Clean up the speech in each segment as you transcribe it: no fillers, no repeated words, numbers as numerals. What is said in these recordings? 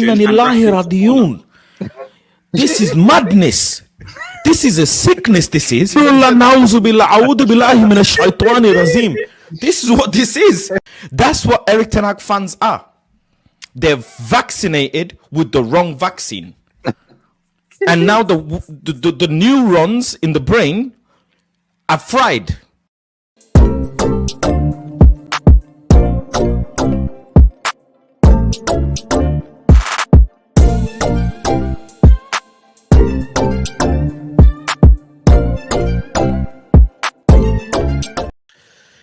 Inna lillahi radiyun. This is madness. This is a sickness, this is. This is what this is. That's what Eric Ten Hag fans are. They're vaccinated with the wrong vaccine. And now the neurons in the brain are fried.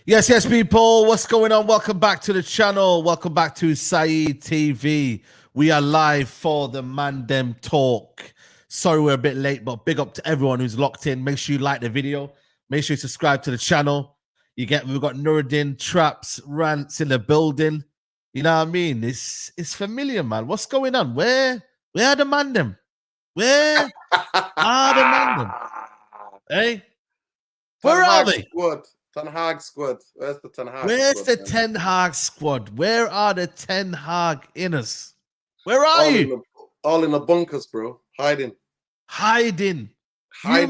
Yes, people. What's going on? Welcome back to the channel. Welcome back to Saeed TV. We are live for the Mandem talk. Sorry we're a bit late, but big up to everyone who's locked in. Make sure you like the video. Make sure you subscribe to the channel. We've got Nuruddin, Traps, Rants in the building. You know what I mean? It's familiar, man. What's going on? Where are the Mandem? Where are the Mandem? Hey? Where are they? Ten Hag squad. Where's the Ten Hag Where's squad? the Ten Hag squad? Where are the Ten Hag inners? Where are you? All in the bunkers, bro. Hiding. Hide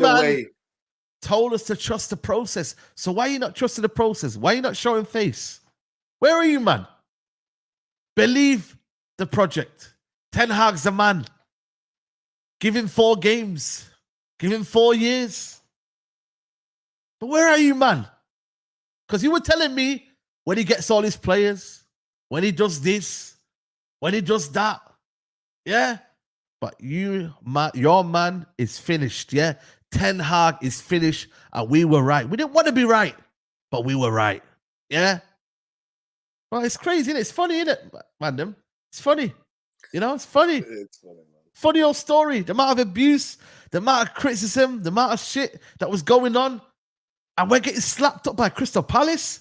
away. Told us to trust the process. So why are you not trusting the process? Why are you not showing face? Where are you, man? Believe the project. Ten Hag's the man. Give him 4 games. Give him 4 years. But where are you, man? Because you were telling me when he gets all his players, when he does this, when he does that, yeah? But your man is finished, yeah? Ten Hag is finished, and we were right. We didn't want to be right, but we were right, yeah? Well, it's crazy, innit? It's funny, innit, Mandem? It's funny. You know, it's funny. It's funny, man. Funny old story. The amount of abuse, the amount of criticism, the amount of shit that was going on. And we're getting slapped up by Crystal Palace.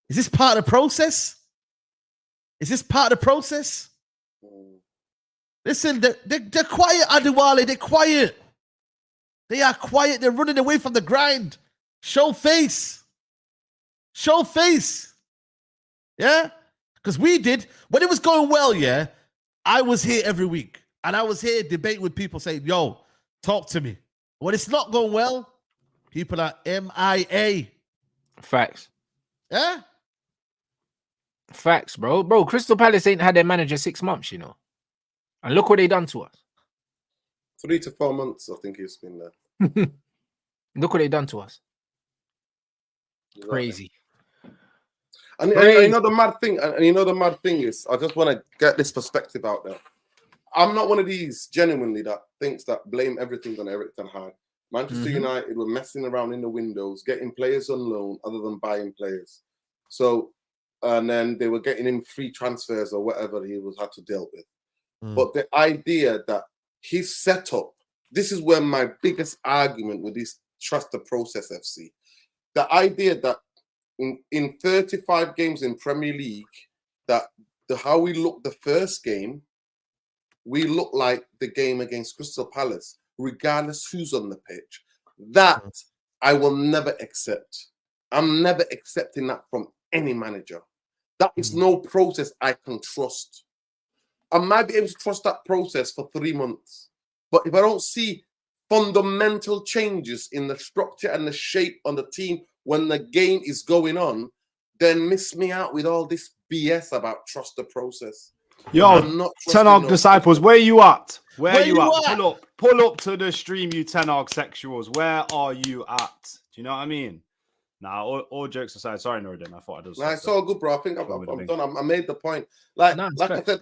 Is this part of the process? Is this part of the process? Listen, they're quiet, Adewale. They're quiet. They are quiet. They're running away from the grind. Show face. Show face. Yeah? Because we did. When it was going well, yeah, I was here every week. And I was here debating with people saying, yo, talk to me. When it's not going well, people are MIA. Facts. Yeah? Facts, bro. Bro, Crystal Palace ain't had their manager 6 months, you know. And look what they done to us. 3 to 4 months, I think he's been there. Look what they done to us. Exactly. Crazy. And you know the mad thing, is, I just want to get this perspective out there. I'm not one of these, genuinely, that thinks that blame everything on Eric Ten Hag. Manchester United were messing around in the windows, getting players on loan other than buying players. So, and then they were getting him free transfers or whatever he had to deal with. But the idea that his setup, this is where my biggest argument with this trust the process FC. The idea that in 35 games in Premier League, that how we looked the first game, we look like the game against Crystal Palace, regardless who's on the pitch. That I will never accept. I'm never accepting that from any manager. That is no process I can trust. I might be able to trust that process for 3 months. But if I don't see fundamental changes in the structure and the shape on the team when the game is going on, then miss me out with all this BS about trust the process. Yo, Ten Hag disciples, where you at? Where you at? Pull up to the stream, you Ten Hag sexuals. Where are you at? Do you know what I mean? Nah, all jokes aside. Sorry, Nuruddin. I thought I just. Nah, it's all good, bro. I think I'm done. I made the point. Like I said,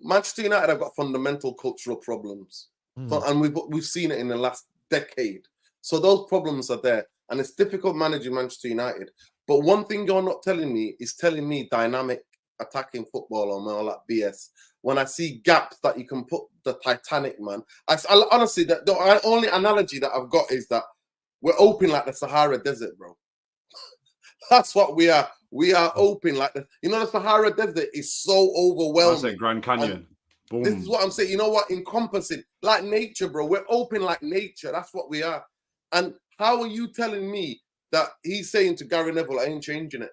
Manchester United have got fundamental cultural problems, and we've seen it in the last decade. So those problems are there, and it's difficult managing Manchester United. But one thing you're not telling me is telling me dynamic attacking football or all that BS. When I see gaps that you can put the Titanic, man. I honestly, the only analogy that I've got is that we're open like the Sahara Desert, bro. That's what we are. We are open like the Sahara Desert is so overwhelming. That's Grand Canyon. Boom. This is what I'm saying. You know what? Encompassing like nature, bro. We're open like nature. That's what we are. And how are you telling me that he's saying to Gary Neville, I ain't changing it.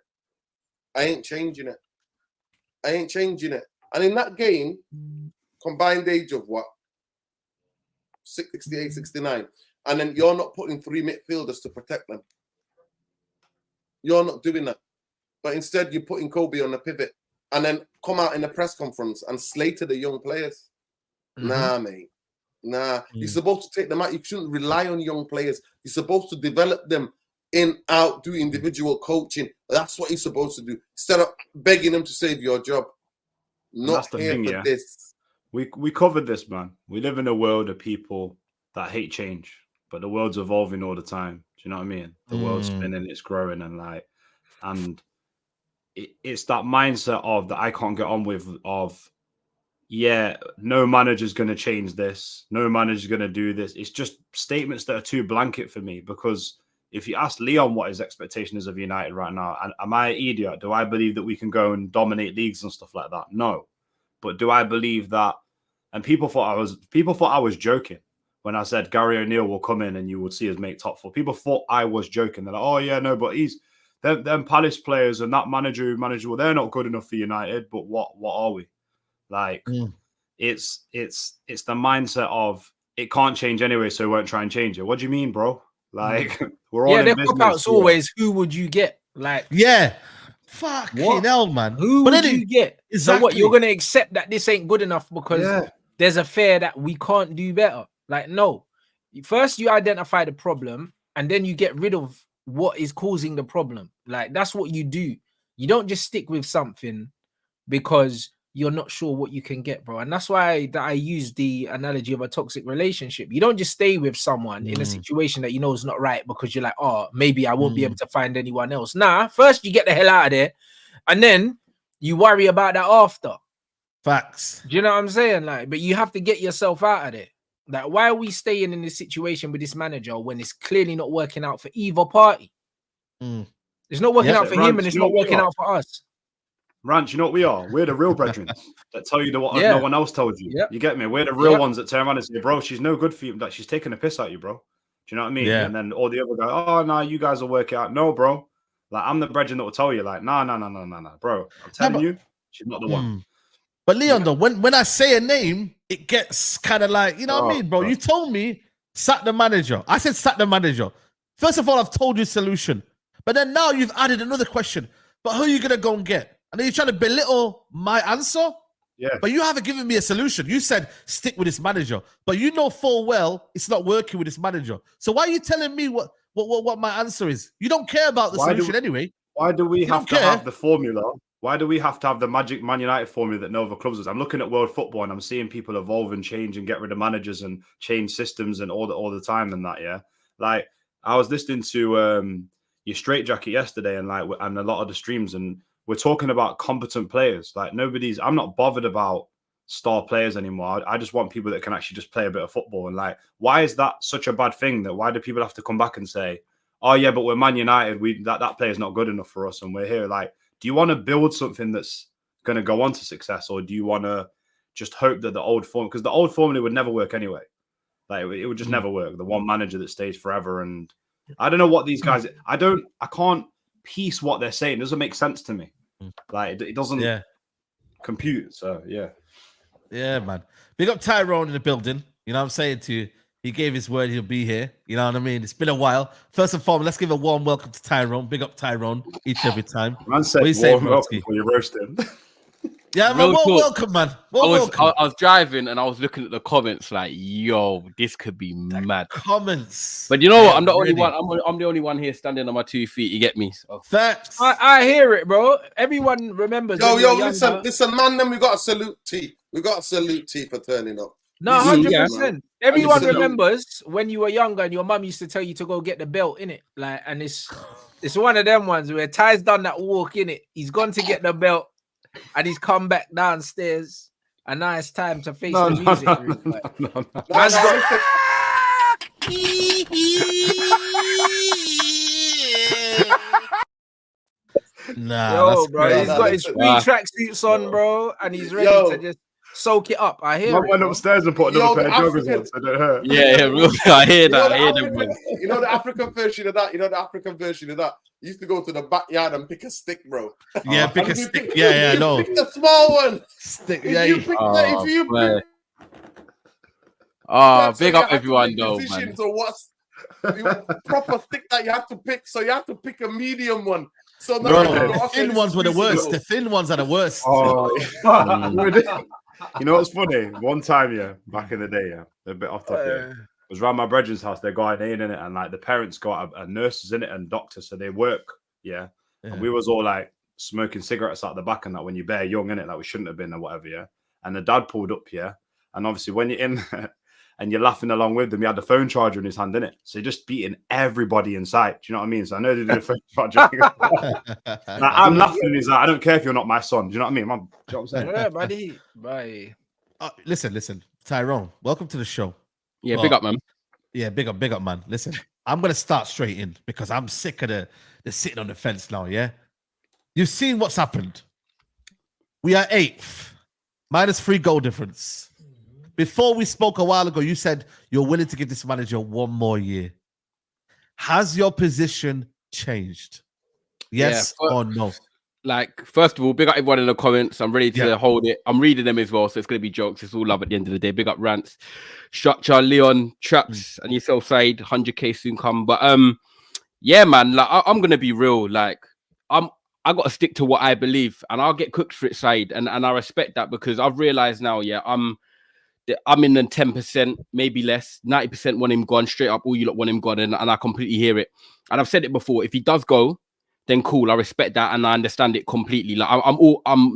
I ain't changing it. I ain't changing it. And in that game, combined age of what? 68, 69. And then you're not putting 3 midfielders to protect them. You're not doing that. But instead, you're putting Kobe on the pivot and then come out in the press conference and slate the young players. Nah, mate. Nah. You're supposed to take them out. You shouldn't rely on young players. You're supposed to develop them do individual coaching. That's what you're supposed to do. Instead of begging them to save your job. Not here for this. We covered this, man. We live in a world of people that hate change, but the world's evolving all the time. Do you know what I mean? The world's spinning, it's growing, and it's that mindset of that I can't get on with of, yeah, no manager's going to change this. No manager's going to do this. It's just statements that are too blanket for me, because if you ask Leon what his expectation is of United right now, and am I an idiot? Do I believe that we can go and dominate leagues and stuff like that? No. But do I believe that? And people thought I was joking when I said Gary O'Neill will come in and you would see us make top 4. People thought I was joking. They're like, oh yeah, no, but them Palace players and that manager, well, they're not good enough for United. But what are we? Like, it's the mindset of it can't change anyway, so we won't try and change it. What do you mean, bro? Like, we're all in the business. cop-out's always, who would you get? Like, fucking hell, man. Who would you get? Exactly. So what, you're going to accept that this ain't good enough because there's a fear that we can't do better? Like, no. First, you identify the problem, and then you get rid of what is causing the problem. Like, that's what you do. You don't just stick with something because you're not sure what you can get, bro. And that's why I use the analogy of a toxic relationship. You don't just stay with someone in a situation that you know is not right because you're like, oh, maybe I won't be able to find anyone else. Nah, first you get the hell out of there, and then you worry about that after. Facts. Do you know what I'm saying? Like, but you have to get yourself out of there. Like, why are we staying in this situation with this manager when it's clearly not working out for either party? It's not working out for him, and it's not working out for us. Ranch, you know what we are? We're the real brethren that tell you what no one else told you. You get me? We're the real ones that turn around and say, bro, she's no good for you. Like, she's taking a piss at you, bro. Do you know what I mean? And then all the other guys, oh, no, you guys will work it out. No, bro. Like, I'm the brethren that will tell you, like, no, bro. I'm telling you, she's not the one. But Leon, though, when I say a name, it gets kind of like, you know what I mean, bro? You told me, sack the manager. I said, sack the manager. First of all, I've told you solution. But then now you've added another question. But who are you going to go and get? And then you're trying to belittle my answer? Yeah. But you haven't given me a solution. You said, stick with this manager. But you know full well it's not working with this manager. So why are you telling me what my answer is? You don't care about the solution anyway. Why do we have to have the formula? Why do we have to have the magic Man United formula that no other clubs does? I'm looking at world football and I'm seeing people evolve and change and get rid of managers and change systems and all the time and that, yeah? Like, I was listening to your Straight Jacket yesterday and a lot of the streams, and we're talking about competent players. Like, I'm not bothered about star players anymore. I just want people that can actually just play a bit of football. And like, why is that such a bad thing? Why do people have to come back and say, oh yeah, but we're Man United, that player's not good enough for us and we're here? Like, do you want to build something that's going to go on to success, or do you want to just hope that the old form, because the old formula would never work anyway. Like, it would just never work. The one manager that stays forever. And I don't know what these guys, I can't piece what they're saying. It doesn't make sense to me. Like, it doesn't compute. So yeah, man. Big up Tyrone in the building. You know what I'm saying to you? He gave his word he'll be here. You know what I mean? It's been a while. First and foremost, let's give a warm welcome to Tyrone. Big up Tyrone each every time. Man said warm welcome when you roast him. Yeah, man, welcome, man. I was driving and I was looking at the comments like, yo, this could be mad. Comments. But you know what? I'm the only one. I'm the only one here standing on my 2 feet. You get me? So. Facts. I hear it, bro. Everyone remembers. Yo, listen, man, we got to salute T. We got to salute T for turning up. No, 100%. Everyone remembers when you were younger and your mum used to tell you to go get the belt, innit? Like, and it's one of them ones where Ty's done that walk, innit? He's gone to get the belt and he's come back downstairs, and now it's time to face the music room. Yo, bro, he's got his 3 tracksuits on, bro, and he's ready to just soak it up. I hear it. I went upstairs and put another pair of joggers on so they don't hurt. Yeah, real. I hear that. You know the African version of that? You used to go to the backyard and pick a stick, bro. Yeah, pick a stick. Yeah, no. Pick the small one. Stick. If you pick Big up everyone though, man. So what's proper stick that you have to pick? So you have to pick a medium one. So the thin ones were the worst. The thin ones are the worst. Oh, you know what's funny? One time, back in the day, a bit off topic. It was around my brethren's house. They're going in it, and like the parents got a nurses in it and doctors, so they work. Yeah. And we was all like smoking cigarettes out the back, and that when you're bare young in it, like we shouldn't have been or whatever. Yeah. And the dad pulled up, and obviously when you're in and you're laughing along with them, he had the phone charger in his hand, innit? So you're just beating everybody in sight. Do you know what I mean? So I know they did the phone charger. Like, I'm laughing, and he's like, I don't care if you're not my son. Do you know what I mean? Do you know what I'm saying? Yeah, buddy. Bye. Listen, Tyrone, welcome to the show. Yeah, big up, man. Yeah, big up, man. Listen, I'm gonna start straight in because I'm sick of the sitting on the fence now. Yeah, you've seen what's happened. We are 8th, -3 goal difference. Before we spoke a while ago, you said you're willing to give this manager 1 more year. Has your position changed? Yes or no? Like, first of all, big up everyone in the comments. I'm ready to hold it. I'm reading them as well, so it's going to be jokes. It's all love at the end of the day. Big up Rants, Structure, Leon, Traps, and yourself, Saeed. 100K soon come. But yeah, man, like I'm going to be real. Like, I got to stick to what I believe, and I'll get cooked for it, Saeed. And I respect that because I've realized now, I'm in the 10%, maybe less. 90% want him gone straight up. All you lot want him gone, and I completely hear it. And I've said it before. If he does go, then cool. I respect that and I understand it completely. Like I'm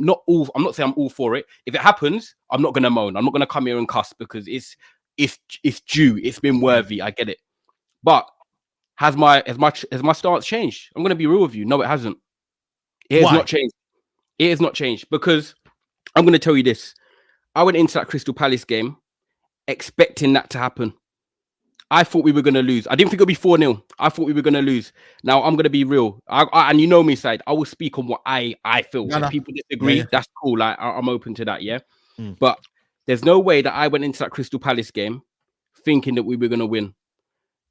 not saying I'm all for it. If it happens, I'm not gonna moan. I'm not gonna come here and cuss because it's due. It's been worthy. I get it. But has my stance changed? I'm gonna be real with you. No, it hasn't. It has not changed. It has not changed because I'm gonna tell you this. I went into that Crystal Palace game expecting that to happen. I thought we were going to lose. I didn't think it would be 4-0. I thought we were going to lose. Now, I'm going to be real. And you know me, Said. I will speak on what I feel. If people disagree, that's cool. I'm open to that, yeah? But there's no way that I went into that Crystal Palace game thinking that we were going to win.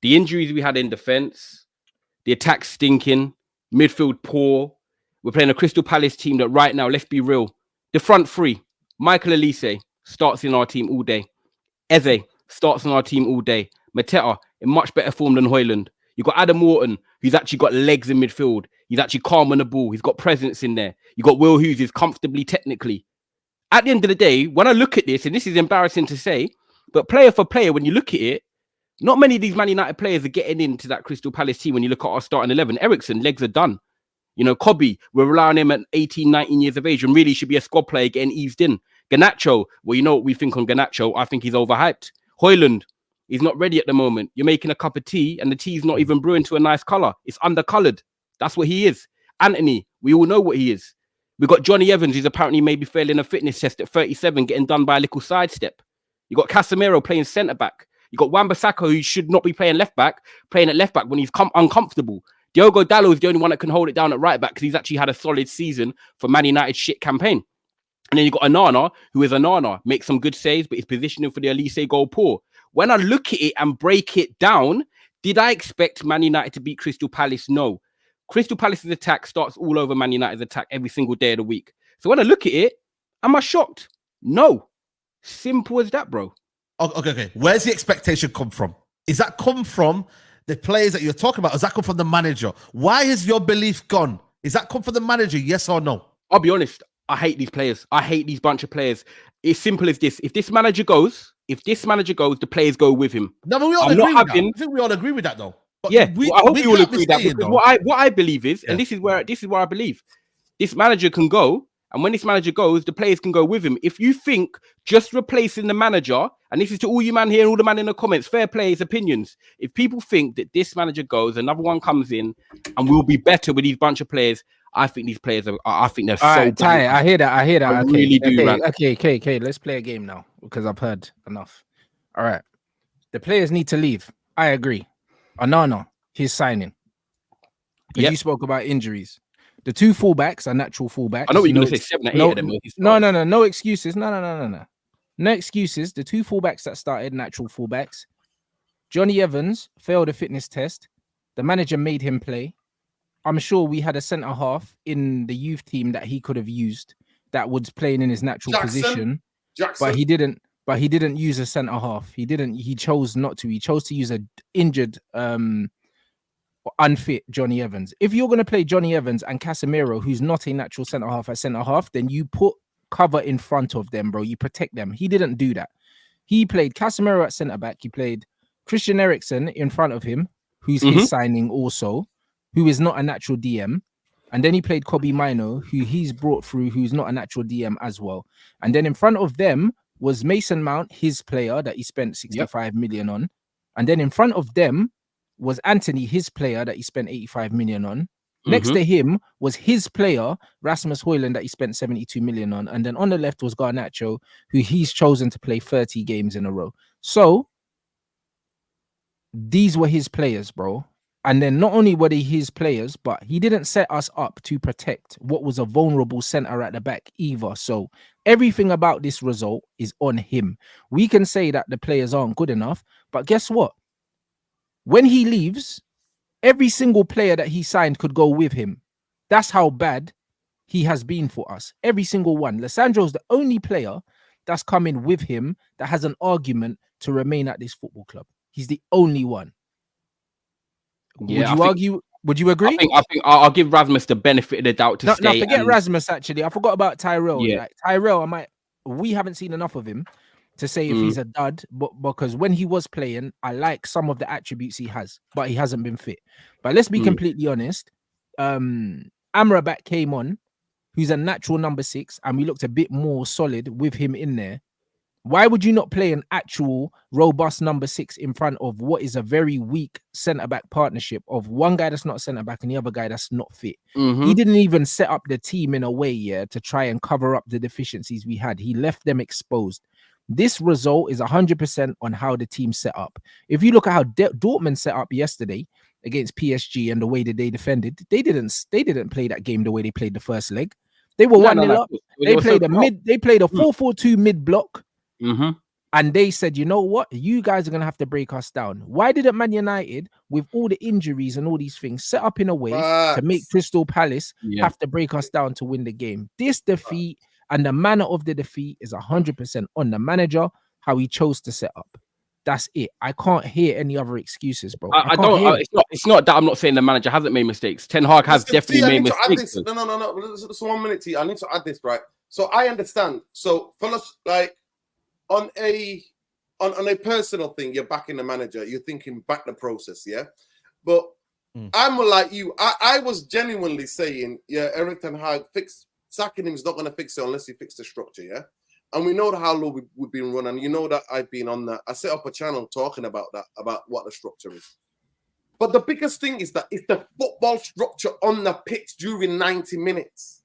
The injuries we had in defence, the attack stinking, midfield poor. We're playing a Crystal Palace team that right now, let's be real, the front three, Michael Elise starts in our team all day. Eze starts in our team all day. Mateta in much better form than Højlund. You've got Adam Wharton, who's actually got legs in midfield. He's actually calm on the ball. He's got presence in there. You've got Will Hughes, who's comfortably technically. At the end of the day, when I look at this, and this is embarrassing to say, but player for player, when you look at it, not many of these Man United players are getting into that Crystal Palace team when you look at our starting 11. Eriksen, legs are done. You know, Kobe, we're relying on him at 18, 19 years of age and really should be a squad player getting eased in. Garnacho, well, you know what we think on Garnacho. I think he's overhyped. Højlund, he's not ready at the moment. You're making a cup of tea and the tea's not even brewing to a nice color. It's undercolored. That's what he is. Anthony, we all know what he is. We've got Johnny Evans, who's apparently maybe failing a fitness test at 37, getting done by a little sidestep. You got Casemiro playing centre-back. You got Wan-Bissaka, who should not be playing left-back, playing at left-back when he's uncomfortable. Diogo Dalot is the only one that can hold it down at right-back because he's actually had a solid season for Man United's shit campaign. And then you got Onana, who is Onana, makes some good saves, but his positioning for the Elise goal poor. When I look at it and break it down, did I expect Man United to beat Crystal Palace? No. Crystal Palace's attack starts all over Man United's attack every single day of the week. So when I look at it, am I shocked? No. Simple as that, bro. Okay. Where's the expectation come from? Is that come from the players that you're talking about? Or does that come from the manager? Why has your belief gone? Is that come from the manager? Yes or no? I'll be honest. I hate these players. I hate these bunch of players. It's simple as this. If this manager goes, the players go with him. No, but we all agree with that. I think we all agree with that, though. But yeah, I hope we all agree with that. Because what I believe is, and this is where I believe, this manager can go, and when this manager goes, the players can go with him. If you think just replacing the manager, and this is to all you man here and all the man in the comments, fair play is opinions. If people think that this manager goes, another one comes in, and we'll be better with these bunch of players, I think these players are. I think they're all so. Right, Ty, I hear that. I really do, man. Okay. Let's play a game now because I've heard enough. All right, the players need to leave. I agree. Onana, he's signing. You spoke about injuries. The two fullbacks are natural fullbacks. I know what you're going to say. 7 or 8 of them. No excuses. No excuses. The two fullbacks that started, natural fullbacks. Johnny Evans failed a fitness test. The manager made him play. I'm sure we had a centre half in the youth team that he could have used that was playing in his natural position. But he didn't. but he didn't use a centre half. He chose not to. He chose to use a injured, unfit Johnny Evans. If you're going to play Johnny Evans and Casemiro, who's not a natural centre half, at centre half, then you put cover in front of them, bro. You protect them. He didn't do that. He played Casemiro at centre back. He played Christian Eriksen in front of him, who's his signing also, who is not a natural DM. And then he played Kobe Mino, who he's brought through, who's not a natural DM as well. And then in front of them was Mason Mount, his player that he spent 65 million on. And then in front of them was Anthony, his player that he spent 85 million on. Next to him was his player, Rasmus Højlund, that he spent 72 million on. And then on the left was Garnacho, who he's chosen to play 30 games in a row. So these were his players, bro. And then not only were they his players, but he didn't set us up to protect what was a vulnerable center at the back either. So everything about this result is on him. We can say that the players aren't good enough, but guess what? When he leaves, every single player that he signed could go with him. That's how bad he has been for us. Every single one. Lissandro's the only player that's coming with him that has an argument to remain at this football club. He's the only one. Yeah, would you agree? I think I'll give Rasmus the benefit of the doubt to stay. No, forget Rasmus, actually. I forgot about Tyrone. Yeah. Like, Tyrell, we haven't seen enough of him to say if he's a dud, but because when he was playing, I like some of the attributes he has, but he hasn't been fit. But let's be completely honest. Amrabat came on, who's a natural number 6, and we looked a bit more solid with him in there. Why would you not play an actual robust number 6 in front of what is a very weak centre-back partnership of one guy that's not centre-back and the other guy that's not fit? He didn't even set up the team in a way, to try and cover up the deficiencies we had. He left them exposed. This result is 100% on how the team set up. If you look at how Dortmund set up yesterday against PSG and the way that they defended, they didn't play that game the way they played the first leg. They were 1-0 up. They played a 4-4-2 mid block. And they said, you know what? You guys are going to have to break us down. Why didn't Man United, with all the injuries and all these things, set up in a way to make Crystal Palace have to break us down to win the game? This defeat and the manner of the defeat is 100% on the manager, how he chose to set up. That's it. I can't hear any other excuses, bro. I don't. It's not that I'm not saying the manager hasn't made mistakes. Ten Hag has definitely made mistakes. No. Just 1 minute, T. I need to add this, right? So I understand. So, fellas, like, on a personal thing, you're backing the manager, you're thinking back the process, yeah. But I'm like you. I was genuinely saying, Erik ten Hag sacking him is not going to fix it unless he fixes the structure, yeah. And we know how long we've been running. You know that I've been on that. I set up a channel talking about that, about what the structure is. But the biggest thing is that it's the football structure on the pitch during 90 minutes.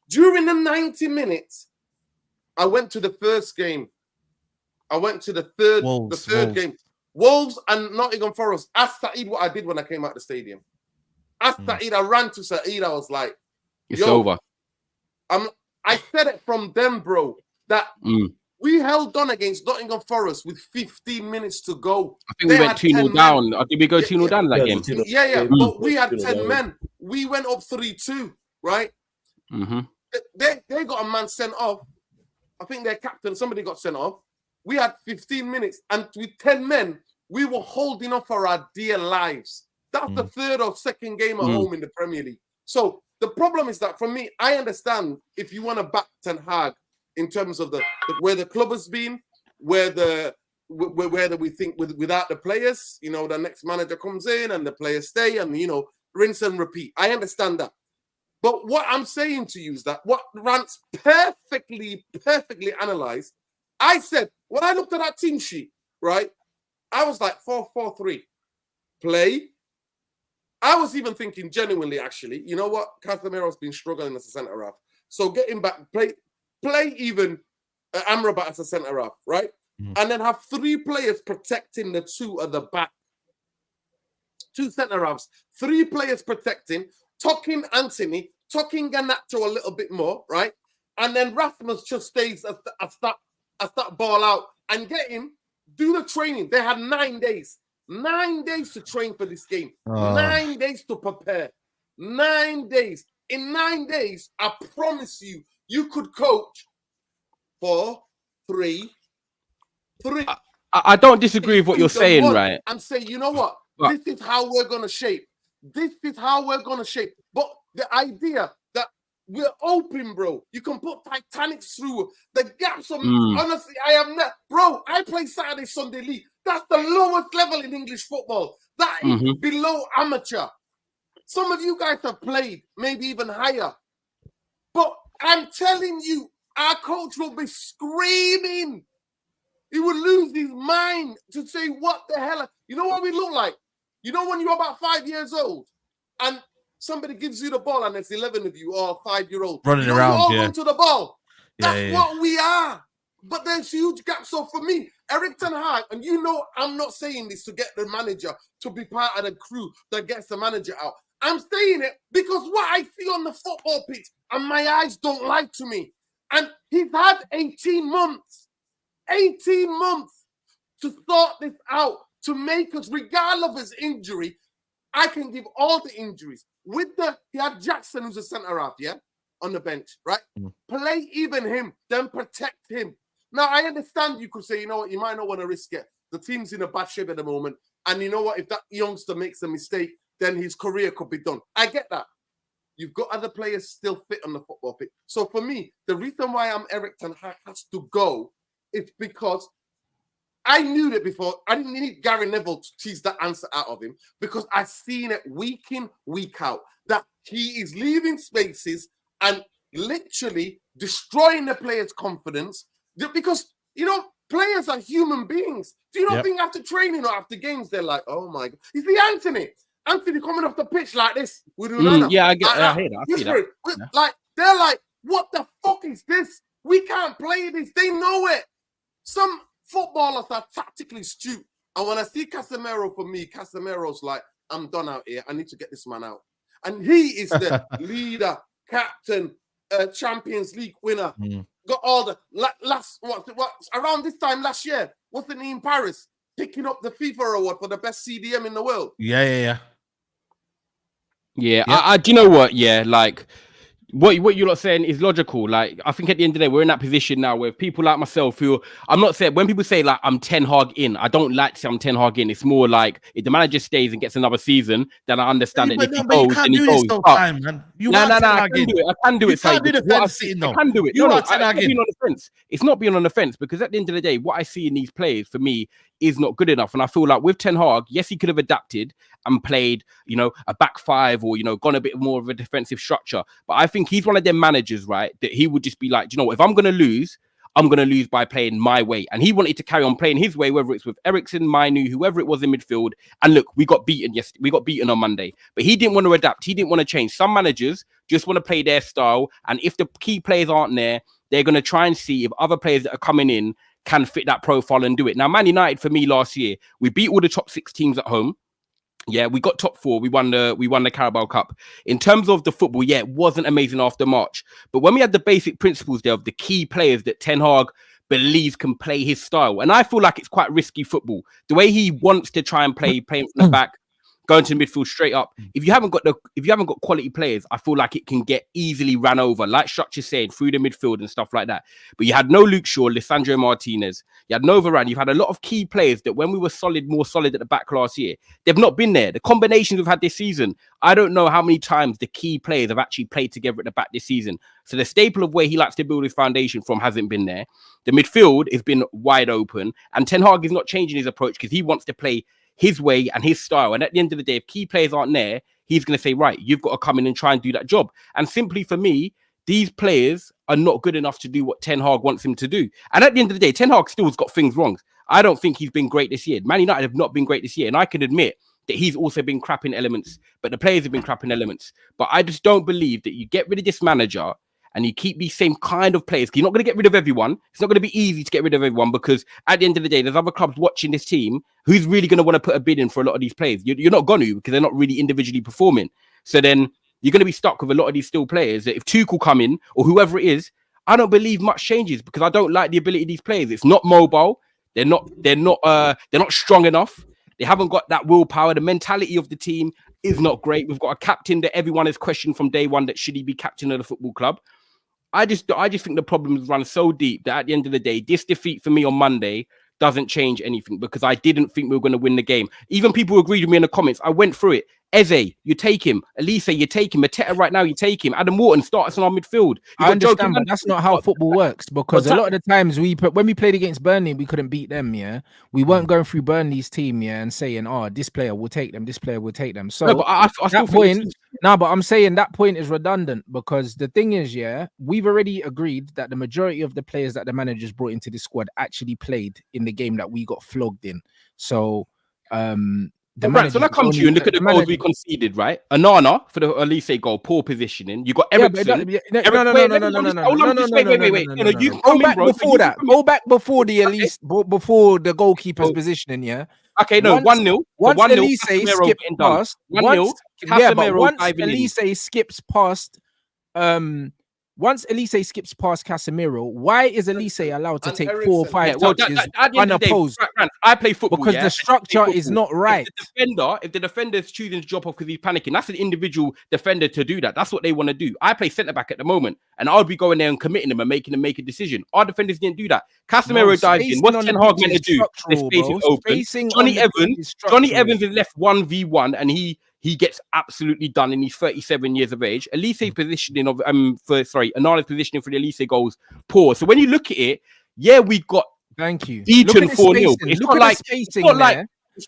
During the 90 minutes, I went to the first game. I went to the third game. Wolves and Nottingham Forest. Ask Saeed what I did when I came out the stadium. Ask Saeed, I ran to Saeed. I was like, it's over. I said it from them, bro, that we held on against Nottingham Forest with 15 minutes to go. I think we went 2-0 down. Did we go 2-0 down that game? Yeah. But we had 10 men. We went up 3-2, right? They got a man sent off. I think their captain, somebody got sent off. We had 15 minutes, and with 10 men, we were holding on for our dear lives. That's the third or second game at home in the Premier League. So the problem is that, for me, I understand if you want to back Ten Hag in terms of where the club has been, whether we think without the players, the next manager comes in and the players stay, and rinse and repeat. I understand that. But what I'm saying to you is that what Rance perfectly analyzed. I said, when I looked at that team sheet, right, I was like 4-4-3. Play. I was even thinking genuinely, actually, you know what? Casemiro's been struggling as a centre half. So get him back, play even Amrabat as a centre half, right? And then have 3 players protecting the 2 at the back. 2 centre halves. 3 players protecting, tucking Anthony, tucking Garnacho a little bit more, right? And then Rasmus just stays as that ball out and get him, do the training. They had 9 days. 9 days to train for this game. 9 days to prepare. 9 days. In 9 days, I promise you, you could coach 4-3-3. 3. I don't disagree with what you're saying, right? And say, you know what? This is how we're gonna shape. This is how we're gonna shape. But the idea that we're open, bro. You can put Titanics through the gaps of honestly, I am not, bro. I play Saturday, Sunday league. That's the lowest level in English football. That is below amateur. Some of you guys have played, maybe even higher. But I'm telling you, our coach will be screaming. He would lose his mind to say, what the hell? You know what we look like? You know when you're about 5 years old and somebody gives you the ball and there's 11 of you or 5-year-old running around, you all run to the ball. That's what we are. But there's huge gaps. So for me, Erik ten Hag, and you know I'm not saying this to get the manager to be part of the crew that gets the manager out. I'm saying it because what I see on the football pitch and my eyes don't lie to me. And he's had 18 months to sort this out, to make us, regardless of his injury. I can give all the injuries. He had Jackson, who's a centre half, on the bench, right? Play even him, then protect him. Now, I understand you could say, you know what, you might not want to risk it. The team's in a bad shape at the moment. And you know what, if that youngster makes a mistake, then his career could be done. I get that. You've got other players still fit on the football pitch. So for me, the reason why Erik ten Hag has to go is because I knew that before. I didn't need Gary Neville to tease that answer out of him because I've seen it week in, week out, that he is leaving spaces and literally destroying the players' confidence because, you know, players are human beings. Do you not think after training or after games, they're like, oh my God. You see Anthony coming off the pitch like this with Unana. Yeah, I hear that. I see that. Like, they're like, what the fuck is this? We can't play this. They know it. Some footballers are tactically astute. And when I see Casemiro, for me, Casemiro's like, I'm done out here. I need to get this man out. And he is the leader, captain, Champions League winner. Got all the around this time last year, wasn't he in Paris picking up the FIFA award for the best CDM in the world? Yeah. Do you know what? Yeah, like what you're not saying is logical. Like, I think at the end of the day, we're in that position now where people like myself who I'm not saying when people say like I'm Ten Hag in, I don't like to say I'm Ten Hag in. It's more like if the manager stays and gets another season, then I understand it. If he goes, then he goes. No, I can do it. I can do it. You're not being on the fence. It's not being on the fence because at the end of the day, what I see in these players for me is not good enough. And I feel like with Ten Hag, yes, he could have adapted and played, you know, a back five or, you know, gone a bit more of a defensive structure. But I think he's one of them managers, right, that he would just be like, you know, if I'm going to lose, I'm going to lose by playing my way. And he wanted to carry on playing his way, whether it's with Eriksen, Mainu, whoever it was in midfield. And look, we got beaten yesterday. We got beaten on Monday. But he didn't want to adapt. He didn't want to change. Some managers just want to play their style. And if the key players aren't there, they're going to try and see if other players that are coming in can fit that profile and do it. Now, Man United, for me, last year, we beat all the top 6 teams at home. Yeah, we got top 4. We won the Carabao Cup. In terms of the football, yeah, it wasn't amazing after March. But when we had the basic principles there of the key players that Ten Hag believes can play his style, and I feel like it's quite risky football. The way he wants to try and play from the back, going to the midfield straight up. If you haven't got quality players, I feel like it can get easily ran over, like Structure said, through the midfield and stuff like that. But you had no Luke Shaw, Lisandro Martinez, you had no Varane. You've had a lot of key players that when we were more solid at the back last year, they've not been there. The combinations we've had this season, I don't know how many times the key players have actually played together at the back this season. So the staple of where he likes to build his foundation from hasn't been there. The midfield has been wide open, and Ten Hag is not changing his approach because he wants to play his way and his style. And at the end of the day, if key players aren't there, he's going to say, right, you've got to come in and try and do that job. And simply for me, these players are not good enough to do what Ten Hag wants him to do. And at the end of the day, Ten Hag still has got things wrong. I don't think he's been great this year. Man United have not been great this year. And I can admit that he's also been crap in elements, but the players have been crap in elements. But I just don't believe that you get rid of this manager and you keep these same kind of players. You're not going to get rid of everyone. It's not going to be easy to get rid of everyone because at the end of the day, there's other clubs watching this team who's really going to want to put a bid in for a lot of these players. You're not going to because they're not really individually performing. So then you're going to be stuck with a lot of these still players that if Tuchel come in or whoever it is, I don't believe much changes because I don't like the ability of these players. It's not mobile. They're not strong enough. They haven't got that willpower. The mentality of the team is not great. We've got a captain that everyone has questioned from day one that should he be captain of the football club. I just think the problems run so deep that at the end of the day, this defeat for me on Monday doesn't change anything because I didn't think we were going to win the game. Even people who agreed with me in the comments, I went through it. Eze, you take him. Elise, you take him. Mateta right now, you take him. Adam Wharton starts in our midfield. I understand, but that's not how football works because a lot of the times when we played against Burnley, we couldn't beat them, yeah? We weren't going through Burnley's team, yeah, and saying, oh, this player will take them, this player will take them. So no, but I still point, but I'm saying that point is redundant because the thing is, yeah, we've already agreed that the majority of the players that the managers brought into the squad actually played in the game that we got flogged in. So, right, so that comes to you and look at the goals we conceded, right? Anana for the Elise goal, poor positioning. You got Ericsson. Wait. Go back before that. Go back before the Elise, before the goalkeeper's positioning. Yeah. Okay, no, 1-0. Once Elise skips past, once Elise skips past, once Elise skips past Casemiro, why is Elise allowed to take 4 or 5 touches unopposed? I play football because the structure is not right. If the defender is choosing to drop off because he's panicking, that's an individual defender to do that. That's what they want to do. I play centre back at the moment, and I'll be going there and committing them and making them make a decision. Our defenders didn't do that. Casemiro dived in. What's Ten Hag meant to do? The space is open. Johnny Evans is left 1v1, and he gets absolutely done, and he's 37 years of age. Elise's positioning of Anana's positioning for the Elise goals poor. So when you look at it, yeah, we got beaten 4-0. It's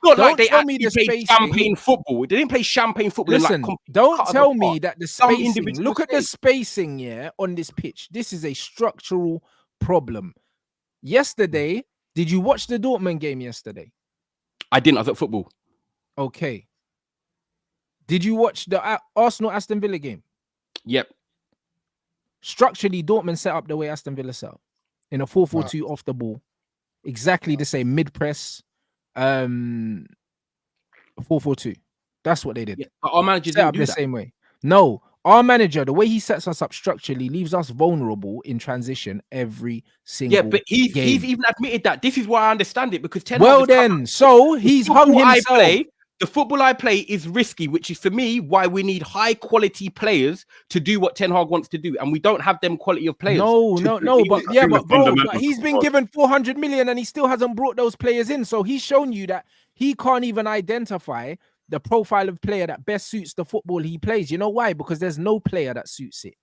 not like they actually played champagne football. They didn't play champagne football. Listen, don't tell me that the spacing. Look at the spacing, yeah, on this pitch. This is a structural problem. Yesterday, did you watch the Dortmund game yesterday? I didn't. I was at football. Okay. Did you watch the Arsenal-Aston Villa game? Yep. Structurally, Dortmund set up the way Aston Villa set up in a 4-4-2 off the ball. Exactly the same mid-press, 4-4-2. That's what they did. Yeah, but our manager set up the same way. No, our manager, the way he sets us up structurally, leaves us vulnerable in transition every single but he's even admitted that. This is why I understand it because so he's hung himself. The football I play is risky, which is for me why we need high quality players to do what Ten Hag wants to do, and we don't have them quality of players. But he's been given 400 million and he still hasn't brought those players in. So he's shown you that he can't even identify the profile of player that best suits the football he plays. You know why? Because there's no player that suits it.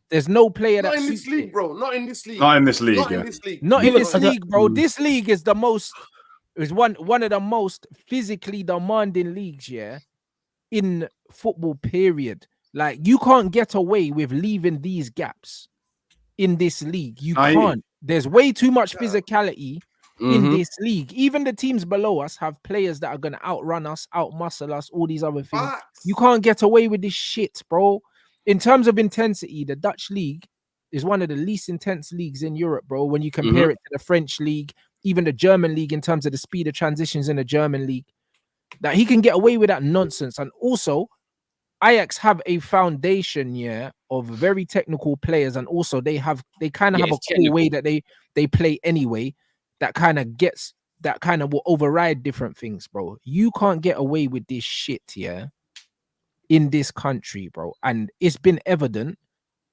There's no player that suits it. Not in this league, bro. Not in this league. Not in this league. Not in this league, bro. This league is the most. It's one of the most physically demanding leagues, yeah, in football, period. Like, you can't get away with leaving these gaps in this league. You can't. There's way too much physicality in this league. Even the teams below us have players that are going to outrun us, outmuscle us, all these other things. You can't get away with this shit, bro. In terms of intensity, the Dutch league is one of the least intense leagues in Europe, bro, when you compare it to the French league, even the German league in terms of the speed of transitions in the German league, that he can get away with that nonsense. And also, Ajax have a foundation, yeah, of very technical players, and also they kind of have a cool way that they play anyway, that kind of will override different things, bro. You can't get away with this shit, yeah, in this country, bro. And it's been evident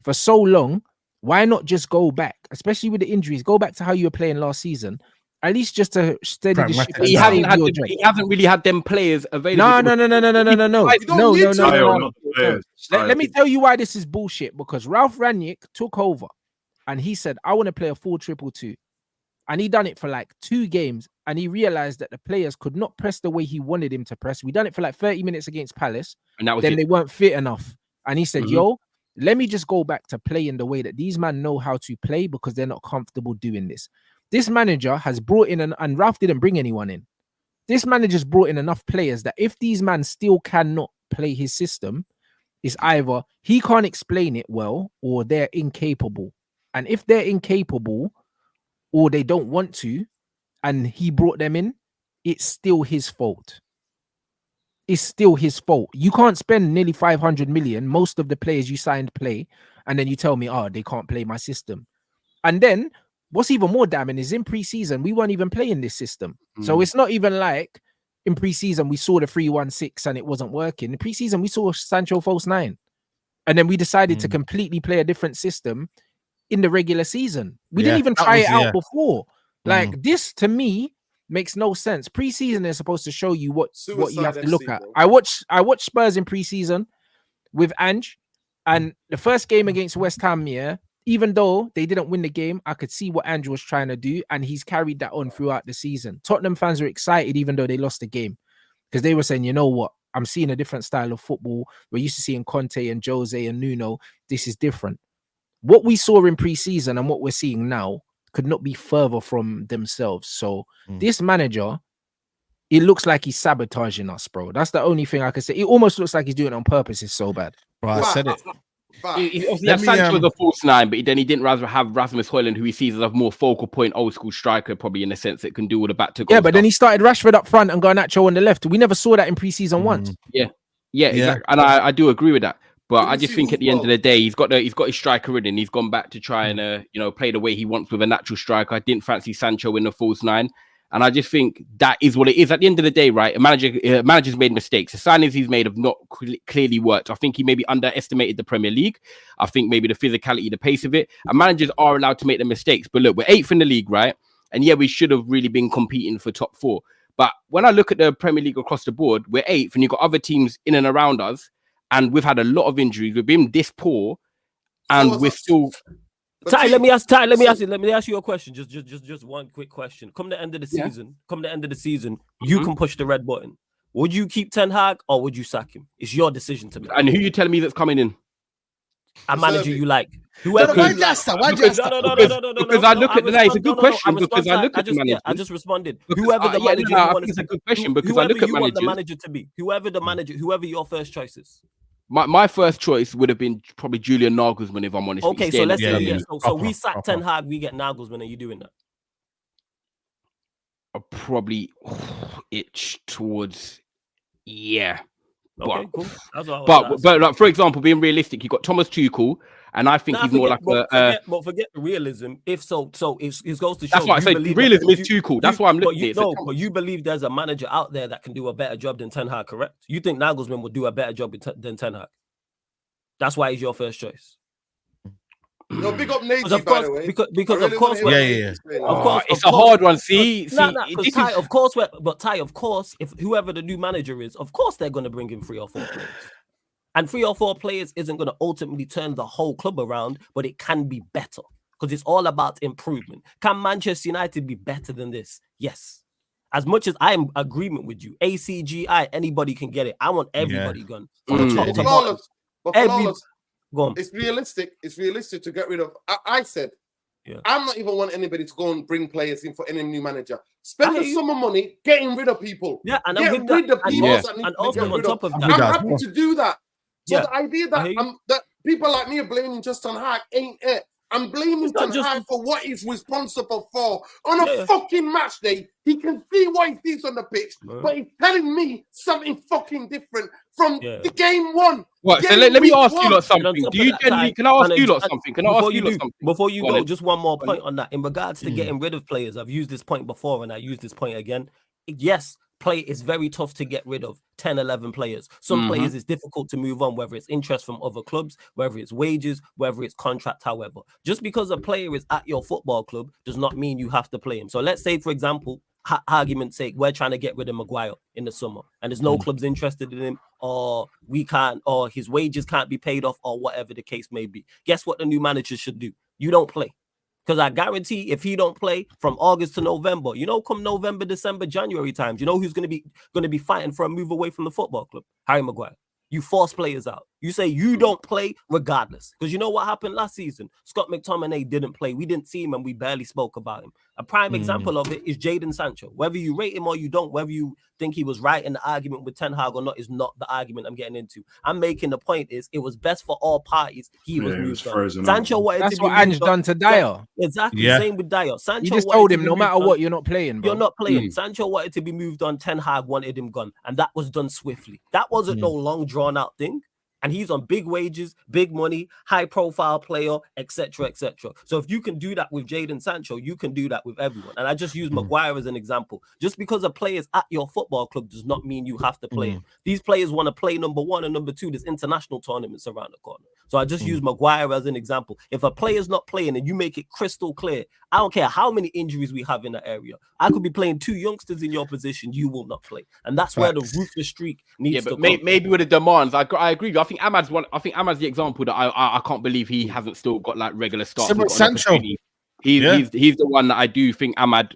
for so long. Why not just go back, especially with the injuries? Go back to how you were playing last season. At least just to steady the ship. He hasn't really had them players available. No. Let me tell you why this is bullshit. Because Ralph Rangnick took over and he said, I want to play a 4-2-2. And he done it for like 2 games. And he realized that the players could not press the way he wanted him to press. We done it for like 30 minutes against Palace. And then they weren't fit enough. And he said, let me just go back to playing the way that these men know how to play, because they're not comfortable doing this. This manager has brought in, and Ralph didn't bring anyone in. This manager's brought in enough players that if these men still cannot play his system, it's either he can't explain it well or they're incapable. And if they're incapable or they don't want to, and he brought them in, it's still his fault. It's still his fault. You can't spend nearly 500 million, most of the players you signed play, and then you tell me, oh, they can't play my system. And then what's even more damning is in pre-season, we weren't even playing this system. So it's not even like in pre-season we saw the 3-1-6 and it wasn't working. In pre-season, we saw Sancho false 9. And then we decided to completely play a different system in the regular season. We didn't even try it out before. Like this to me makes no sense. Preseason is supposed to show you what you have to look at. Bro. I watched Spurs in preseason with Ange, and the first game against West Ham, even though they didn't win the game, I could see what Ange was trying to do, and he's carried that on throughout the season. Tottenham fans were excited even though they lost the game, because they were saying, you know what, I'm seeing a different style of football. We're used to seeing Conte and Jose and Nuno. This is different. What we saw in preseason and what we're seeing now could not be further from themselves. So this manager, it looks like he's sabotaging us, bro. That's the only thing I can say. It almost looks like he's doing it on purpose. It's so bad. Bro, I said it. Sancho was a false nine, but then he didn't rather have Rasmus Højlund, who he sees as a more focal point, old school striker, probably in a sense that can do all the back to goal. Yeah, but then he started Rashford up front and Garnacho on the left. We never saw that in preseason once. Yeah, exactly. And I do agree with that. But I just think at the end of the day, he's got his striker in, and he's gone back to try and play the way he wants with a natural striker. I didn't fancy Sancho in the false nine, and I just think that is what it is. At the end of the day, right? A manager's made mistakes. The signings he's made have not clearly worked. I think he maybe underestimated the Premier League. I think maybe the physicality, the pace of it. And managers are allowed to make the mistakes. But look, we're 8th in the league, right? And yeah, we should have really been competing for top 4. But when I look at the Premier League across the board, we're 8th, and you've got other teams in and around us. And we've had a lot of injuries. We've been this poor, and we're still. Ty, let me ask you a question. Just one quick question. Come the end of the season, you can push the red button. Would you keep Ten Hag or would you sack him? It's your decision to make. And who you telling me that's coming in? A manager you like. Whoever. Why just no. Because I look at that. It's a good question because I look at the manager. I just responded. Whoever the manager you want, it's a good question because I look at managers. The manager to be whoever your first choice is. My first choice would have been probably Julian Nagelsmann, if I'm honest. Okay, so let's say so we sack Ten Hag, we get Nagelsmann. Are you doing that? I'll probably itch towards Okay, cool. But like, for example, being realistic, you got Thomas Tuchel, and I think he's more like forget realism. If so it goes to show. That's why I said realism is Tuchel. That's why I'm looking at it. But you believe there's a manager out there that can do a better job than Ten Hag, correct? You think Nagelsmann will do a better job than Ten Hag? That's why he's your first choice. No, big up Nate, by the way. Because of course, of course, it's a hard one. Ty, of course, if whoever the new manager is, of course they're going to bring in 3 or 4 players. And 3 or 4 players isn't going to ultimately turn the whole club around, but it can be better because it's all about improvement. Can Manchester United be better than this? Yes. As much as I am in agreement with you, ACGI, anybody can get it. I want everybody gone from the top to bottom. Go on. It's realistic. It's realistic to get rid of. I said, I'm not even want anybody to go and bring players in for any new manager. Spend the summer money getting rid of people. Yeah, and get rid of people that need to get on rid top of. of I'm that, happy to do that. So the idea that people like me are blaming just on Hag ain't it. I'm blaming Ten Hag for what he's responsible for. On a fucking match day, he can see what he sees on the pitch, but he's telling me something fucking different from the game one. What? So let me ask you lot something. Do you genuinely? Can I ask you lot something? Before you go, just one more point on that. In regards to getting rid of players, I've used this point before, and I use this point again. Yes. Play is very tough to get rid of 10, 11 players. Some players is difficult to move on, whether it's interest from other clubs, whether it's wages, whether it's contract, however. Just because a player is at your football club does not mean you have to play him. So let's say, for example, argument's sake, we're trying to get rid of Maguire in the summer and there's no clubs interested in him, or we can't, or his wages can't be paid off, or whatever the case may be. Guess what the new manager should do? You don't play. Because I guarantee if he don't play from August to November, come November, December, January times, you know who's going to be fighting for a move away from the football club? Harry Maguire. You force players out. You say you don't play regardless. Because you know what happened last season? Scott McTominay didn't play. We didn't see him and we barely spoke about him. A prime example of it is Jadon Sancho. Whether you rate him or you don't, whether you think he was right in the argument with Ten Hag or not, is not the argument I'm getting into. I'm making the point is it was best for all parties. He was moved on. Sancho wanted That's to what Ange done to Dyer. Exactly. Same with Dyer. Sancho you just told him no matter what, you're not playing, bro. You're not playing. Sancho wanted to be moved on. Ten Hag wanted him gone. And that was done swiftly. That wasn't no long drawn out thing. and he's on big wages, big money, high profile player, etc., etc. So if you can do that with Jadon Sancho, you can do that with everyone. And I just use Maguire as an example. Just because a player is at your football club does not mean you have to play him. These players want to play number one and number two. There's international tournaments around the corner. So I just use Maguire as an example. If a player's not playing and you make it crystal clear, I don't care how many injuries we have in that area. I could be playing 2 youngsters in your position. You will not play. And that's where the ruthless streak needs to come. Maybe with the demands, I agree. I think Amad's one. I think Amad's the example that I can't believe he hasn't still got like regular starts. Sancho. He's the one that I do think. Amad,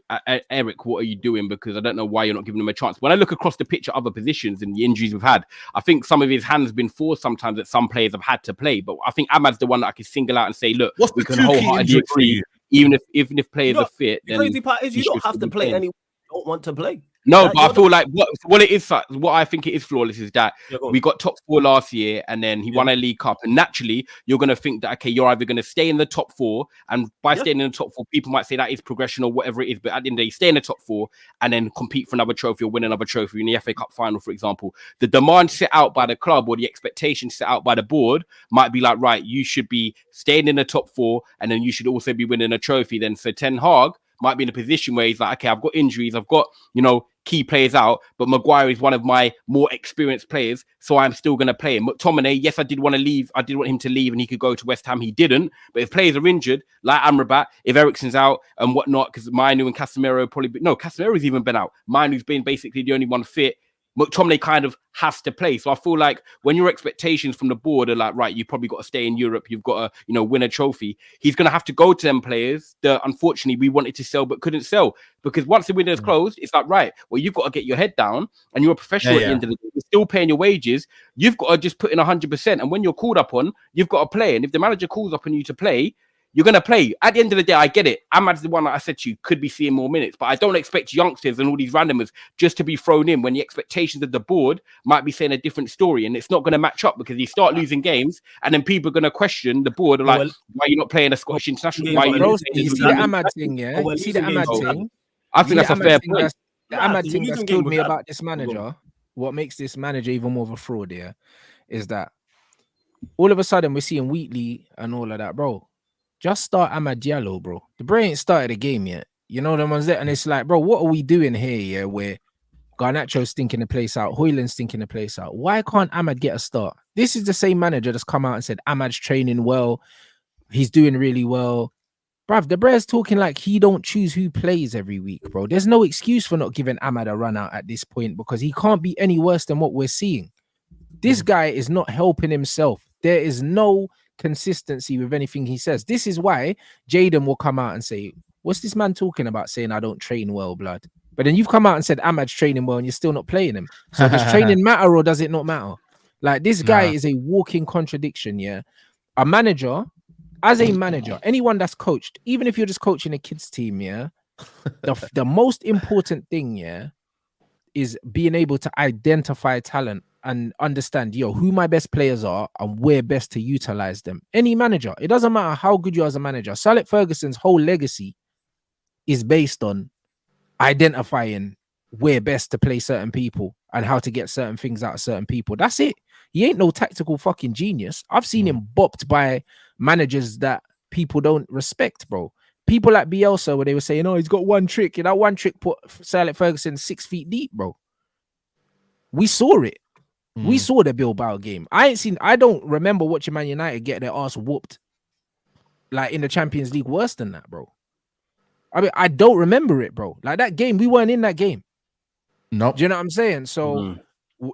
Eric, what are you doing? Because I don't know why you're not giving him a chance. When I look across the pitch at other positions and the injuries we've had, I think some of his hands been forced sometimes that some players have had to play. But I think Amad's the one that I can single out and say, look, we can wholeheartedly agree. Even if players are fit, the crazy part is you don't have to play anyone you don't want to play. No, but I feel like what I think it is flawless is that we got top 4 last year and then he won a League Cup. And naturally, you're going to think that, okay, you're either going to stay in the top 4. And by staying in the top 4, people might say that is progression or whatever it is. But at the end of the day, stay in the top 4 and then compete for another trophy or win another trophy in the FA Cup final, for example. The demand set out by the club or the expectations set out by the board might be like, right, you should be staying in the top 4 and then you should also be winning a trophy. Then so Ten Hag might be in a position where he's like, okay, I've got injuries, I've got, key players out, but Maguire is one of my more experienced players, so I'm still going to play him. McTominay, yes, I did want to leave. I did want him to leave and he could go to West Ham. He didn't. But if players are injured, like Amrabat, if Eriksen's out and whatnot, because Mainu and Casemiro Casemiro's even been out. Mainu's been basically the only one fit. McTominay kind of has to play. So I feel like when your expectations from the board are like, right, you probably got to stay in Europe, you've got to, win a trophy, he's going to have to go to them players that unfortunately we wanted to sell but couldn't sell. Because once the window's closed, it's like, right, well, you've got to get your head down and you're a professional at the end of the day. You're still paying your wages. You've got to just put in 100%. And when you're called upon, you've got to play. And if the manager calls upon you to play, you're going to play. At the end of the day, I get it. Amad's the one that I said to you could be seeing more minutes, but I don't expect youngsters and all these randomers just to be thrown in when the expectations of the board might be saying a different story, and it's not going to match up because you start losing games, and then people are going to question the board, like, why are you not playing a Scottish international? Why you see the Amad thing, yeah? You see the Amad thing? I think that's a fair point. The Amad thing that's killed me about this manager, what makes this manager even more of a fraud, is that all of a sudden we're seeing Wheatley and all of that, bro. Just start Amad Diallo, bro. The bro ain't started a game yet. You know the ones there, and it's like, bro, what are we doing here? Yeah, where Garnacho's stinking the place out, Højlund's stinking the place out. Why can't Amad get a start? This is the same manager that's come out and said Amad's training well, he's doing really well. Bruv, the bro's talking like he don't choose who plays every week, bro. There's no excuse for not giving Amad a run out at this point because he can't be any worse than what we're seeing. This guy is not helping himself. There is no consistency with anything he says. This is why Jadon will come out and say, what's this man talking about saying I don't train well, blood? But then you've come out and said Amad's training well and you're still not playing him. So does training matter or does it not matter? Like, this guy is a walking contradiction, yeah? A manager, as a manager, anyone that's coached, even if you're just coaching a kids team, yeah, the most important thing, yeah, is being able to identify talent and understand, who my best players are and where best to utilize them. Any manager, it doesn't matter how good you are as a manager. Sir Alex Ferguson's whole legacy is based on identifying where best to play certain people and how to get certain things out of certain people. That's it. He ain't no tactical fucking genius. I've seen him bopped by managers that people don't respect, bro. People like Bielsa, where they were saying, oh, he's got one trick. And that one trick put Sir Alex Ferguson 6 feet deep, bro. We saw it. We saw the Bilbao game. I don't remember watching Man United get their ass whooped like in the Champions League worse than that, bro. I mean, I don't remember it, bro. Like that game, we weren't in that game. No. Do you know what I'm saying? So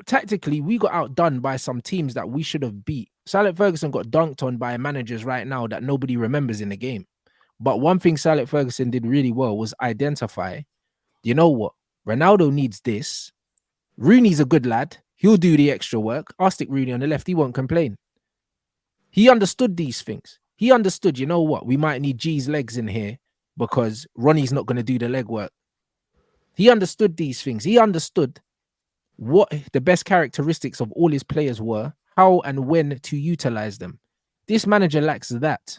tactically, we got outdone by some teams that we should have beat. Sir Alex Ferguson got dunked on by managers right now that nobody remembers in the game. But one thing Sir Alex Ferguson did really well was identify, you know what? Ronaldo needs this. Rooney's a good lad. He'll do the extra work. I'll stick Rooney on the left. He won't complain. He understood these things. He understood, you know what? We might need G's legs in here because Ronnie's not going to do the leg work. He understood these things. He understood what the best characteristics of all his players were, how and when to utilize them. This manager lacks that.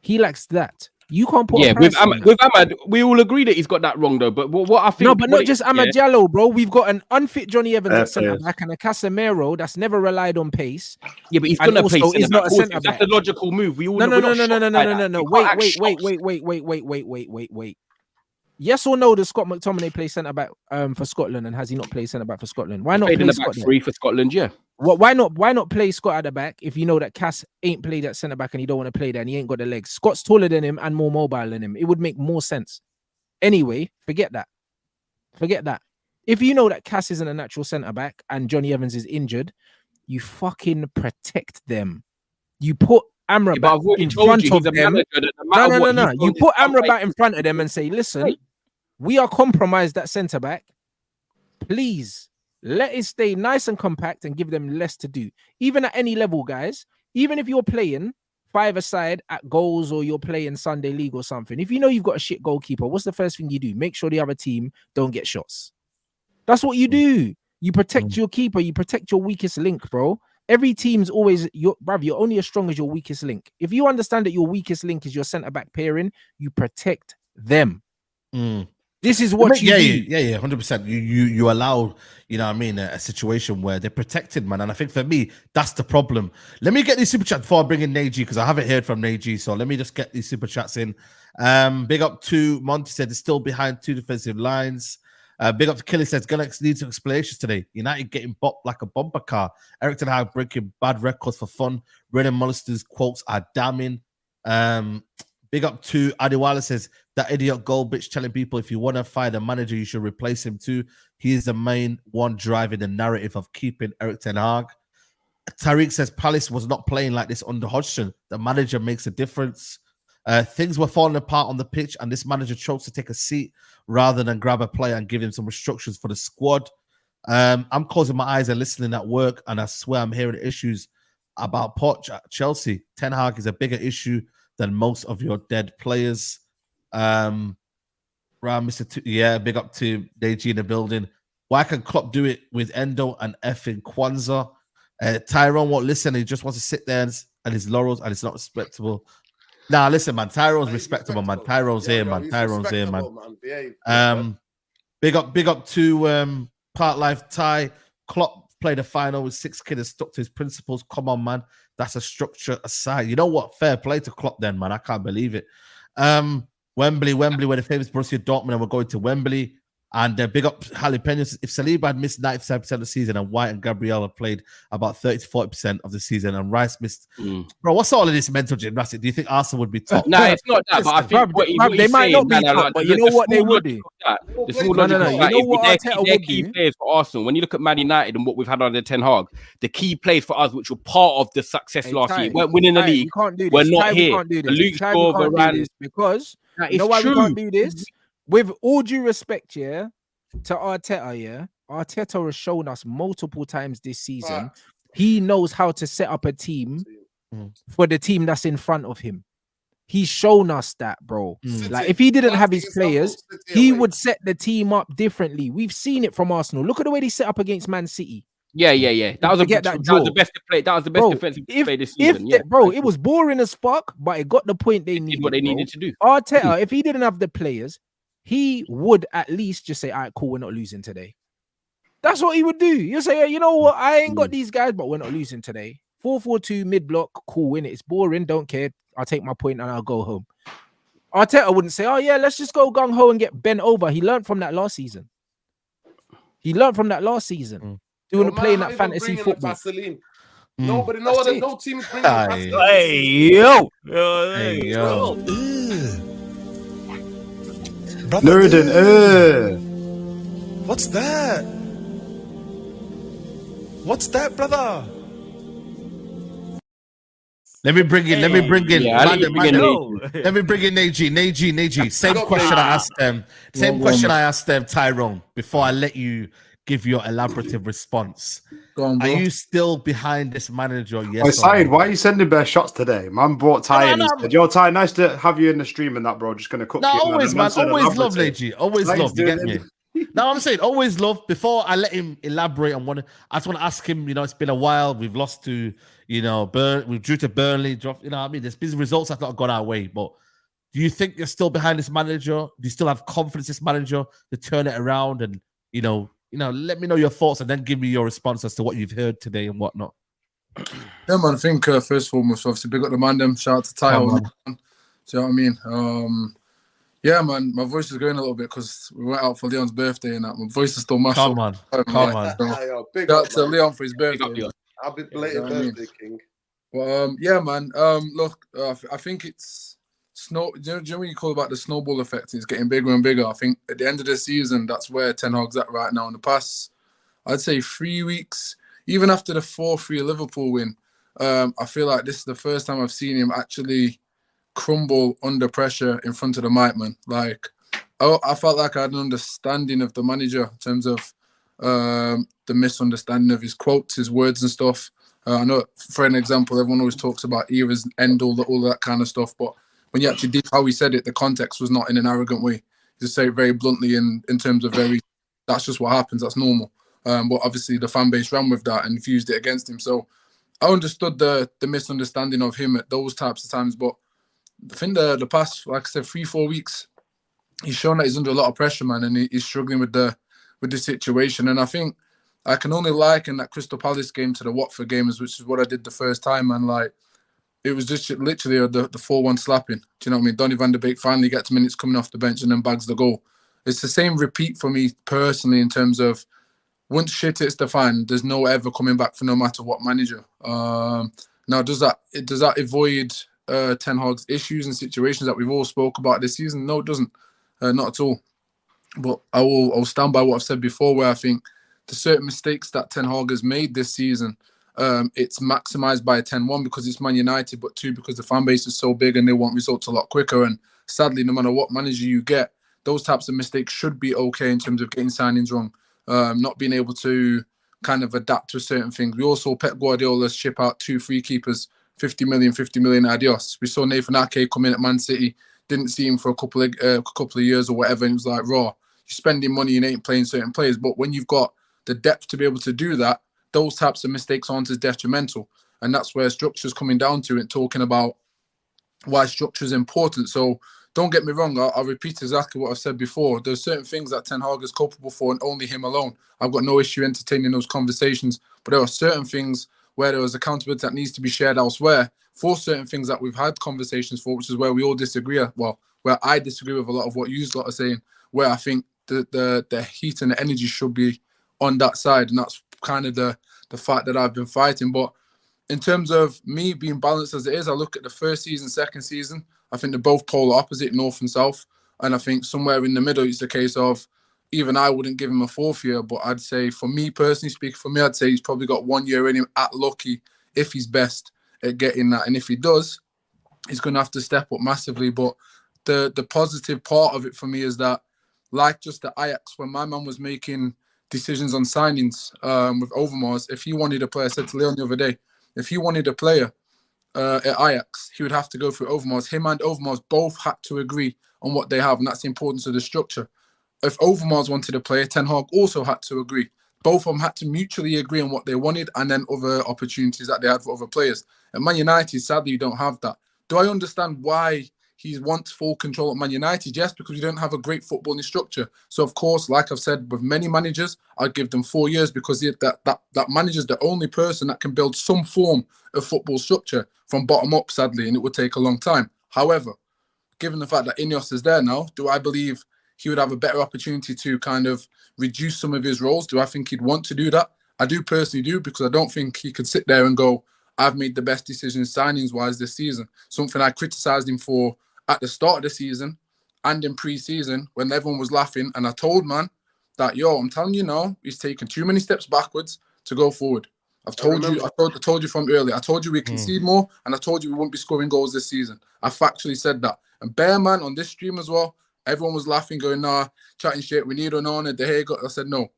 He lacks that. You can't put with Amad, we all agree that he's got that wrong though. But what I think, no, but not just Amad Diallo, bro. We've got an unfit Johnny Evans at centre back and a Casemiro that's never relied on pace. Yeah, but he's gonna play. He's not a centre back. That's the logical move. We all no. Wait. Yes or no? Does Scott McTominay play centre back for Scotland, and has he not played centre back for Scotland? Why not play Scott three for Scotland? Yeah. Why not play Scott at the back if you know that Cass ain't played at centre back and he don't want to play there and he ain't got the legs? Scott's taller than him and more mobile than him. It would make more sense. Anyway, forget that. If you know that Cass isn't a natural centre back and Johnny Evans is injured, you fucking protect them. You put Amrabat in front of them. No. You put Amrabat in front of them and say, listen, we are compromised at centre back. Please. Let it stay nice and compact and give them less to do. Even at any level, guys, even if you're playing 5-a-side at goals or you're playing Sunday League or something, if you know you've got a shit goalkeeper, what's the first thing you do? Make sure the other team don't get shots. That's what you do. You protect your keeper. You protect your weakest link, bro. Every team's always, you're only as strong as your weakest link. If you understand that your weakest link is your centre-back pairing, you protect them. This is what you do. Yeah, 100%. You allow, you know what I mean, a situation where they're protected, man. And I think for me, that's the problem. Let me get these super chats before I bring in Neji, because I haven't heard from Neji. So let me just get these super chats in. Big up to Monty, said it's still behind 2 defensive lines. Big up to Killy, says Galaxy needs explanations today. United getting bopped like a bumper car. Eric Ten Hag breaking bad records for fun. Brendan Mullister's quotes are damning. Big up to Adiwala, says that idiot goal bitch telling people if you want to fire the manager, you should replace him too. He is the main one driving the narrative of keeping Eric Ten Hag. Tariq says Palace was not playing like this under Hodgson. The manager makes a difference. Things were falling apart on the pitch, and this manager chose to take a seat rather than grab a player and give him some instructions for the squad. I'm closing my eyes and listening at work, and I swear I'm hearing issues about Poch at Chelsea. Ten Hag is a bigger issue than most of your dead players. Big up to Deji in the building. Why can Klopp do it with Endo and effing Kwanzaa? Tyrone won't listen. He just wants to sit there and his laurels, and it's not respectable. Nah, listen, man. Tyrone's respectable, man. Tyrone's here, man. Tyrone's here, man. Big up to Part Life Ty. Klopp played a final with 6 kids and stuck to his principles. Come on, man. That's a structure aside. You know what? Fair play to Klopp then, man. I can't believe it. Wembley, where the famous Borussia Dortmund, and we're going to Wembley. And big up Jalapenos. If Saliba had missed 97% of the season and White and Gabriel have played about 30 to 40% of the season and Rice missed. Bro, what's all of this mental gymnastics? Do you think Arsenal would be top? No, it's not that. But I think they might not be top, but you know what they would do? You know what Arteta would do? Key players for Arsenal. When you look at Man United and what we've had under Ten Hag, the key players for us, which were part of the success last year, weren't winning the league. We're not here. Luke Shaw, Varane, because you know why we can't do this? With all due respect, to Arteta, Arteta has shown us multiple times this season. He knows how to set up a team for the team that's in front of him. He's shown us that, bro. Like, if he didn't have his players, he would set the team up differently. We've seen it from Arsenal. Look at the way they set up against Man City. Yeah. That was the best play. That was the best defensive play this season. It was boring as fuck, but it got the point they needed. What they needed to do. Arteta, if he didn't have the players, he would at least just say, all right, cool, we're not losing today. That's what he would do. He'll say, you know what, I ain't got these guys, but we're not losing today. 4-4-2 mid-block, cool, innit? It's boring, don't care. I'll take my point and I'll go home. Arteta wouldn't say, oh yeah, let's just go gung-ho and get bent over. He learned from that last season. Doing playing that fantasy football. Nobody, no team is bringing Vaseline. Hey, yo. Nerdin, What's that? What's that, brother? Let me bring in. Let me bring in Neji. Same question I asked them. I asked them, Tyrone, before I let you give your elaborative response. Go on, are you still behind this manager? Yes. Hey, Saeed, why are you sending bare shots today? Man brought Ty in. He said, yo, Ty, nice to have you in the stream and that, bro. Just gonna cook. No, always, man. Always love, Neji. Always love. You get me? No, I'm saying always love. Before I let him elaborate on one, I just want to ask him. You know, it's been a while. We've lost to, we drew to Burnley. You know what I mean? There's been results that's not gone our way, but Do you think you're still behind this manager? Do you still have confidence in this manager to turn it around? And let me know your thoughts, and then give me your response as to what you've heard today and whatnot. Yeah, man. I think first and foremost, obviously, big up the Mandem. Shout out to Tyrone. Do you know what I mean? Yeah, man. My voice is going a little bit because we went out for Leon's birthday and that. My voice is still mashed up. Come on. Big Shout up out to Leon for his birthday. Happy belated birthday, King. But yeah, man. Look, I think it's do you know when you call about the snowball effect? It's getting bigger and bigger. I think at the end of the season, that's where Ten Hag's at right now. In the past, I'd say 3 weeks, even after the 4-3 Liverpool win, I feel like this is the first time I've seen him actually crumble under pressure in front of the mic, man. Like, I felt like I had an understanding of the manager in terms of the misunderstanding of his quotes, his words and stuff. I know, for an example, everyone always talks about eras, end, all that kind of stuff. But when you actually did how he said it, the context was not in an arrogant way. He just said it very bluntly in terms of that's just what happens. That's normal. But obviously the fan base ran with that and fused it against him. So I understood the misunderstanding of him at those types of times. But I think the past, like I said, 3-4 weeks, he's shown that he's under a lot of pressure, man, and he's struggling with the situation. And I think I can only liken that Crystal Palace game to the Watford games, which is what I did the first time, man. Like, it was just literally the 4-1 slapping. Do you know what I mean? Donny van de Beek finally gets minutes coming off the bench and then bags the goal. It's the same repeat for me personally in terms of once shit hits the fan, there's no ever coming back for no matter what manager. Now, does that avoid Ten Hag's issues and situations that we've all spoke about this season? No, it doesn't. Not at all. But I'll stand by what I've said before, where I think the certain mistakes that Ten Hag has made this season, it's maximised by a 10-1 because it's Man United, but 2 because the fan base is so big and they want results a lot quicker. And sadly, no matter what manager you get, those types of mistakes should be okay in terms of getting signings wrong, not being able to kind of adapt to certain things. We also saw Pep Guardiola ship out 2 free keepers, 50 million, adios. We saw Nathan Ake come in at Man City, didn't see him for a couple of years or whatever, and it was like, raw, you're spending money and ain't playing certain players. But when you've got the depth to be able to do that, those types of mistakes aren't as detrimental. And that's where structure's coming down to it, talking about why structure is important. So don't get me wrong, I'll repeat exactly what I've said before. There's certain things that Ten Hag is culpable for and only him alone. I've got no issue entertaining those conversations. But there are certain things where there was accountability that needs to be shared elsewhere for certain things that we've had conversations for, which is where we all disagree. Well, where I disagree with a lot of what you lot are saying, where I think the heat and the energy should be on that side. And that's kind of the fight that I've been fighting. But in terms of me being balanced as it is, I look at the first season, second season, I think they're both polar opposite, north and south. And I think somewhere in the middle, it's a case of, even I wouldn't give him a 4th year, but I'd say for me personally, speaking for me, I'd say he's probably got 1 year in him at lucky if he's best at getting that. And if he does, he's going to have to step up massively. But the positive part of it for me is that, like just the Ajax, when my man was making decisions on signings with Overmars, if he wanted a player, I said to Leon the other day, if he wanted a player at Ajax, he would have to go through Overmars. Him and Overmars both had to agree on what they have, and that's the importance of the structure. If Overmars wanted a player, Ten Hag also had to agree. Both of them had to mutually agree on what they wanted and then other opportunities that they had for other players. At Man United, sadly, you don't have that. Do I understand why he wants full control at Man United? Yes, because we don't have a great footballing structure. So, of course, like I've said, with many managers, I'd give them 4 years because that manager's the only person that can build some form of football structure from bottom up, sadly, and it would take a long time. However, given the fact that INEOS is there now, do I believe he would have a better opportunity to kind of reduce some of his roles? Do I think he'd want to do that? I do personally do, because I don't think he could sit there and go, I've made the best decisions signings-wise this season. Something I criticised him for at the start of the season and in pre-season when everyone was laughing. And I told man that, yo, I'm telling you now, he's taken too many steps backwards to go forward. I told you from earlier. I told you we concede more, and I told you we won't be scoring goals this season. I factually said that. And bear man on this stream as well, everyone was laughing, going, nah, chatting shit, we need Onana, De Gea. I said, no.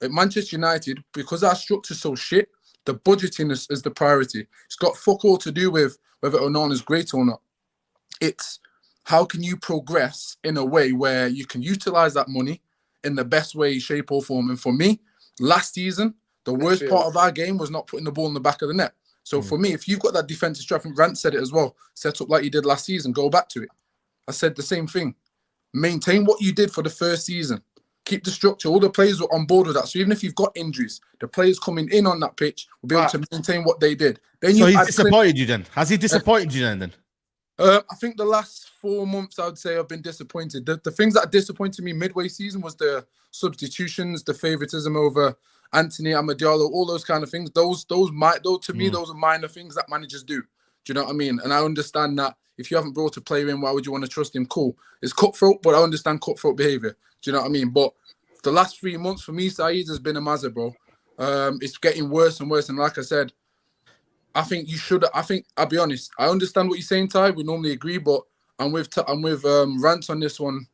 At Manchester United, because our structure's so shit, the budgeting is the priority. It's got fuck all to do with whether Onana's great or not. It's how can you progress in a way where you can utilize that money in the best way, shape, or form. And for me, last season, the worst part of our game was not putting the ball in the back of the net. So for me, if you've got that defensive strength, and Rant said it as well, set up like you did last season, go back to it. I said the same thing. Maintain what you did for the first season. Keep the structure. All the players were on board with that. So even if you've got injuries, the players coming in on that pitch will be able to maintain what they did. Then so he's disappointed you then? Has he disappointed you then? I think the last 4 months, I would say, I've been disappointed. The things that disappointed me midway season was the substitutions, the favoritism over Anthony, Amad Diallo, all those kind of things. Those to me, those are minor things that managers do. Do you know what I mean? And I understand that if you haven't brought a player in, why would you want to trust him? Cool. It's cutthroat, but I understand cutthroat behavior. Do you know what I mean? But the last 3 months for me, Saeed, has been a mazza, bro. It's getting worse and worse. And like I said, I think you should. I'll be honest. I understand what you're saying, Ty. We normally agree, but I'm with Rants on this one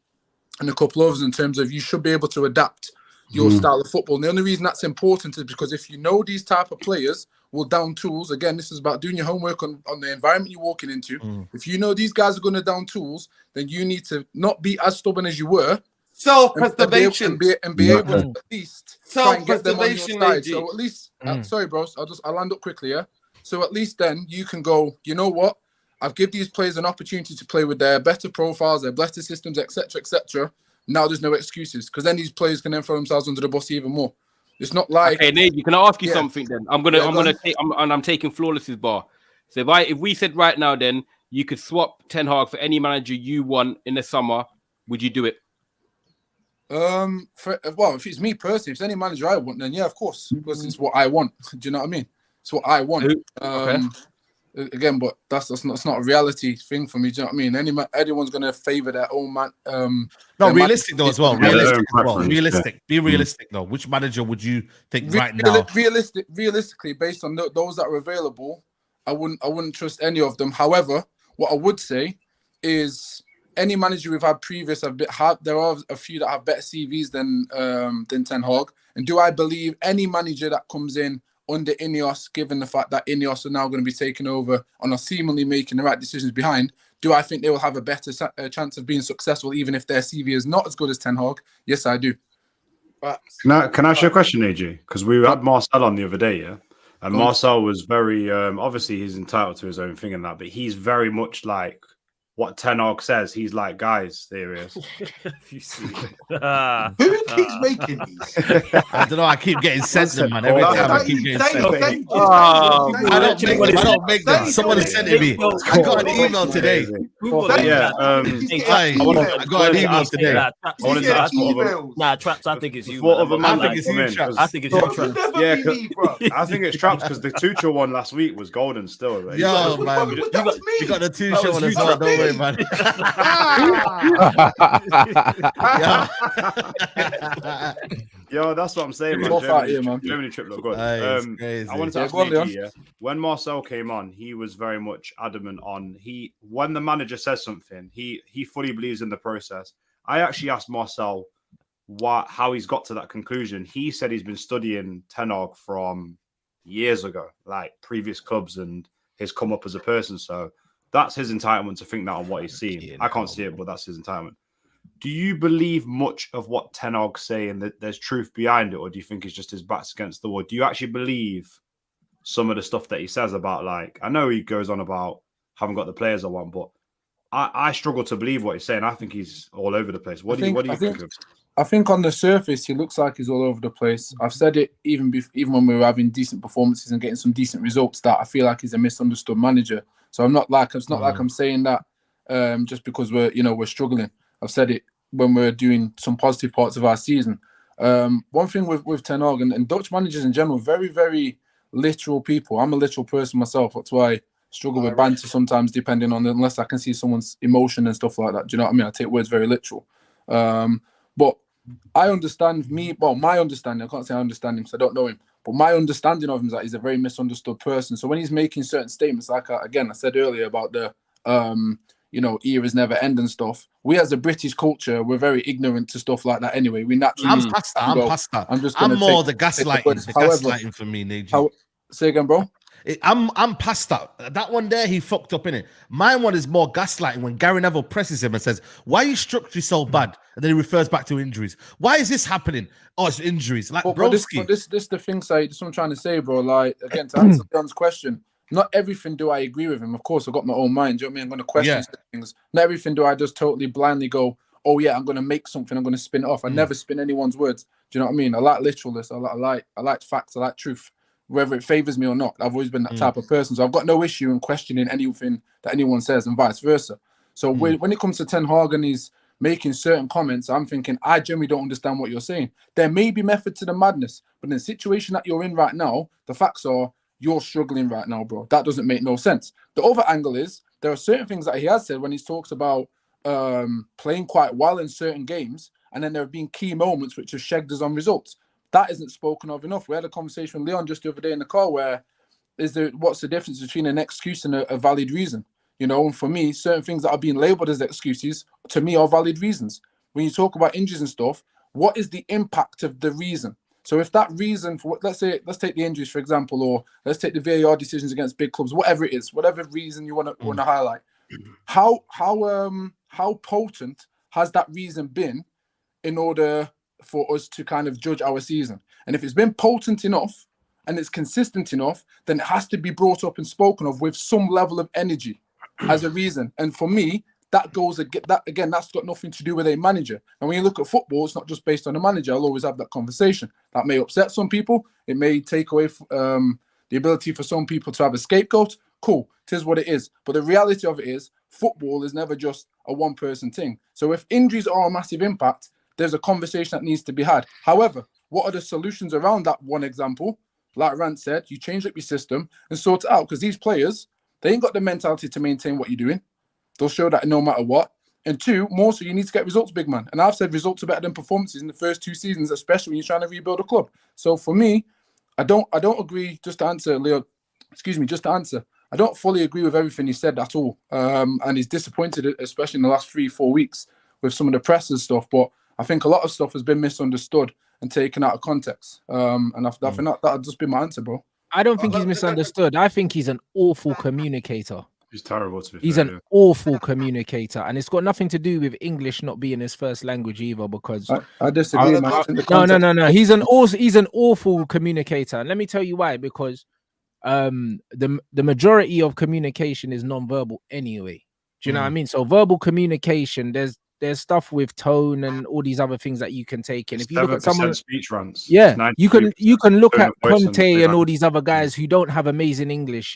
and a couple others in terms of you should be able to adapt your style of football. And the only reason that's important is because if you know these type of players will down tools. Again, this is about doing your homework on the environment you're walking into. If you know these guys are going to down tools, then you need to not be as stubborn as you were. Self-preservation and be able to at least try and get them on your self-preservation, side. So at least, sorry, bros, I'll land up quickly, yeah? So at least then you can go, you know what? I've given these players an opportunity to play with their better profiles, their better systems, etc., etc. Now there's no excuses because then these players can then throw themselves under the bus even more. It's not like okay, Nate, can I ask you something then? I'm taking Flawless's bar. So if we said right now, then you could swap Ten Hag for any manager you want in the summer, would you do it? If it's me personally, if it's any manager I want, then yeah, of course, because it's what I want. Do you know what I mean? It's what I want. Again, but that's not a reality thing for me. Do you know what I mean? Anyone's gonna favor their own man. No, realistic though as well. Realistic. Be realistic though. Which manager would you think right now? Realistically, based on those that are available, I wouldn't trust any of them. However, what I would say is any manager we've had previous there are a few that have better CVs than Ten Hag. And do I believe any manager that comes in under INEOS, given the fact that INEOS are now going to be taking over and are seemingly making the right decisions behind, do I think they will have a better chance of being successful, even if their CV is not as good as Ten Hag? Yes, I do. Can I ask you a question, AJ? Because we had Marcel on the other day, yeah? And Marcel was very, obviously he's entitled to his own thing and that, but he's very much like what Ten Hag says. He's like, guys, there he is. You see. Who keeps making these? I don't know. I keep getting sent them, man. Every time I keep getting sent them. I don't make them. Someone sent it me. I got an email today. I got an email today. Traps. I think it's you. I think it's you, Traps. I think it's you, Traps. Yeah, I think it's Traps because the Tuchel one last week was golden still. Right? Yo, man. You got the Tuchel one as well. Don't worry, man. Yo, that's what I'm saying, man. Germany trip looked good. I wanted to ask you, when Marcel came on, he was very much adamant on when the manager says something, he fully believes in the process. I actually asked Marcel how he's got to that conclusion. He said he's been studying Ten Hag from years ago, like previous clubs and his come up as a person. So that's his entitlement to think that on what he's seen. I can't see it, but that's his entitlement. Do you believe much of what Ten Hag's saying, that there's truth behind it, or do you think it's just his back's against the wall? Do you actually believe some of the stuff that he says about, like, I know he goes on about haven't got the players I want, but I struggle to believe what he's saying. I think he's all over the place. What do you think of? I think on the surface, he looks like he's all over the place. I've said it even when we were having decent performances and getting some decent results, that I feel like he's a misunderstood manager. So it's not like I'm saying that just because we're struggling. I've said it when we're doing some positive parts of our season. One thing with Ten Hag and Dutch managers in general, very, very literal people. I'm a literal person myself. That's why I struggle with banter sometimes, depending on unless I can see someone's emotion and stuff like that. Do you know what I mean? I take words very literal. But I understand my understanding. I can't say I understand him because I don't know him. But my understanding of him is that he's a very misunderstood person. So when he's making certain statements, like I said earlier about the eras never end and stuff. We as a British culture, we're very ignorant to stuff like that anyway. We naturally. I'm past that. I'm more the gaslighting. Gaslighting for me, Nate. Say again, bro. I'm past that. That one there, he fucked up in it. My one is more gaslighting when Gary Neville presses him and says, "Why are you structured so bad?" And then he refers back to injuries. Why is this happening? Oh, it's injuries. Like, this the thing, Saeed. This is what I'm trying to say, bro. Like, again, to answer John's question, not everything do I agree with him. Of course, I've got my own mind. Do you know what I mean? I'm going to question things. Not everything do I just totally blindly go, oh yeah, I'm going to make something. I'm going to spin it off. I never spin anyone's words. Do you know what I mean? I like literalness. I like facts. I like truth, whether it favors me or not. I've always been that type of person. So I've got no issue in questioning anything that anyone says and vice versa. So when it comes to Ten Hag and he's making certain comments, I'm thinking, I generally don't understand what you're saying. There may be method to the madness, but in the situation that you're in right now, the facts are you're struggling right now, bro. That doesn't make no sense. The other angle is there are certain things that he has said when he's talked about playing quite well in certain games, and then there have been key moments which have shagged us on results. That isn't spoken of enough. We had a conversation with Leon just the other day in the car where what's the difference between an excuse and a valid reason? You know, and for me, certain things that are being labeled as excuses, to me, are valid reasons. When you talk about injuries and stuff, what is the impact of the reason? So if that reason for, let's take the injuries, for example, or let's take the VAR decisions against big clubs, whatever it is, whatever reason you want to highlight, how potent has that reason been in order for us to kind of judge our season? And if it's been potent enough and it's consistent enough, then it has to be brought up and spoken of with some level of energy as a reason. And for me, that's got nothing to do with a manager. And when you look at football, it's not just based on a manager. I'll always have that conversation. That may upset some people. It may take away the ability for some people to have a scapegoat. Cool, it is what it is. But the reality of it is, football is never just a one-person thing. So if injuries are a massive impact, there's a conversation that needs to be had. However, what are the solutions around that one example? Like Rand said, you change up your system and sort it out, because these players, they ain't got the mentality to maintain what you're doing. They'll show that no matter what. And two, more so, you need to get results, big man. And I've said results are better than performances in the first 2 seasons, especially when you're trying to rebuild a club. So for me, I don't agree, just to answer, Leo, I don't fully agree with everything he said at all. And he's disappointed, especially in the last 3-4 weeks with some of the press and stuff. But I think a lot of stuff has been misunderstood and taken out of context. And I think that'll just be my answer, bro. I don't think he's misunderstood. I think he's an awful communicator. He's terrible, to be fair. He's an awful communicator, and it's got nothing to do with English not being his first language either. Because I disagree, man. No. He's an awful communicator, and let me tell you why. Because the majority of communication is non-verbal anyway. Do you know what I mean? So verbal communication, there's stuff with tone and all these other things that you can take in. If you look at someone, speech runs, you can look at Conte and all these other guys who don't have amazing English,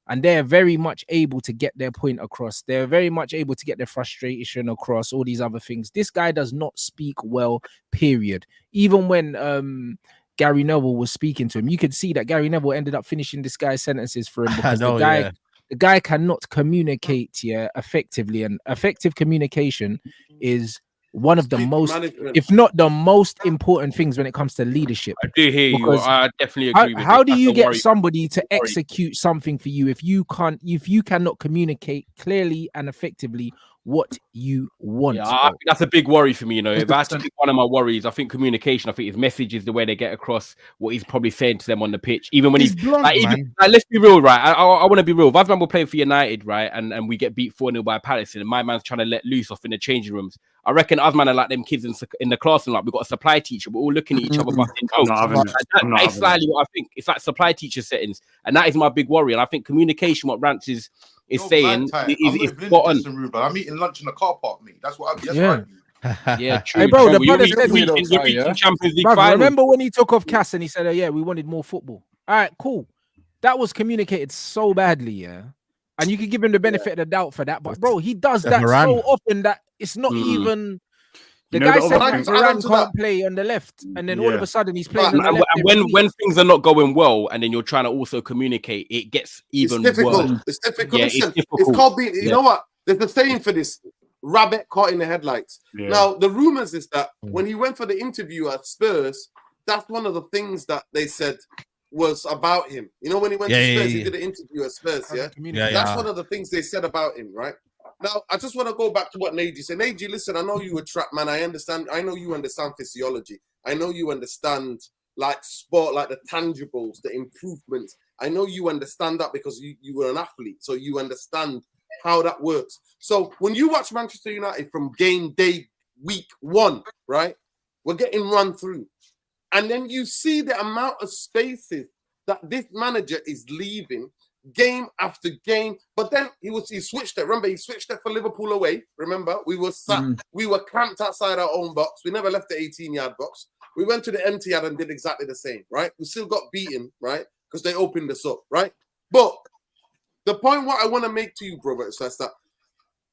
and they're very much able to get their point across. They're very much able to get their frustration across, all these other things. This guy does not speak well, period. Even when Gary Neville was speaking to him, you could see that Gary Neville ended up finishing this guy's sentences for him because the guy cannot communicate effectively, and effective communication is one of the most, if not the most important things when it comes to leadership. I do hear you. I definitely agree with you. How do you get somebody to execute something for you if you cannot communicate clearly and effectively what you want? Yeah, that's a big worry for me. You know, if I had to pick one of my worries, I think communication. I think his message is the way they get across what he's probably saying to them on the pitch. Even when he's blunt, let's be real, right? I want to be real. If I remember playing for United, right, and we get beat 4-0 by Palace, and my man's trying to let loose off in the changing rooms, I reckon us man are like them kids in the classroom. Like, we've got a supply teacher, we're all looking at each other. That's slightly what I think. It's like supply teacher settings, and that is my big worry. And I think communication, what Rance is saying, is spot on. I'm eating lunch in the car park, mate. That's what I do. Yeah, true. Hey, bro, the brother said Champions League final. Remember when he took off Cass and he said, "Yeah, we wanted more football." All right, cool. That was communicated so badly, and you could give him the benefit of the doubt for that. But bro, he does that so often that it's not even. The guy said Varane can't play on the left, and then all of a sudden he's playing on the left. When things are not going well, and then you're trying to also communicate, it gets even worse. It's difficult. It's called being. You know what? There's a saying for this: rabbit caught in the headlights. Yeah. Now the rumors is that when he went for the interview at Spurs, that's one of the things that they said was about him. You know, when he went to Spurs, he did an interview at Spurs. That's one of the things they said about him, right? Now, I just want to go back to what Neji said. Neji, listen, I know you a trap man. I understand. I know you understand physiology. I know you understand like sport, like the tangibles, the improvements. I know you understand that because you were an athlete. So you understand how that works. So when you watch Manchester United from game day, week 1, right? We're getting run through. And then you see the amount of spaces that this manager is leaving. game after game. But then he switched it. Remember, he switched it for Liverpool away. Remember, we were camped outside our own box. We never left the 18-yard box. We went to the empty yard and did exactly the same, right? We still got beaten, right? Because they opened us up, right? But the point what I want to make to you, brother, is that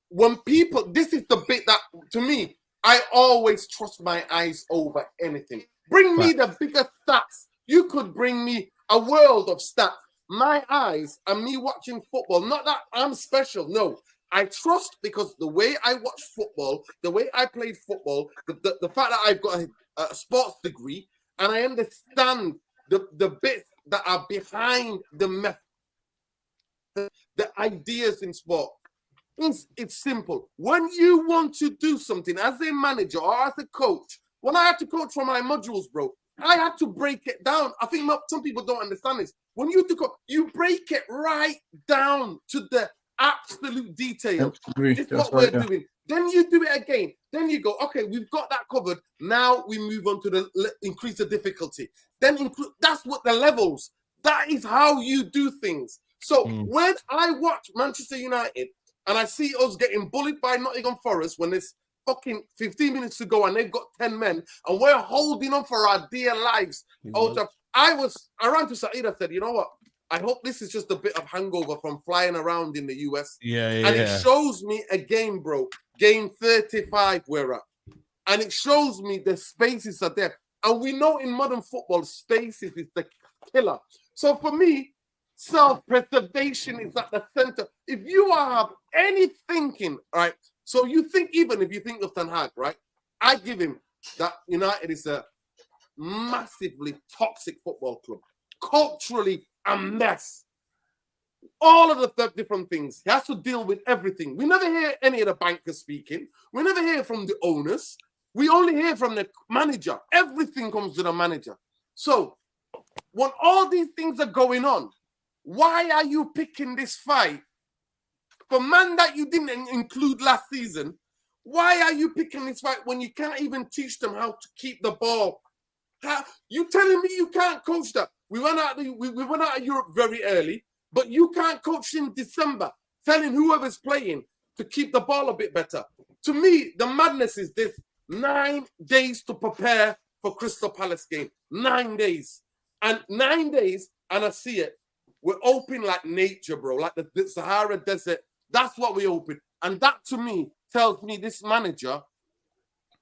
when people, this is the bit that, to me, I always trust my eyes over anything. Bring me the bigger stats. You could bring me a world of stats. My eyes and me watching football, not that I'm special, no. I trust because the way I watch football, the way I played football, the fact that I've got a sports degree and I understand the bits that are behind the method, the ideas in sport. It's simple. When you want to do something as a manager or as a coach, when I had to coach for my modules, bro, I had to break it down. I think some people don't understand this. When you break it right down to the absolute detail. It's what we're doing. Then you do it again. Then you go, okay, we've got that covered. Now we move on to increase the difficulty. Then that's what the levels. That is how you do things. So when I watch Manchester United and I see us getting bullied by Nottingham Forest when it's fucking 15 minutes to go and they've got 10 men and we're holding on for our dear lives. I ran to Saeed. I said, you know what? I hope this is just a bit of hangover from flying around in the US. And it shows me a game, bro. Game 35 we're at. And it shows me the spaces are there. And we know in modern football, spaces is the killer. So for me, self-preservation is at the center. If you have any thinking, right? So you think, even if you think of Ten Hag, right? I give him that United is a massively toxic football club. Culturally, a mess. All of the different things. He has to deal with everything. We never hear any of the bankers speaking. We never hear from the owners. We only hear from the manager. Everything comes to the manager. So when all these things are going on, why are you picking this fight? For man that you didn't include last season, why are you picking this fight when you can't even teach them how to keep the ball? You telling me you can't coach that? We went out of Europe very early, but you can't coach in December, telling whoever's playing to keep the ball a bit better. To me, the madness is this: 9 days to prepare for Crystal Palace game. 9 days. And 9 days, and I see it. We're open like nature, bro, like the Sahara Desert. That's what we open. And that, to me, tells me this manager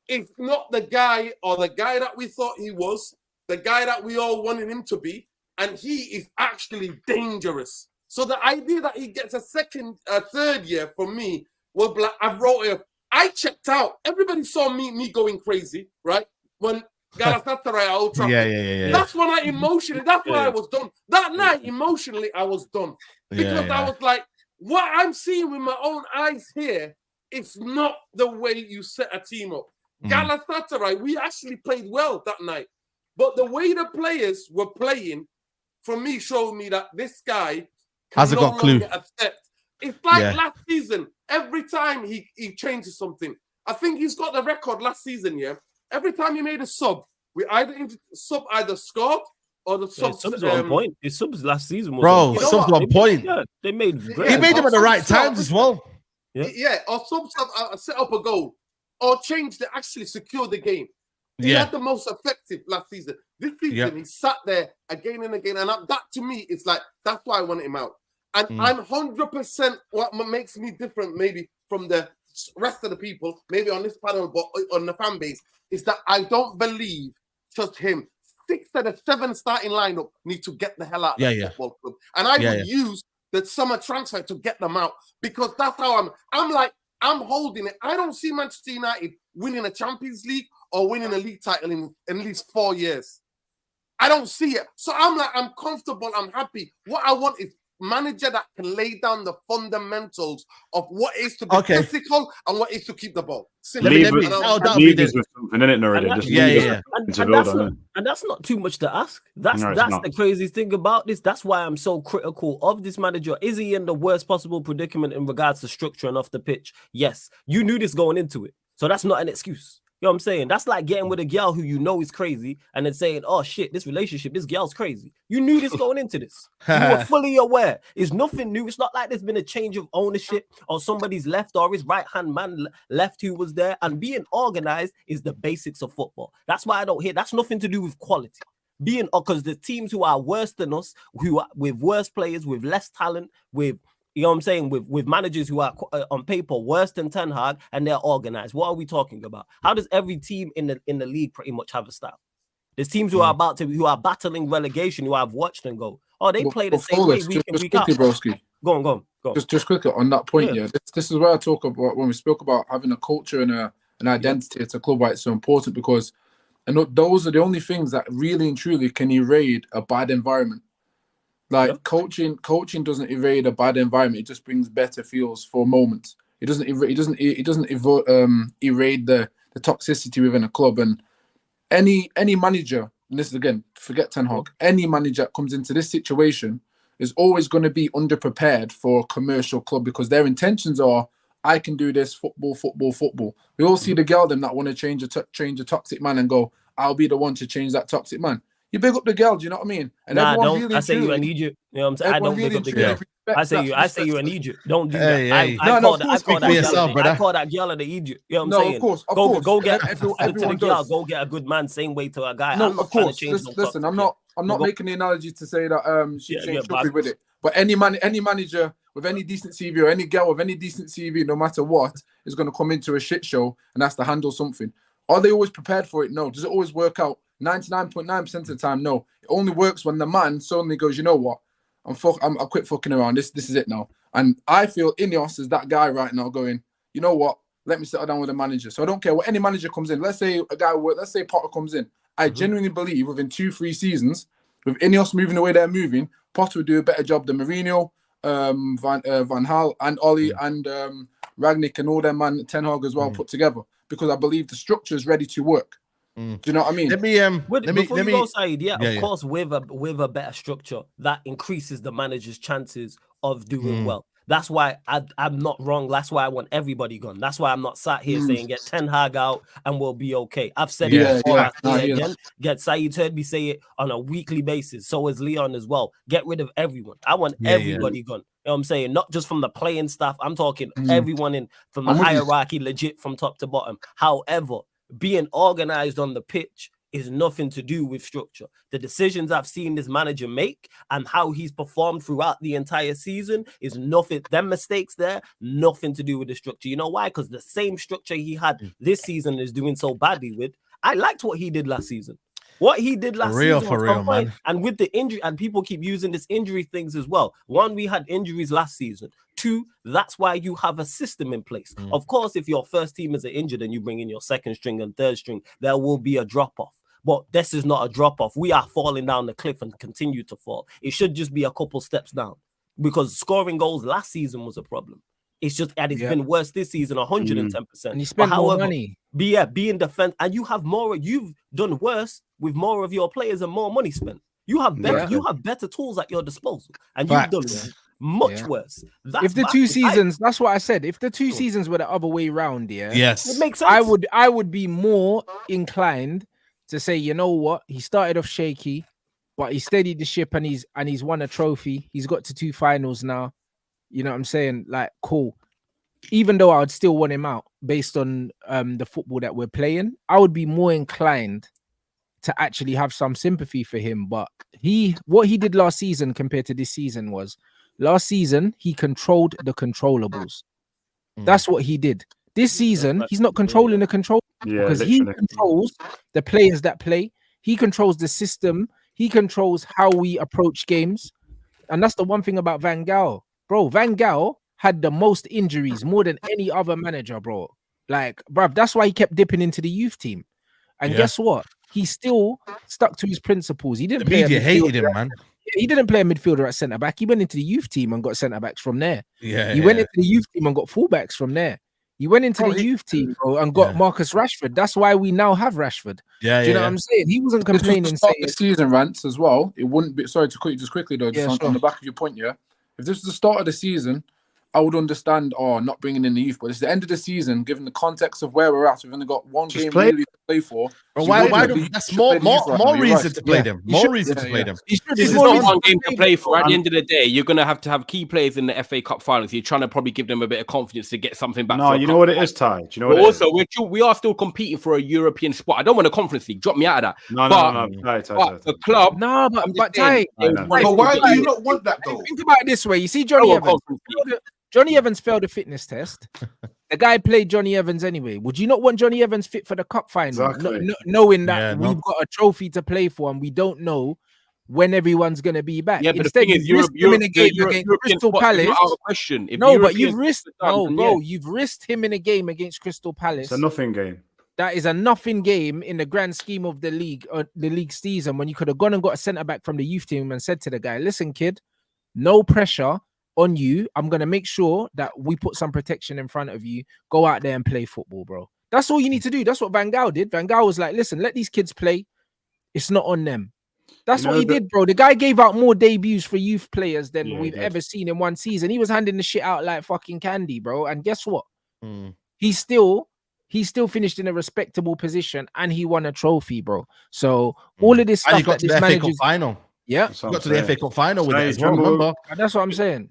is not the guy that we thought he was, the guy that we all wanted him to be, and he is actually dangerous. So the idea that he gets a third year for me, well, I wrote it. I checked out. Everybody saw me going crazy, right? When Galatasaray at Old Trafford. Yeah. That's when I emotionally, that's when I was done. That night, emotionally, I was done. Because I was like, what I'm seeing with my own eyes here, it's not the way you set a team up. Galatasaray, we actually played well that night. But the way the players were playing, for me, showed me that this guy hasn't got a clue. It's like last season. Every time he changes something. I think he's got the record last season, yeah? Every time he made a sub, we either scored or the subs on point. His subs last season was subs on point. Yeah, they made he made them at the right times as well. Yeah, or subs set up a goal or change to actually secure the game. He had the most effective last season. This season, he sat there again and again. And that, to me, it's like, that's why I wanted him out. And I'm 100% what makes me different maybe from the rest of the people, maybe on this panel, but on the fan base, is that I don't believe just him. 6 of the 7 starting lineup need to get the hell out of the football club. And I would use the summer transfer to get them out, because that's how I'm holding it. I don't see Manchester United winning a Champions League or winning a league title in at least 4 years. I don't see it. So I'm comfortable. I'm happy. What I want is manager that can lay down the fundamentals of what is to be physical and what is to keep the ball. Leave us with something in it already. And that's not too much to ask. That's the craziest thing about this. That's why I'm so critical of this manager. Is he in the worst possible predicament in regards to structure and off the pitch? Yes. You knew this going into it. So that's not an excuse. You know what I'm saying? That's like getting with a girl who you know is crazy and then saying, oh shit, this relationship, this girl's crazy. You knew this going into this. You were fully aware. It's nothing new. It's not like there's been a change of ownership or somebody's left or his right-hand man left who was there. And being organized is the basics of football. That's why I don't hear. That's nothing to do with quality. Because the teams who are worse than us, who are with worse players, with less talent, with you know what I'm saying, with managers who are on paper worse than Ten Hag, and they're organized. What are we talking about? How does every team in the league pretty much have a style? There's teams who are battling relegation, who I've watched and go, oh, they play the same way week in, week out. Broski. Go on. Just quickly on that point, yeah. This is where I talk about when we spoke about having a culture and an identity at a club, why it's so important, because those are the only things that really and truly can erode a bad environment. Like coaching doesn't erode a bad environment. It just brings better feels for moments. It doesn't erode the toxicity within a club. And any manager, and this is again, forget Ten Hag, any manager that comes into this situation is always going to be underprepared for a commercial club, because their intentions are, I can do this, football. We all see the girl them that want to change a toxic man and go, I'll be the one to change that toxic man. You big up the girl, do you know what I mean? And I say you in Egypt. You know what I'm saying? I don't big up the girl. I say you in Egypt. Don't do that. I call that girl in the Egypt. You know what I'm saying? Of course. Go get the girl. Go get a good man. Same way to a guy. No, of course. Listen, I'm not making the analogy to say that she changed with it. But any manager with any decent CV or any girl with any decent CV, no matter what, is going to come into a shit show and has to handle something. Are they always prepared for it? No. Does it always work out? 99.9% of the time, no. It only works when the man suddenly goes, you know what? I quit fucking around. This is it now. And I feel INEOS is that guy right now going, you know what? Let me settle down with the manager. So I don't care what any manager comes in. Let's say Potter comes in. I genuinely believe within 2-3 seasons, with INEOS moving the way they're moving, Potter would do a better job than Mourinho, Van Gaal, and Ollie, and Ragnick, and all them man, Ten Hag as well put together. Because I believe the structure is ready to work. Do you know what I mean? Before you go, Saeed, of course, with a better structure, that increases the manager's chances of doing well. That's why I'm not wrong. That's why I want everybody gone. That's why I'm not sat here saying get Ten Hag out and we'll be okay. I've said it before. I say it again. Get Saeed heard me say it on a weekly basis. So is Leon as well. Get rid of everyone. I want everybody gone. You know what I'm saying? Not just from the playing staff. I'm talking everyone from the hierarchy, legit from top to bottom. However, being organized on the pitch is nothing to do with structure. The decisions I've seen this manager make and how he's performed throughout the entire season is nothing. Them mistakes there, nothing to do with the structure. You know why? Because the same structure he had this season is doing so badly with. I liked what he did last season. What he did last season was real, man. And with the injury, and people keep using this injury things as well. One, we had injuries last season. Two, that's why you have a system in place. Of course, if your first team is injured and you bring in your second string and third string, there will be a drop-off. But this is not a drop-off. We are falling down the cliff and continue to fall. It should just be a couple steps down, because scoring goals last season was a problem. It's just that it's been worse this season, 110%. And you spend more money. Be in defense, and you have more. You've done worse with more of your players and more money spent. You have better. You have better tools at your disposal, and you've done much worse. If the two seasons, that's what I said. If the two seasons were the other way round, it makes sense. I would be more inclined to say, you know what, he started off shaky, but he steadied the ship and he's won a trophy. He's got to 2 finals now. You know what I'm saying? Like, cool. Even though I would still want him out based on the football that we're playing, I would be more inclined to actually have some sympathy for him. But what he did last season compared to this season was, last season, he controlled the controllables. That's what he did. This season, he's not controlling the control because he controls the players that play. He controls the system. He controls how we approach games. And that's the one thing about Van Gaal. Bro, Van Gaal had the most injuries, more than any other manager, bro. Like, bruv, that's why he kept dipping into the youth team. And guess what? He still stuck to his principles. He didn't play. Hated him, man. He didn't play a midfielder at centre back. He went into the youth team and got centre backs from there. He went into the youth team and got fullbacks from there. He went into the youth team, bro, and got Marcus Rashford. That's why we now have Rashford. Do you know what I'm saying? He wasn't complaining. Saying the season rants as well. It wouldn't be. Sorry to quickly though, just on the back of your point. If this was the start of the season, I would understand not bringing in the youth, but it's the end of the season. Given the context of where we're at, we've only got one game really to play for. Bro, why do that's more reason to play them? More reason to play them. This is not one game to play for. At the end of the day, you're gonna have to have key players in the FA Cup finals. You're trying to probably give them a bit of confidence to get something back. No, you know what it is, Ty. Do you know what also, we are still competing for a European spot. I don't want a Conference League. Drop me out of that. No. But the club. No, but Ty. But why do you not want that though? Think about it this way. You see Johnny Evans. Johnny Evans failed the fitness test. The guy played Johnny Evans anyway. Would you not want Johnny Evans fit for the cup final? Exactly. Knowing that we've got a trophy to play for and we don't know when everyone's going to be back. Yeah, but instead, the thing is, you're in a game against Crystal Palace. Out of question. But you've risked. You've risked him in a game against Crystal Palace. It's a nothing game. That is a nothing game in the grand scheme of the league season. When you could have gone and got a centre back from the youth team and said to the guy, "Listen, kid, no pressure on you. I'm going to make sure that we put some protection in front of you. Go out there and play football, bro." That's all you need to do. That's what Van Gaal did. Van Gaal was like, "Listen, let these kids play. It's not on them." That's what he did, bro. The guy gave out more debuts for youth players than we've ever seen in one season. He was handing the shit out like fucking candy, bro. And guess what? He still finished in a respectable position and he won a trophy, bro. So all of this stuff, and he got to the FA Cup final. Yeah, got to the FA Cup final with it as well. Remember? That's what I'm saying.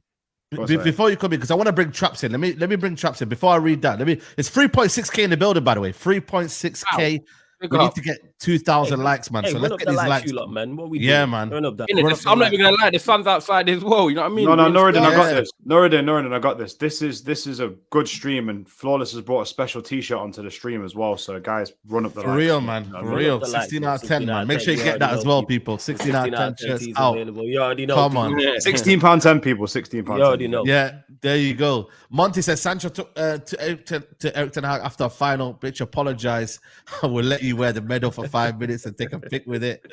Before you come in, because I want to bring Traps in. Let me bring Traps in before I read that. It's 3.6k in the building, by the way. 3.6k. Wow. We need to get 2,000 likes, man. So let's get these likes, man. What we man. I'm not even gonna lie. The sun's outside as well. You know what I mean? No, Norridin, I got this. Norridin, I got this. This is a good stream, and Flawless has brought a special T-shirt onto the stream as well. So guys, run up the likes. For real, man. For real. 16 out of 10, man. Make sure you get that as well, people. 16 out of 10 shirts out. You already know. Come on. £16.10, people. £16.10. You already know. Yeah, there you go. Monty says Sancho took to Eric Ten Hag after a final. Bitch, apologize. I will let you wear the medal for 5 minutes and take a pic with it.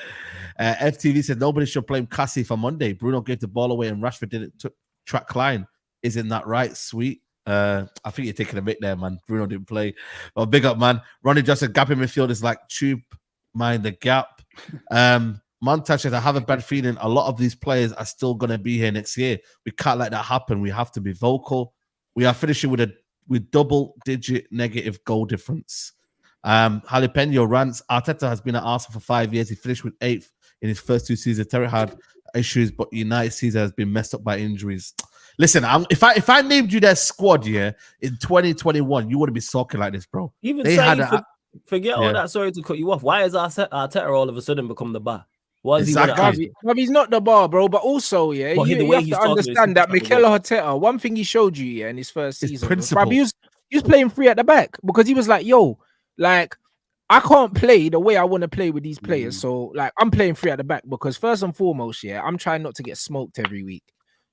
FTV said nobody should blame Cassie for Monday. Bruno gave the ball away and Rashford didn't track Klein. Isn't that right? Sweet. I think you're taking a bit there, man. Bruno didn't play. Well, big up, man. Ronnie just said gap in midfield is like tube, mind the gap. Montage said I have a bad feeling a lot of these players are still going to be here next year. We can't let that happen. We have to be vocal. We are finishing with double-digit negative goal difference. Jalapeno rants. Arteta has been at Arsenal for 5 years. He finished with 8th in his first 2 seasons. Terry had issues, but United season has been messed up by injuries. Listen, if I named you their squad in 2021, you wouldn't be talking like this, bro. Even forget all that. Sorry to cut you off. Why is Arteta all of a sudden become the bar? Exactly. He's not the bar, bro. But also, you have to understand that Mikel Arteta, one thing he showed you in his first season, he was playing free at the back because he was like, yo, like, I can't play the way I want to play with these players. So, like, I'm playing free at the back because first and foremost, I'm trying not to get smoked every week.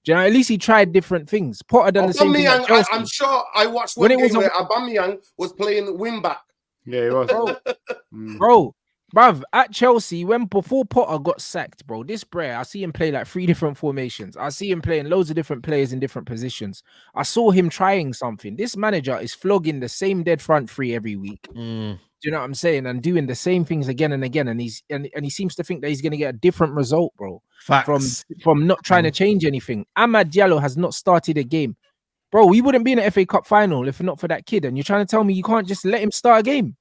Do you know, at least he tried different things. Potter done the same thing. I'm sure I watched one game where Aubameyang was playing wing back. Yeah, he was. Bruv, at Chelsea, before Potter got sacked, bro, this Brer, I see him play like 3 different formations. I see him playing loads of different players in different positions. I saw him trying something. This manager is flogging the same dead front 3 every week. Do you know what I'm saying? And doing the same things again and again. And he seems to think that he's going to get a different result, bro. Facts. From not trying to change anything. Amad Diallo has not started a game. Bro, we wouldn't be in an FA Cup final if not for that kid. And you're trying to tell me you can't just let him start a game?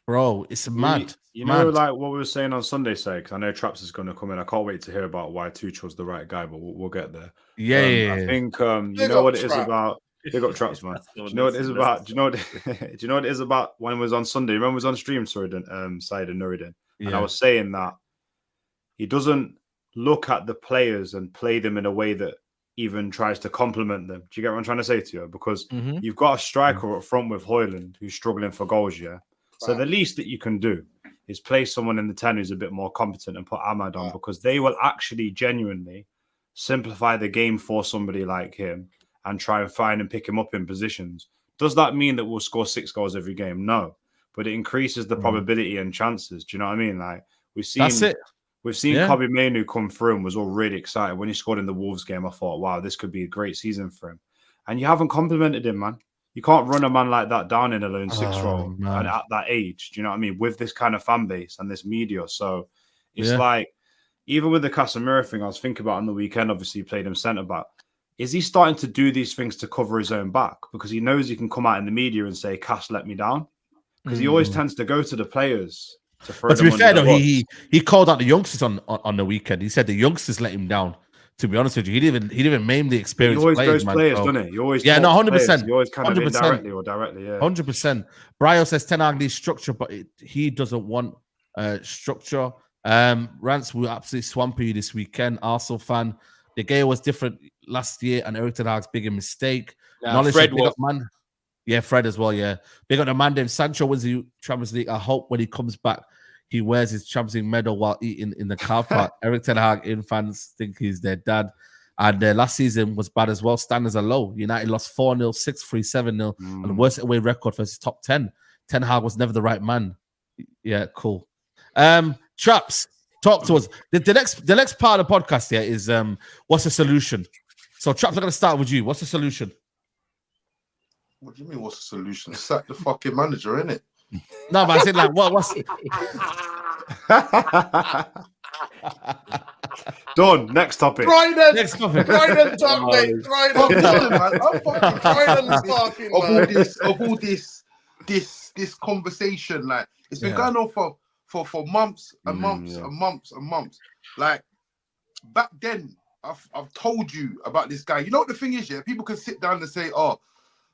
Bro, it's mad. You know, like what we were saying on Sunday, because I know Traps is going to come in. I can't wait to hear about why Tuchel's the right guy, but we'll get there. I think you know what it is about. Big up Traps, man. Do you know what it is about? Do you know what it is about when it was on Sunday? Remember it was on stream, Saeed and Nuruddin, and I was saying that he doesn't look at the players and play them in a way that even tries to compliment them. Do you get what I'm trying to say to you? Because you've got a striker up front with Højlund who's struggling for goals, So the least that you can do is play someone in the 10 who's a bit more competent and put Amad on because they will actually genuinely simplify the game for somebody like him and try and find and pick him up in positions. Does that mean that we'll score 6 goals every game? No, but it increases the probability and chances. Do you know what I mean? Like we've seen Kobe Mainoo come through and was all really excited when he scored in the Wolves game. I thought, wow, this could be a great season for him. And you haven't complimented him, man. You can't run a man like that down in a lone 6 role and at that age. Do you know what I mean? With this kind of fan base and this media. So it's like, even with the Casemiro thing, I was thinking about on the weekend, obviously he played him centre back. is he starting to do these things to cover his own back? Because he knows he can come out in the media and say, Cash let me down. Because he always tends to go to the players to throw them. But to be fair, though, he he called out the youngsters on the weekend. He said the youngsters let him down. To be honest with you, he didn't even name the experienced always players, goes man. players, So, doesn't he? He always 100%. He always kind of 100%. indirectly or directly, yeah. 100%. Brio says Ten Hag needs structure, but he doesn't want structure. Rants will absolutely swamp you this weekend. Arsenal fan. De Gea was different last year, and Eric Ten Hag's bigger mistake. Knowledge Fred big was. up, man. Yeah, Fred as well. Yeah, big up the Mandem. Sancho wins the Champions League. I hope when he comes back, he wears his Champions League medal while eating in the car park. Eric Ten Hag in fans think he's their dad. And last season was bad as well. Standards are low. United lost 4-0, 6-3, 7-0, and worst away record versus top 10. Ten Hag was never the right man. Yeah, cool. Traps, talk to us. The next part of the podcast here is what's the solution? So Traps, I'm gonna start with you. What's the solution? What do you mean? What's the solution? Sack the fucking manager, innit? No, but I said like what's Done. Next topic. Trident. next topic? Trident top, mate. Trident. I'm fucking Trident talking, Of all this conversation, like it's been going on for months and months and months and months. Like back then, I've told you about this guy. You know what the thing is, yeah? People can sit down and say, "Oh,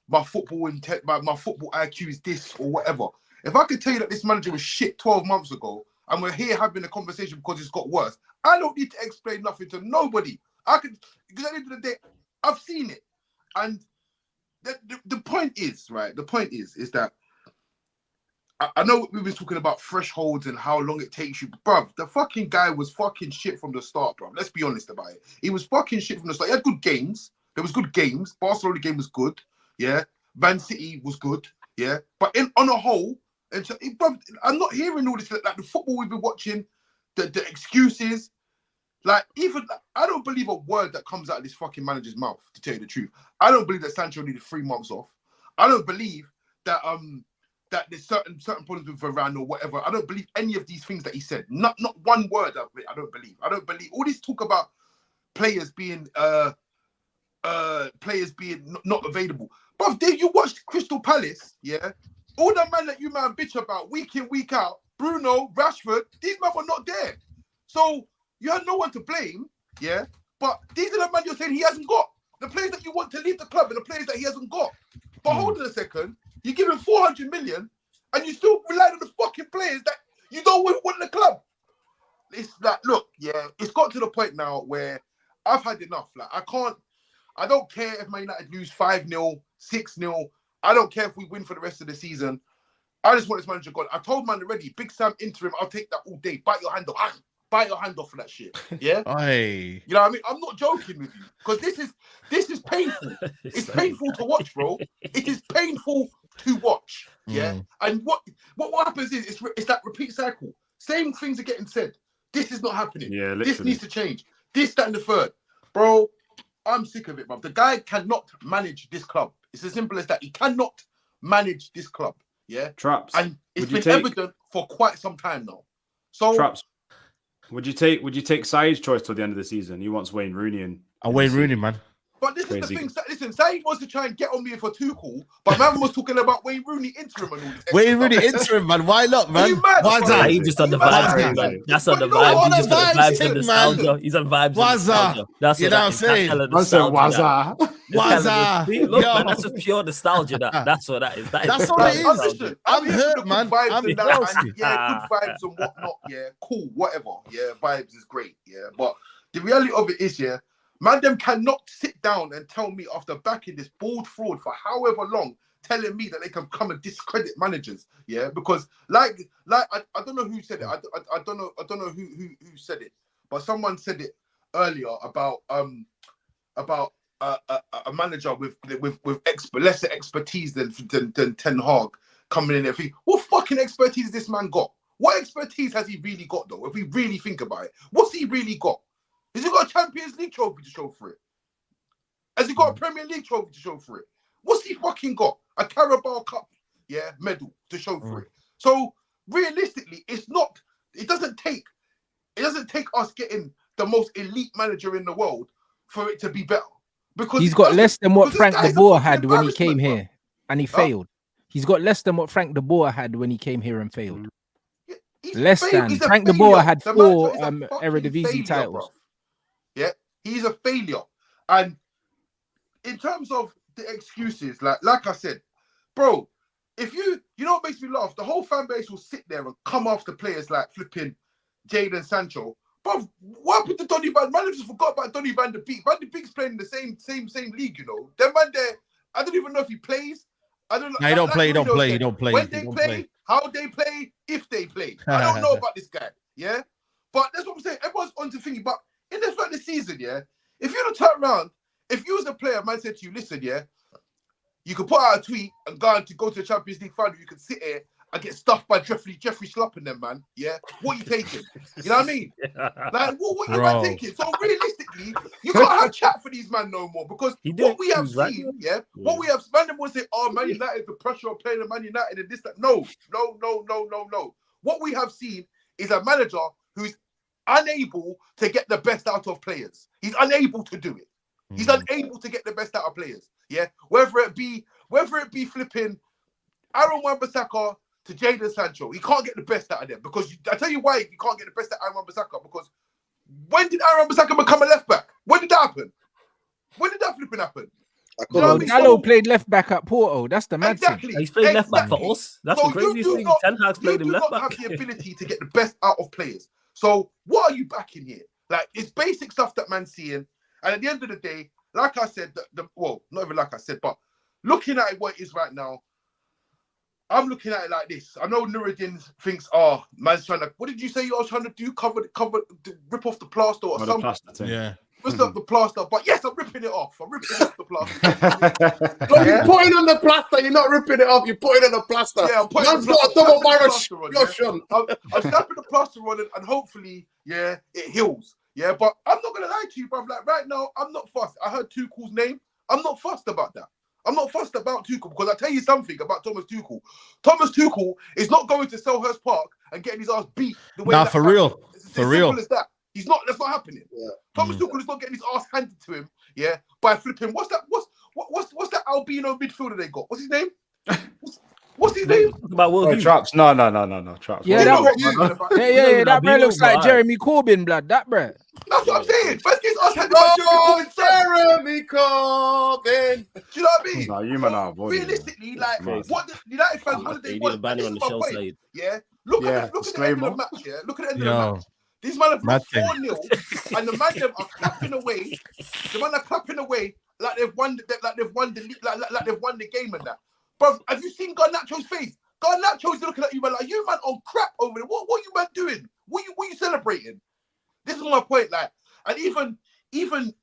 my football IQ is this or whatever." If I could tell you that this manager was shit 12 months ago, and we're here having a conversation because it's got worse, I don't need to explain nothing to nobody. I could, because at the end of the day, I've seen it. And the point is, right? The point is that I know we were talking about thresholds and how long it takes you. Bruv, the fucking guy was fucking shit from the start, bruv. Let's be honest about it. He was fucking shit from the start. He had good games. There was good games. Barcelona game was good. Yeah. Man City was good. Yeah. But on a whole, and so, bruv, I'm not hearing all this, like the football we've been watching, the excuses. Like, even I don't believe a word that comes out of this fucking manager's mouth, to tell you the truth. I don't believe that Sancho needed 3 months off. I don't believe that that there's certain problems with Varane or whatever. I don't believe any of these things that he said. Not one word of it. I don't believe. I don't believe all this talk about players being not available. But did you watch Crystal Palace? Yeah, all the man that you man bitch about week in, week out, Bruno, Rashford, these men were not there. So you had no one to blame. Yeah, but these are the men you're saying he hasn't got. The players that you want to leave the club and the players that he hasn't got. But hold on a second. You give him 400 million and you still rely on the fucking players that you don't want in the club. It's like, look, yeah, it's got to the point now where I've had enough. Like, I don't care if Man United lose 5-0, 6-0. I don't care if we win for the rest of the season. I just want this manager gone. I told man already, Big Sam interim, I'll take that all day. Bite your hand off. Bite your hand off for that shit. Yeah? Aye. You know what I mean? I'm not joking with you. Because this is painful. It's painful to watch, bro. It is painful to watch. Yeah. And what happens is it's that repeat cycle. Same things are getting said. This is not happening. Yeah, literally. This needs to change. This, that, and the third. Bro, I'm sick of it, bro. The guy cannot manage this club. It's as simple as that. He cannot manage this club. Yeah. Traps. And it's been evident for quite some time now. So Traps. Would you take Saeed's choice till the end of the season? He wants Wayne Rooney in. Wayne Rooney, man. But this is the thing. Listen, Saeed wants to try and get on me for Tuchel, but man was talking about Wayne Rooney interim and all this. Wayne Rooney interim, man. Why not, man? Are you mad? Why's that? He's just on the vibes, man. That's on the vibes. He's just on the vibes and nostalgia. He's on vibes and nostalgia. That's what I'm saying. Waza. Look, man, that's just pure nostalgia. That's what that is. That's all it is. I'm hurt, man. I'm hurt. Yeah, good vibes and whatnot. Yeah, cool, whatever. Yeah, vibes is great. Yeah, but the reality of it is, yeah, Mandem cannot sit down and tell me after backing this bold fraud for however long, telling me that they can come and discredit managers. Yeah, because like I don't know who said it. I don't know who said it, but someone said it earlier about a manager with lesser expertise than Ten Hag coming in there. What fucking expertise has this man got? What expertise has he really got, though? If we really think about it, what's he really got? Has he got a Champions League trophy to show for it? Has he got a Premier League trophy to show for it? What's he fucking got? A Carabao Cup, yeah, medal to show for it. So realistically, it doesn't take us getting the most elite manager in the world for it to be better. Because he's got less than what because this Frank guy de is a Boer fucking had when he came embarrassment, here, and he failed. He's got less than what Frank de Boer had when he came here and failed. Less than He's a Frank de failure. Boer had The 4 manager is a fucking Eredivisie failure, titles. bruv. Yeah, he's a failure. And in terms of the excuses, like I said, bro, if you know what makes me laugh, the whole fan base will sit there and come after players like flipping Jadon Sancho. Bro, what happened to Donny Van? Man, I just forgot about Donny Van de Beek. Van de Beek's playing in the same league, you know. That man there, I don't even know if he plays. I don't know. No, he don't play. He don't play. He don't play. When they play, how they play, if they play. I don't know about this guy. Yeah, but that's what I'm saying. Everyone's on to thinking. But in the fact this season, yeah, if you don't turn around, if you was a player, man said to you, listen, yeah, you could put out a tweet and go to the Champions League final. You could sit here and get stuffed by Jeffrey Schlupp and them, man. Yeah, what you taking? You know what I mean? Like, what you man taking? So realistically, you can't have chat for these man no more because what we have seen, what we have, man, them will say, oh, Man United, the pressure of playing at Man United and this, that. No. What we have seen is a manager who's unable to get the best out of players. He's unable to do it. He's unable to get the best out of players. Yeah, whether it be flipping Aaron Wan-Bissaka to Jadon Sancho, he can't get the best out of them because I tell you why you can't get the best out of Aaron Wan-Bissaka, because when did Aaron Wan-Bissaka become a left back? When did that happen? When did that flipping happen? Diallo played left back at Porto. That's the mad thing. He's played left back for us. That's the craziest thing. Ten Hag's played him left back. You do not have the ability to get the best out of players. So what are you backing here? Like, it's basic stuff that man's seeing. And at the end of the day, like I said, well, not even like I said, but looking at it what it is right now, I'm looking at it like this. I know Nuruddin thinks, oh, man's trying to, what did you say you were trying to do? Rip off the plaster or something? Yeah. Rip off the plaster. But yes, I'm ripping it off. I'm ripping off the plaster. No, you're putting on the plaster. You're not ripping it off. You're putting on the plaster. Yeah, I'm putting man's got a double plaster on. I'm slapping the plaster on it, and hopefully, yeah, it heals. Yeah, but I'm not gonna lie to you, bro. Like right now, I'm not fussed. I heard Tuchel's name. I'm not fussed about that. I'm not fussed about Tuchel because I tell you something about Thomas Tuchel. Thomas Tuchel is not going to Selhurst Park and getting his ass beat the way. Nah, for real. It's as simple as that. He's not. That's not happening. Yeah. Thomas Tuchel is not getting his ass handed to him. Yeah, by flipping. What's that? What's that albino midfielder they got? What's his name? What's his name? About Traps. No. Traps. Yeah, that bro looks like Jeremy Corbyn, blood. That bro. That's what I'm saying. First case us handed by Jeremy Corbyn. Do you know what I mean? No, you man are realistically, like what the United fans, what did they want? On the show side. Yeah. Look at the end of the match. Yeah. Look at the end of the match. These men have lost 4-0, and the Mandem are clapping away. The men are clapping away like they've won the game and that. Bro, have you seen Garnacho's face? Garnacho's looking at you, man, like you man on crap over there. What you man doing? What you celebrating? This is my point. Like, and even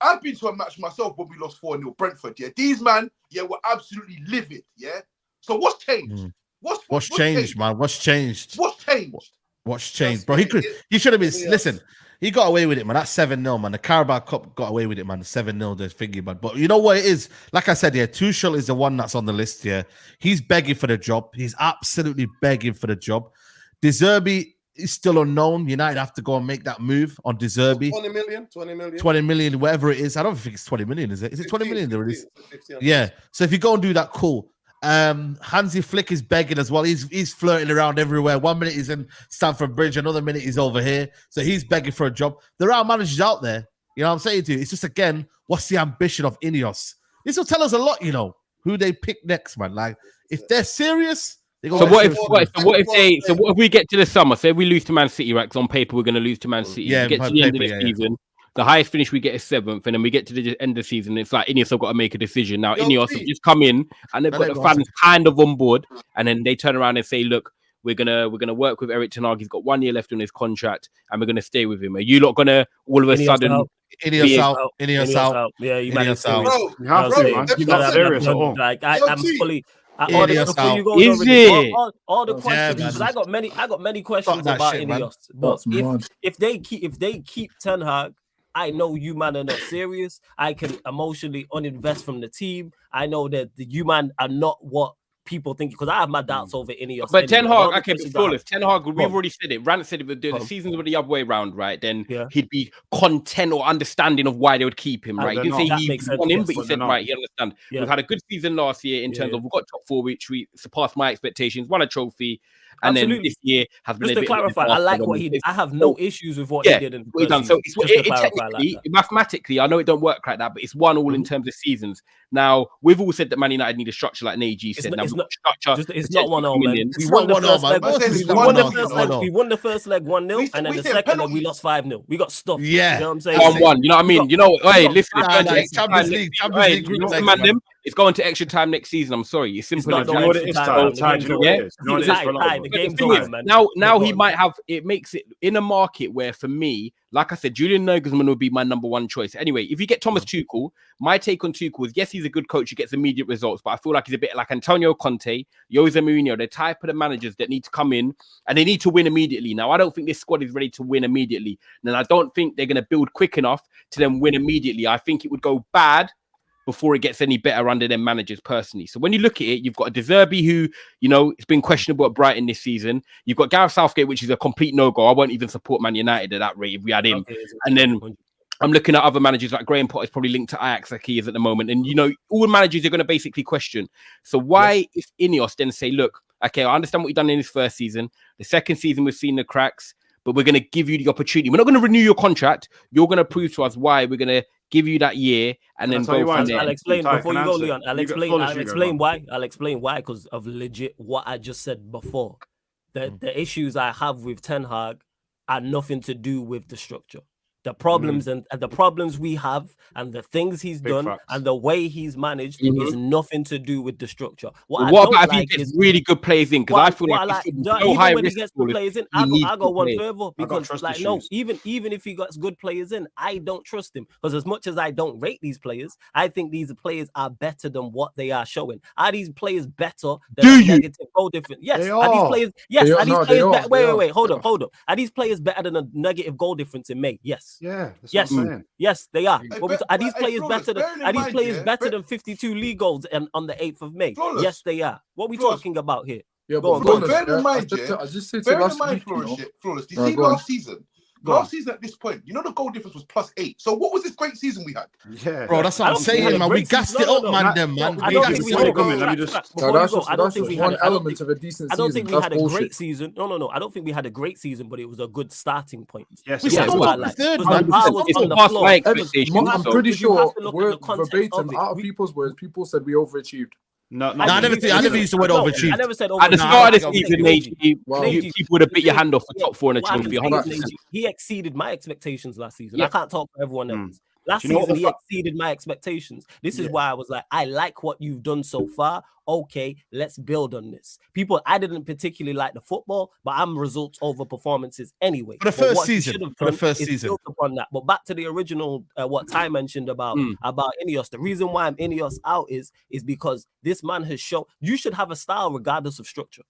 I've been to a match myself when we lost 4-0 Brentford. Yeah, these man, were absolutely livid. Yeah. So what's changed? What's changed, man? What's changed? What's changed? What's changed, bro? He should have been. Listen, he got away with it, man. That's 7-0, man. The Carabao Cup got away with it, man. The 7-0, the thingy, man. But you know what it is? Like I said, Tuchel is the one that's on the list. Yeah, he's begging for the job. He's absolutely begging for the job. De Zerbi is still unknown. United have to go and make that move on De Zerbi. 20 million, whatever it is. I don't think it's 20 million, is it? Is it 20 million? There it is. Yeah. So if you go and do that, cool. Hansi Flick is begging as well. He's flirting around everywhere. 1 minute he's in Stamford Bridge, another minute he's over here. So he's begging for a job. There are managers out there. You know what I'm saying to you? It's just, again, what's the ambition of INEOS? This will tell us a lot, who they pick next, man. Like, if they're serious, they go. So what if we get to the summer? Say we lose to Man City, right? Because on paper we're going to lose to Man City. Yeah, we get to the end of the season. The highest finish we get is 7th, and then we get to the end of the season. It's like INEOS have got to make a decision now. INEOS have just come in and they've got the fans kind of on board, and then they turn around and say, "Look, we're gonna work with Eric Ten Hag. He's got 1 year left on his contract, and we're gonna stay with him." Are you not gonna all of a sudden? INEOS out. Yeah, you INEOS out. You have to, man. You're not serious at all. Like I'm fully. All the questions, because I got many questions about INEOS. But if they keep Ten Hag, I know you man are not serious. I can emotionally uninvest from the team. I know that you man are not what people think, because I have my doubts over INEOS. But Ten anyway. Hag, okay, but flawless. Ten Hag, we've already said it. Rand said if the seasons were the other way around, right? Then he'd be content or understanding of why they would keep him, right? He didn't say he won him, but he said, right, he understand. We've had a good season last year in terms of we've got top 4, which we surpassed my expectations, won a trophy. And then this year has been just to clarify, I like what he did. I have no issues with what he did in the done. So technically, mathematically, I know it don't work like that, but it's 1 all in terms of seasons. Now, we've all said that Man United need a structure, like AG said. Now, it's not 1-0, man. We won the first leg. We won the first leg 1-0, and then the second leg we lost 5-0. We got stuffed. Yeah, you know what I'm saying? 1-1. You know what I mean? You know, hey, listen, Champions League group legs, Mandem. It's going to extra time next season. I'm sorry. It's simple as that. Now he might have, it makes it in a market where, for me, like I said, Julian Nagelsmann would be my number 1 choice. Anyway, if you get Thomas Tuchel, my take on Tuchel is, yes, he's a good coach. He gets immediate results, but I feel like he's a bit like Antonio Conte, Jose Mourinho, the type of the managers that need to come in and they need to win immediately. Now, I don't think this squad is ready to win immediately. And I don't think they're going to build quick enough to then win immediately. I think it would go bad before it gets any better under their managers personally. So when you look at it, you've got De Zerbi, who, you know, it's been questionable at Brighton this season. You've got Gareth Southgate, which is a complete no-go. I won't even support Man United at that rate if we had him. And then I'm looking at other managers like Graham Potter's probably linked to Ajax like he is at the moment. And, you know, all managers are going to basically question. So why if INEOS then say, look, okay, I understand what you've done in this first season. The second season, we've seen the cracks, but we're going to give you the opportunity. We're not going to renew your contract. You're going to prove to us why we're going to give you that year and then go from there. I'll explain before you go, Leon. I'll explain why. I'll explain why, because of legit what I just said before. The issues I have with Ten Hag are nothing to do with the structure. The problems and the problems we have and the things he's done and the way he's managed is nothing to do with the structure. What about if he gets really good players in? Because I feel like even when he gets good players in, I go one further, because like even if he gets good players in, I don't trust him, because as much as I don't rate these players, I think these players are better than what they are showing. Are these players better than negative goal difference? Yes. Are these players? Yes. Are these players better? Wait. Hold up. Are these players better than a negative goal difference in May? Yes. Yeah. Yes, they are. Are these players better than 52 league goals on the 8th of May? Flawless. Yes, they are. What are we talking about here? Yeah, but bear in mind, Flawless. Do you see last season? Last season at this point, you know, the goal difference was +8. So what was this great season we had? Yeah, bro, that's what I'm saying, man. We gassed it up, man. I don't think we had a great season. No. I don't think we had a great season, but it was a good starting point. Yes, we started up third, man. I'm pretty sure we're verbatim out of people's words. People said we overachieved. No, I never used the word overachieved. I never said overachieved. At the start of the season, people would have bit your hand off for top 4 in a trophy. He exceeded my expectations last season. I can't talk for everyone else. Last season, he exceeded my expectations. This is why I was like, I like what you've done so far. Okay, let's build on this. I didn't particularly like the football, but I'm results over performances anyway. For the first season. Built upon that. But back to the original, what Ty mentioned about INEOS. The reason why I'm INEOS out is because this man has shown you should have a style regardless of structure.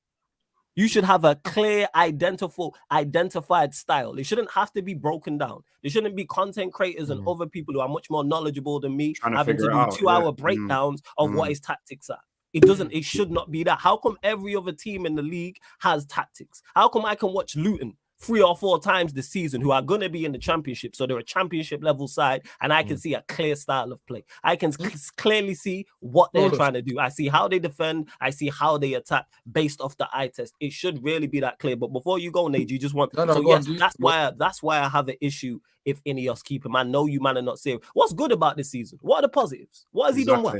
You should have a clear, identified style. It shouldn't have to be broken down. There shouldn't be content creators and other people who are much more knowledgeable than me having to do 2-hour breakdowns of what his tactics are. It should not be that. How come every other team in the league has tactics? How come I can watch Luton 3 or 4 times this season, who are going to be in the championship, so they're a championship level side, and I can see a clear style of play. I can clearly see what they're trying to do. I see how they defend. I see how they attack based off the eye test. It should really be that clear. But before you go, Nate, you just want that's why I have an issue if INEOS keep him. I know you man are not serious. What's good about this season? What are the positives? What has he done well?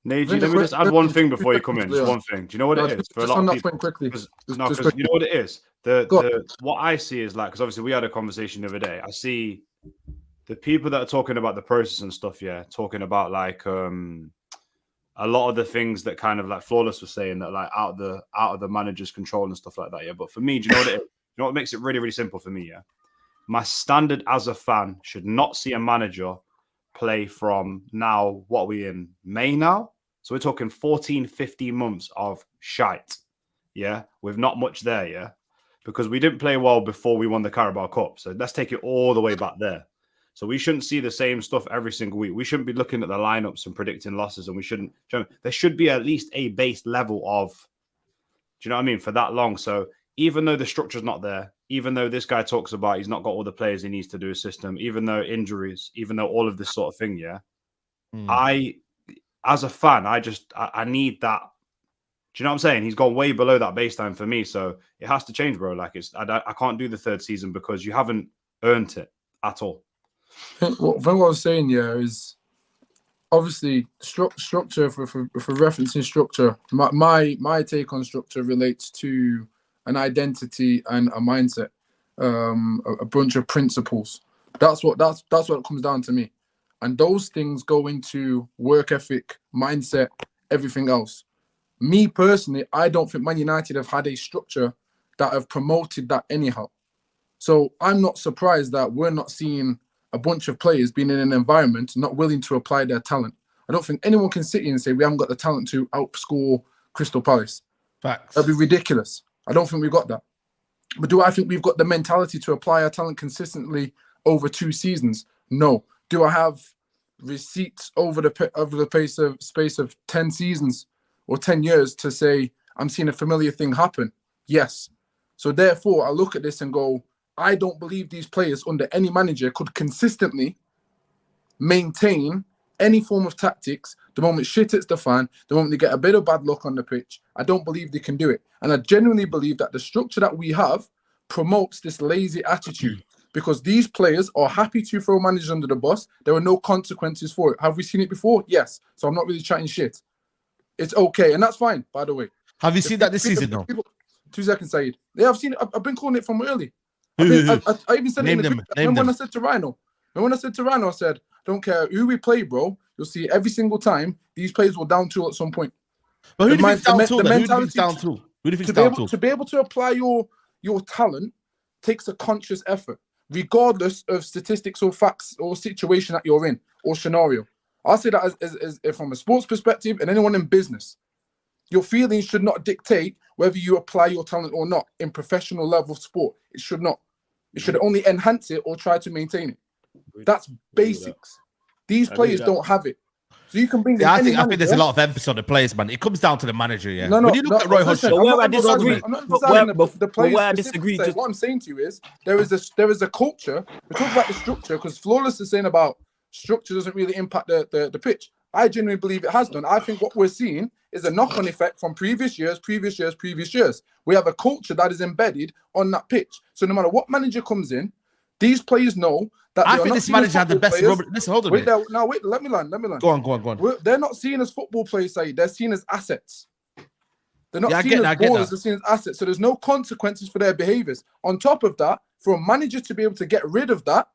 Neji, let me just add one thing before you come in. Just one thing. Do you know what it is? For a lot of people, quickly. You know what it is? What I see is like, because obviously we had a conversation the other day. I see the people that are talking about the process and stuff, talking about like a lot of the things that kind of like Flawless was saying that like out of the manager's control and stuff like that. But for me, do you know what it is? You know what makes it really, really simple for me? My standard as a fan should not see a manager play from now, what are we in, May now? So we're talking 14, 15 months of shite, with not much there, because we didn't play well before we won the Carabao Cup. So let's take it all the way back there. So we shouldn't see the same stuff every single week. We shouldn't be looking at the lineups and predicting losses, and we shouldn't. There should be at least a base level of, do you know what I mean, for that long. So even though the structure's not there, even though this guy talks about he's not got all the players he needs to do a system, even though injuries, even though all of this sort of thing, I, as a fan, I need that. Do you know what I'm saying? He's gone way below that baseline for me, so it has to change, bro. Like I can't do the third season because you haven't earned it at all. What I was saying, is obviously structure for referencing structure. My take on structure relates to an identity and a mindset, a bunch of principles. That's what it comes down to me, and those things go into work ethic, mindset, everything else. Me personally, I don't think Man United have had a structure that have promoted that anyhow. So I'm not surprised that we're not seeing a bunch of players being in an environment not willing to apply their talent. I don't think anyone can sit here and say we haven't got the talent to outscore Crystal Palace. Facts. That'd be ridiculous. I don't think we've got that. But do I think we've got the mentality to apply our talent consistently over 2 seasons? No. Do I have receipts over the space of 10 seasons or 10 years to say I'm seeing a familiar thing happen? Yes. So therefore, I look at this and go, I don't believe these players under any manager could consistently maintain any form of tactics the moment shit hits the fan, the moment they get a bit of bad luck on the pitch. I don't believe they can do it. And I genuinely believe that the structure that we have promotes this lazy attitude because these players are happy to throw managers under the bus. There are no consequences for it. Have we seen it before? Yes. So I'm not really chatting shit. It's okay. And that's fine, by the way. Have you seen that this season, though? 2 seconds, Saeed. Yeah, I've seen it. I've been calling it from early. I even said Name it in them. Remember when I said to Rhino? I said, don't care who we play, bro. You'll see every single time these players will down tool at some point. But who do you think's down tool? Who do you think's down tool? To be able to apply your talent takes a conscious effort, regardless of statistics or facts or situation that you're in or scenario. I'll say that as from a sports perspective and anyone in business. Your feelings should not dictate whether you apply your talent or not in professional level sport. It should not. It should only enhance it or try to maintain it. That's basics. These players don't have it. So you can bring. I think there's a lot of emphasis on the players, man. It comes down to the manager. Yeah. When you look at Roy Hodgson, where I disagree. The players. Where I disagree. What I'm saying to you is there is a culture. We talk about the structure because Flawless is saying about structure doesn't really impact the pitch. I genuinely believe it has done. I think what we're seeing is a knock-on effect from previous years. We have a culture that is embedded on that pitch. So no matter what manager comes in, these players know that I think this manager had the best. Listen, hold on. Wait, let me land. Go on. They're not seen as football players, they're seen as assets. They're not seen as ballers, they're seen as assets. So there's no consequences for their behaviors. On top of that, for a manager to be able to get rid of that,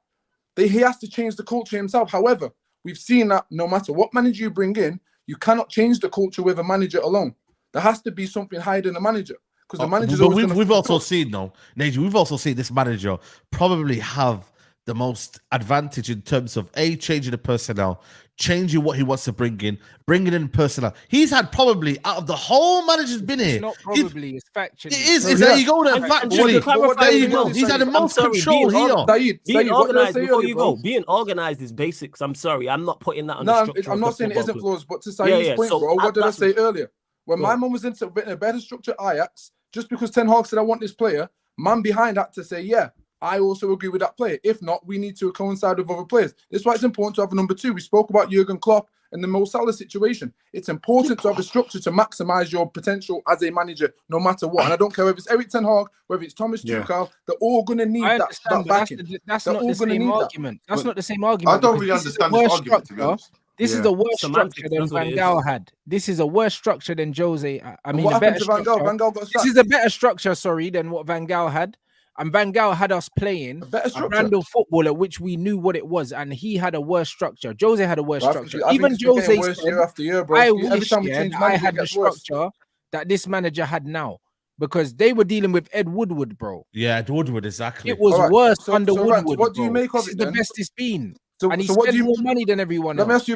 he has to change the culture himself. However, we've seen that no matter what manager you bring in, you cannot change the culture with a manager alone. There has to be something higher than a manager. Because the manager's we've also seen, Najee, we've also seen this manager probably have the most advantage in terms of changing the personnel, changing what he wants to bringing in personnel. He's had probably out of the whole managers been here. It's not probably, it's factually. It is. There you go. Factually. There you go. He's had the most control here. Being organized before you go. Being organized is basics. I'm sorry. I'm not putting that on the structure. I'm not saying it isn't flaws, but to Saeed's point, bro, what did I say earlier? When my mum was in a better structure Ajax, just because Ten Hag said I want this player, man behind had to say, yeah, I also agree with that player. If not, we need to coincide with other players. That's why it's important to have a number 2. We spoke about Jurgen Klopp and the Mo Salah situation. It's important to have a structure to maximize your potential as a manager, no matter what. And I don't care whether it's Erik Ten Hag, whether it's Thomas Tuchel, they're all going to need that backing. That's not the same argument. That's not the same argument. I don't really understand this argument, to be honest. This is a worse structure than Van Gaal had. This is a worse structure than Jose. I mean, what happened to Van Gaal? Van Gaal got this is a better structure, than what Van Gaal had. And Van Gaal had us playing a brand of football at which we knew what it was, and he had a worse structure. Jose had a worse structure. Even Jose said, year after year, bro. I wish I had the structure that this manager had now, because they were dealing with Ed Woodward, bro. Yeah, Ed Woodward, exactly. It was worse under Woodward. What do you make of it? The best it's been. And he spent more money than everyone else. Let me ask you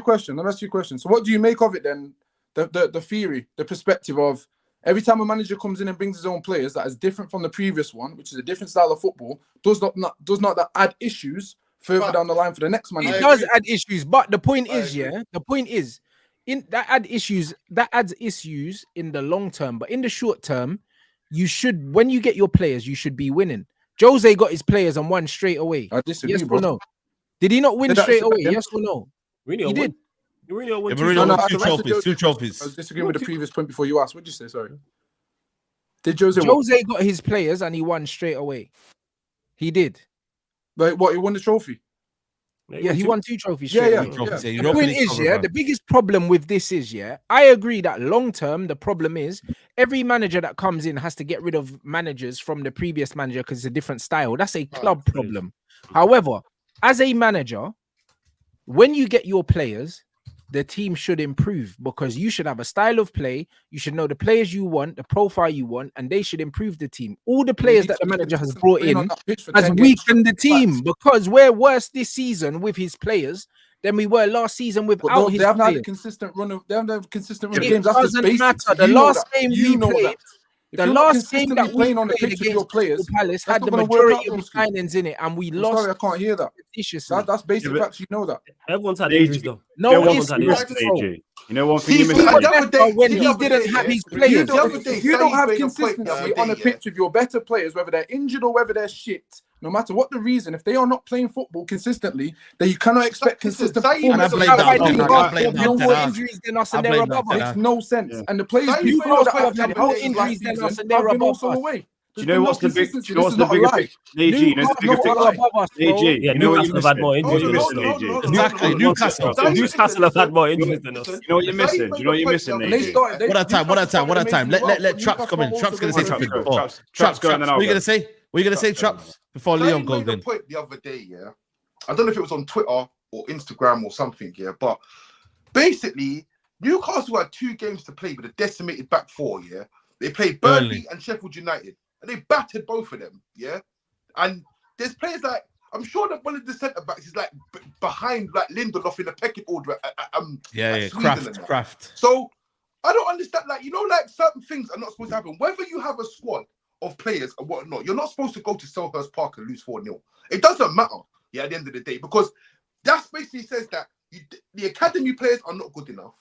a question. So what do you make of it then? The theory, the perspective of every time a manager comes in and brings his own players that is different from the previous one, which is a different style of football, does not that add issues further down the line for the next man. It does add issues, but the point is, that adds issues in the long term, but in the short term, when you get your players, you should be winning. Jose got his players and won straight away. I disagree, yes bro. or no? Did he not win straight away? Yes or no? Mourinho He did. Mourinho won two trophies. I was disagreeing with the previous point before you asked. What did you say? Sorry. Did Jose got his players and he won straight away. He did. Like what? He won the trophy. Yeah, he won 2 trophies straight away. The point is, the biggest problem with this is, I agree that long term, the problem is every manager that comes in has to get rid of managers from the previous manager because it's a different style. That's a club problem. However, as a manager, when you get your players, the team should improve because you should have a style of play. You should know the players you want, the profile you want, and they should improve the team. All the players that the manager has brought in has weakened the team because we're worse this season with his players than we were last season without his players. They haven't had a consistent run of games. That's doesn't the matter. The last game we played, the last game that we played on the pitch with your players, Palace had the majority of the signings in it, and we lost. Sorry, I can't hear that. That's basic facts. You know that. Everyone's had injuries though. No, one thing you missed. When he didn't have his players, if you don't have consistency on the pitch with your better players, whether they're injured or whether they're shit, no matter what the reason, if they are not playing football consistently, then you cannot expect consistent performance. No more injuries than us, and they're above us. Makes no sense. And the players before that have had more injuries than us, and they're above us. Do you know what's the big picture? AG, yeah, Newcastle have had more injuries than us. Exactly, Newcastle have had more injuries than us. You know what you're missing? Do you know what you're missing, AG? What a time. Let Traps come in. Traps going to say something before. Traps, what are you going to say? What are you going to say, Traps, before Leon goes in? Point the other day, I don't know if it was on Twitter or Instagram or something, but basically, Newcastle had 2 games to play with a decimated back 4, They played Burnley and Sheffield United. And they battered both of them, And there's players like, I'm sure that one of the centre backs is like behind like Lindelof in the pecking order. Kraft. So I don't understand, like certain things are not supposed to happen. Whether you have a squad of players or whatnot, you're not supposed to go to Selhurst Park and lose 4-0. It doesn't matter, at the end of the day, because that basically says that the academy players are not good enough,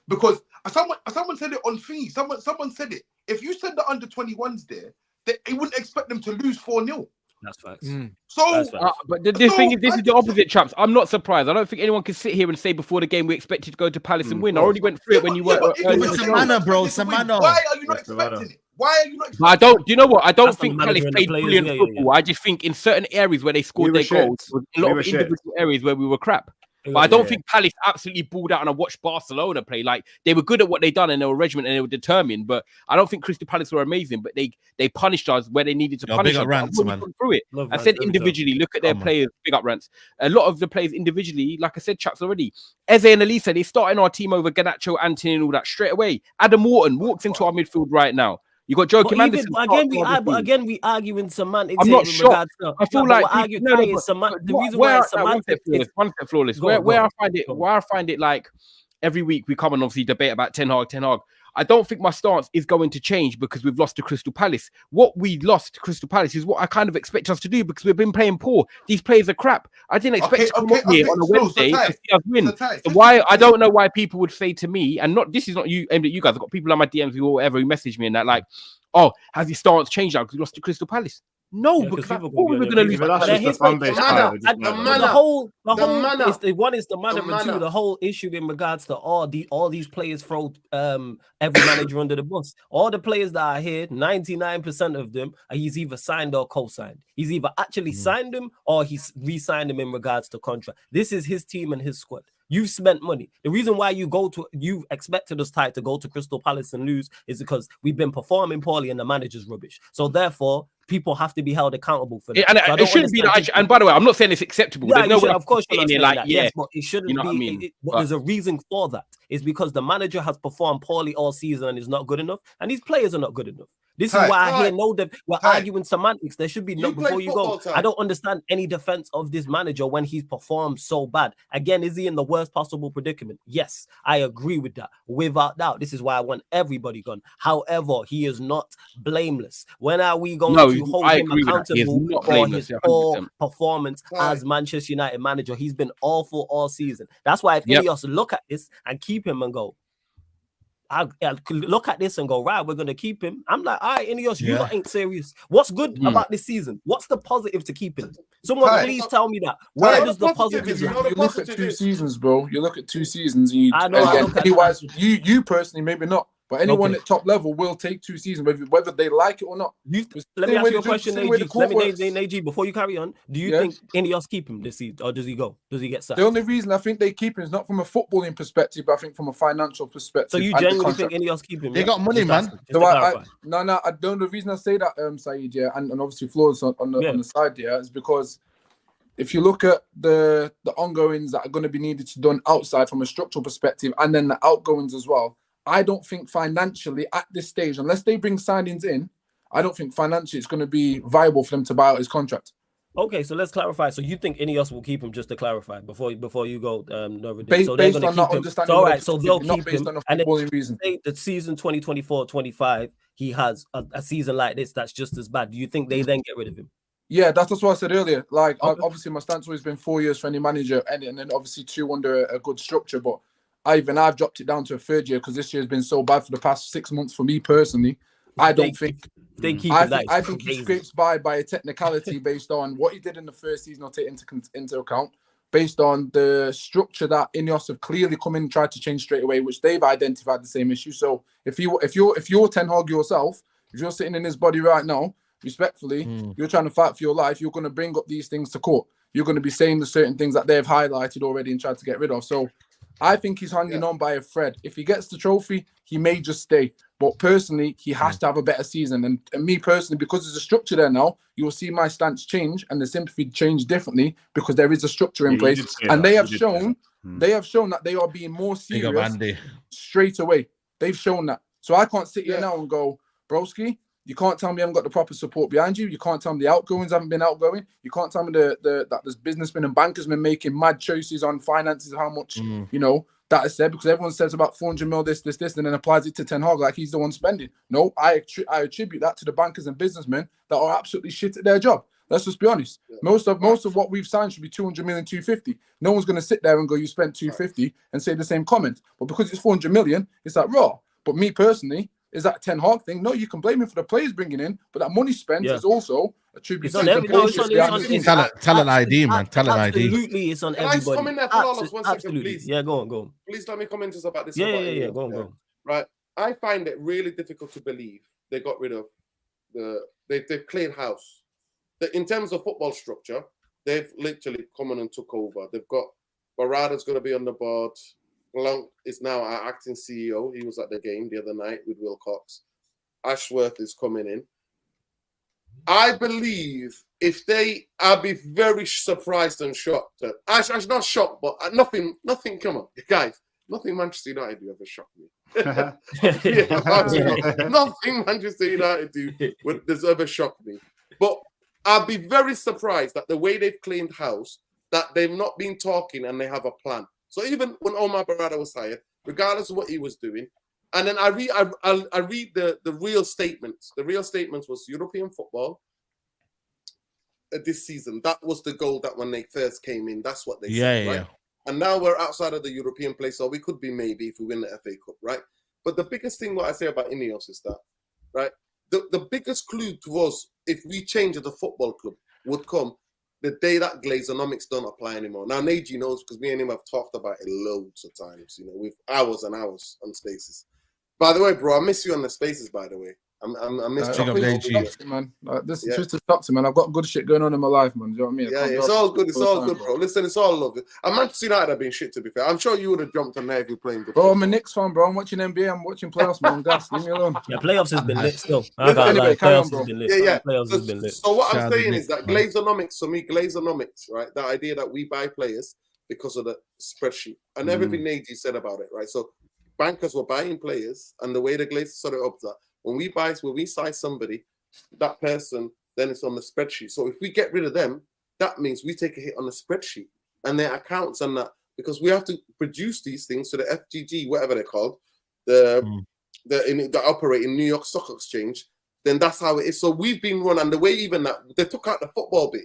Because someone said it on thingy. Someone said it. If you send the under 21s there, they wouldn't expect them to lose 4-0. That's facts. But the thing is, this is the opposite, Chaps. I'm not surprised. I don't think anyone can sit here and say before the game we expected to go to Palace and win. I already went through it when you were. It's a manner, bro. It's a manner. Why are you not expecting it? Why are you not? I don't. Do you know what? I don't think Palace played brilliant football. I just think in certain areas where they scored their goals, a lot of individual areas where we were crap. But I don't think Palace absolutely balled out, and I watched Barcelona play. Like, they were good at what they done, and they were regiment, and they were determined. But I don't think Crystal Palace were amazing. But they punished us where they needed to punish us. Rants, man. Through it. I said individually, look at their players. Big up Rants. A lot of the players individually, like I said, Chaps already. Eze and Elisa, they starting our team over Garnacho, Anthony, and all that straight away. Adam Wharton walks into our midfield right now. You got Joachim Anderson. Again, we argue in semantics. I'm not sure. I feel like the reason why it's semantics. One step flawless. Where I find it like every week we come and obviously debate about Ten Hag. I don't think my stance is going to change because we've lost to Crystal Palace. What we lost to Crystal Palace is what I kind of expect us to do because we've been playing poor. These players are crap. I didn't expect to come up here on a Wednesday to see us win. So why? I don't know why people would say to me, and this is not you aimed at you guys. I've got people on my DMs or whatever who message me and that like, oh, has your stance changed now because we lost to Crystal Palace? No, because I thought we were going to lose. The whole is the one is the manner, and two, the whole issue in regards to all these players throw every manager under the bus. All the players that are here, 99% of them, he's either signed or co-signed. He's either actually signed them or he's re-signed them in regards to contract. This is his team and his squad. You've spent money. The reason why you expected us to go to Crystal Palace and lose is because we've been performing poorly and the manager's rubbish. So therefore, people have to be held accountable for that. And so it shouldn't be like. And by the way, I'm not saying it's acceptable. Yeah, There's no way, of course, you're not saying like, that. Yes, but it shouldn't be. What I mean? There's a reason for that. It's because the manager has performed poorly all season and is not good enough, and these players are not good enough. This is why I hear we're arguing semantics. There should be no before you go. I don't understand any defense of this manager when he's performed so bad. Again, is he in the worst possible predicament? Yes, I agree with that. Without doubt. This is why I want everybody gone. However, he is not blameless. When are we going to hold him accountable for his poor performance as Manchester United manager? He's been awful all season. That's why if INEOS look at this and keep him and go, I look at this and go, right, we're going to keep him. I'm like, all right, INEOS, you lot ain't serious. What's good about this season? What's the positive to keep him? Someone please tell me that. Where does the positive you look at 2 seasons, bro. You look at 2 seasons and you personally, maybe not. But anyone at top level will take 2 seasons, whether they like it or not. Let me ask you a question, AG. Before you carry on, do you think INEOS keep him this season, or does he go? Does he get sacked? The only reason I think they keep him is not from a footballing perspective, but I think from a financial perspective. So you genuinely think INEOS keep him? They got money, man. So I don't. The reason I say that, Saeed, and obviously Flo's on the side here is because if you look at the ongoings that are going to be needed to done outside from a structural perspective, and then the outgoings as well. I don't think financially at this stage, unless they bring signings in, I don't think financially it's going to be viable for them to buy out his contract. Okay, so let's clarify. So you think INEOS will keep him, just to clarify, before you go, based so they're going to on keep not him. understanding. So, all right, so they'll keep him. And then the season 2024-25, he has a season like this that's just as bad. Do you think they then get rid of him? Yeah, that's what I said earlier. Like, obviously, my stance always been 4 years for any manager, and then obviously 2 under a good structure, but I've dropped it down to a 3rd year because this year has been so bad for the past 6 months for me personally. I think he scrapes by a technicality based on what he did in the first season. I'll take into account based on the structure that INEOS have clearly come in and tried to change straight away, which they've identified the same issue. So if you're Ten Hag yourself, if you're sitting in his body right now, respectfully, you're trying to fight for your life. You're going to bring up these things to court. You're going to be saying the certain things that they've highlighted already and tried to get rid of. So I think he's hanging on by a thread. If he gets the trophy, he may just stay. But personally, he has to have a better season. And me personally, because there's a structure there now, you will see my stance change and the sympathy change differently because there is a structure in place. And they have shown that they are being more serious straight away. They've shown that. So I can't sit here now and go, broski, you can't tell me I haven't got the proper support behind you. You can't tell me the outgoings haven't been outgoing. You can't tell me that there's businessmen and bankers been making mad choices on finances, how much, that is said, because everyone says about 400 mil, this, and then applies it to Ten Hag like he's the one spending. No, I attribute that to the bankers and businessmen that are absolutely shit at their job. Let's just be honest. Yeah. Most of what we've signed should be 200 million, 250. No one's going to sit there and go, you spent 250 and say the same comment. But because it's 400 million, it's like raw. But me personally, is that a Ten Hag thing? No, you can blame him for the players bringing in, but that money spent is also attributed to the talent ID, man. Talent ID. Absolutely, it's on everybody. Can I come in there for 1 second, please? Yeah, go on. Please let me comment just about this. Yeah, go on. Right. I find it really difficult to believe they got rid of they've cleared house. In terms of football structure, they've literally come in and took over. They've got Barada's going to be on the board. Blanc is now our acting CEO. He was at the game the other night with Will Cox. Ashworth is coming in. I believe I'll be very surprised and shocked. Actually, not shocked, but nothing, come on, guys. Nothing Manchester United do ever shock me. Nothing Manchester United do does ever shock me. But I'll be very surprised at the way they've cleaned house, that they've not been talking and they have a plan. So even when Omar Barada was hired, regardless of what he was doing, and then I read the real statements. The real statements was European football this season. That was the goal that when they first came in, that's what they said, right? And now we're outside of the European place, so we could be maybe if we win the FA Cup, right? But the biggest thing what I say about INEOS is that, right, the biggest clue to us, if we change the football club, would come the day that Glazonomics don't apply anymore. Now, Neji knows because me and him have talked about it loads of times, with hours and hours on Spaces. By the way, bro, I miss you on the Spaces, by the way. I miss you, man. This is just a toxic, man. I've got good shit going on in my life, man. Do you know what I mean? Yeah, it's all good. It's all good, bro. Listen, it's all love. And Manchester United have been shit, to be fair. I'm sure you would have jumped on there if you're playing good. Bro, I'm a Knicks fan, bro. I'm watching NBA. I'm watching playoffs, man. Gas, leave me alone. Yeah, playoffs has been lit still. Anyway, carry on, bro. Playoffs has been lit. So what I'm saying is that Glazonomics, for me, Glazonomics, right? The idea that we buy players because of the spreadsheet and everything Neji said about it, right? So bankers were buying players, and the way the Glazers set it up that when we sign somebody, that person then it's on the spreadsheet. So if we get rid of them, that means we take a hit on the spreadsheet and their accounts and that, because we have to produce these things to the FGG, whatever they're called, that operate in New York Stock Exchange. Then that's how it is. So we've been run, and the way even that they took out the football bit,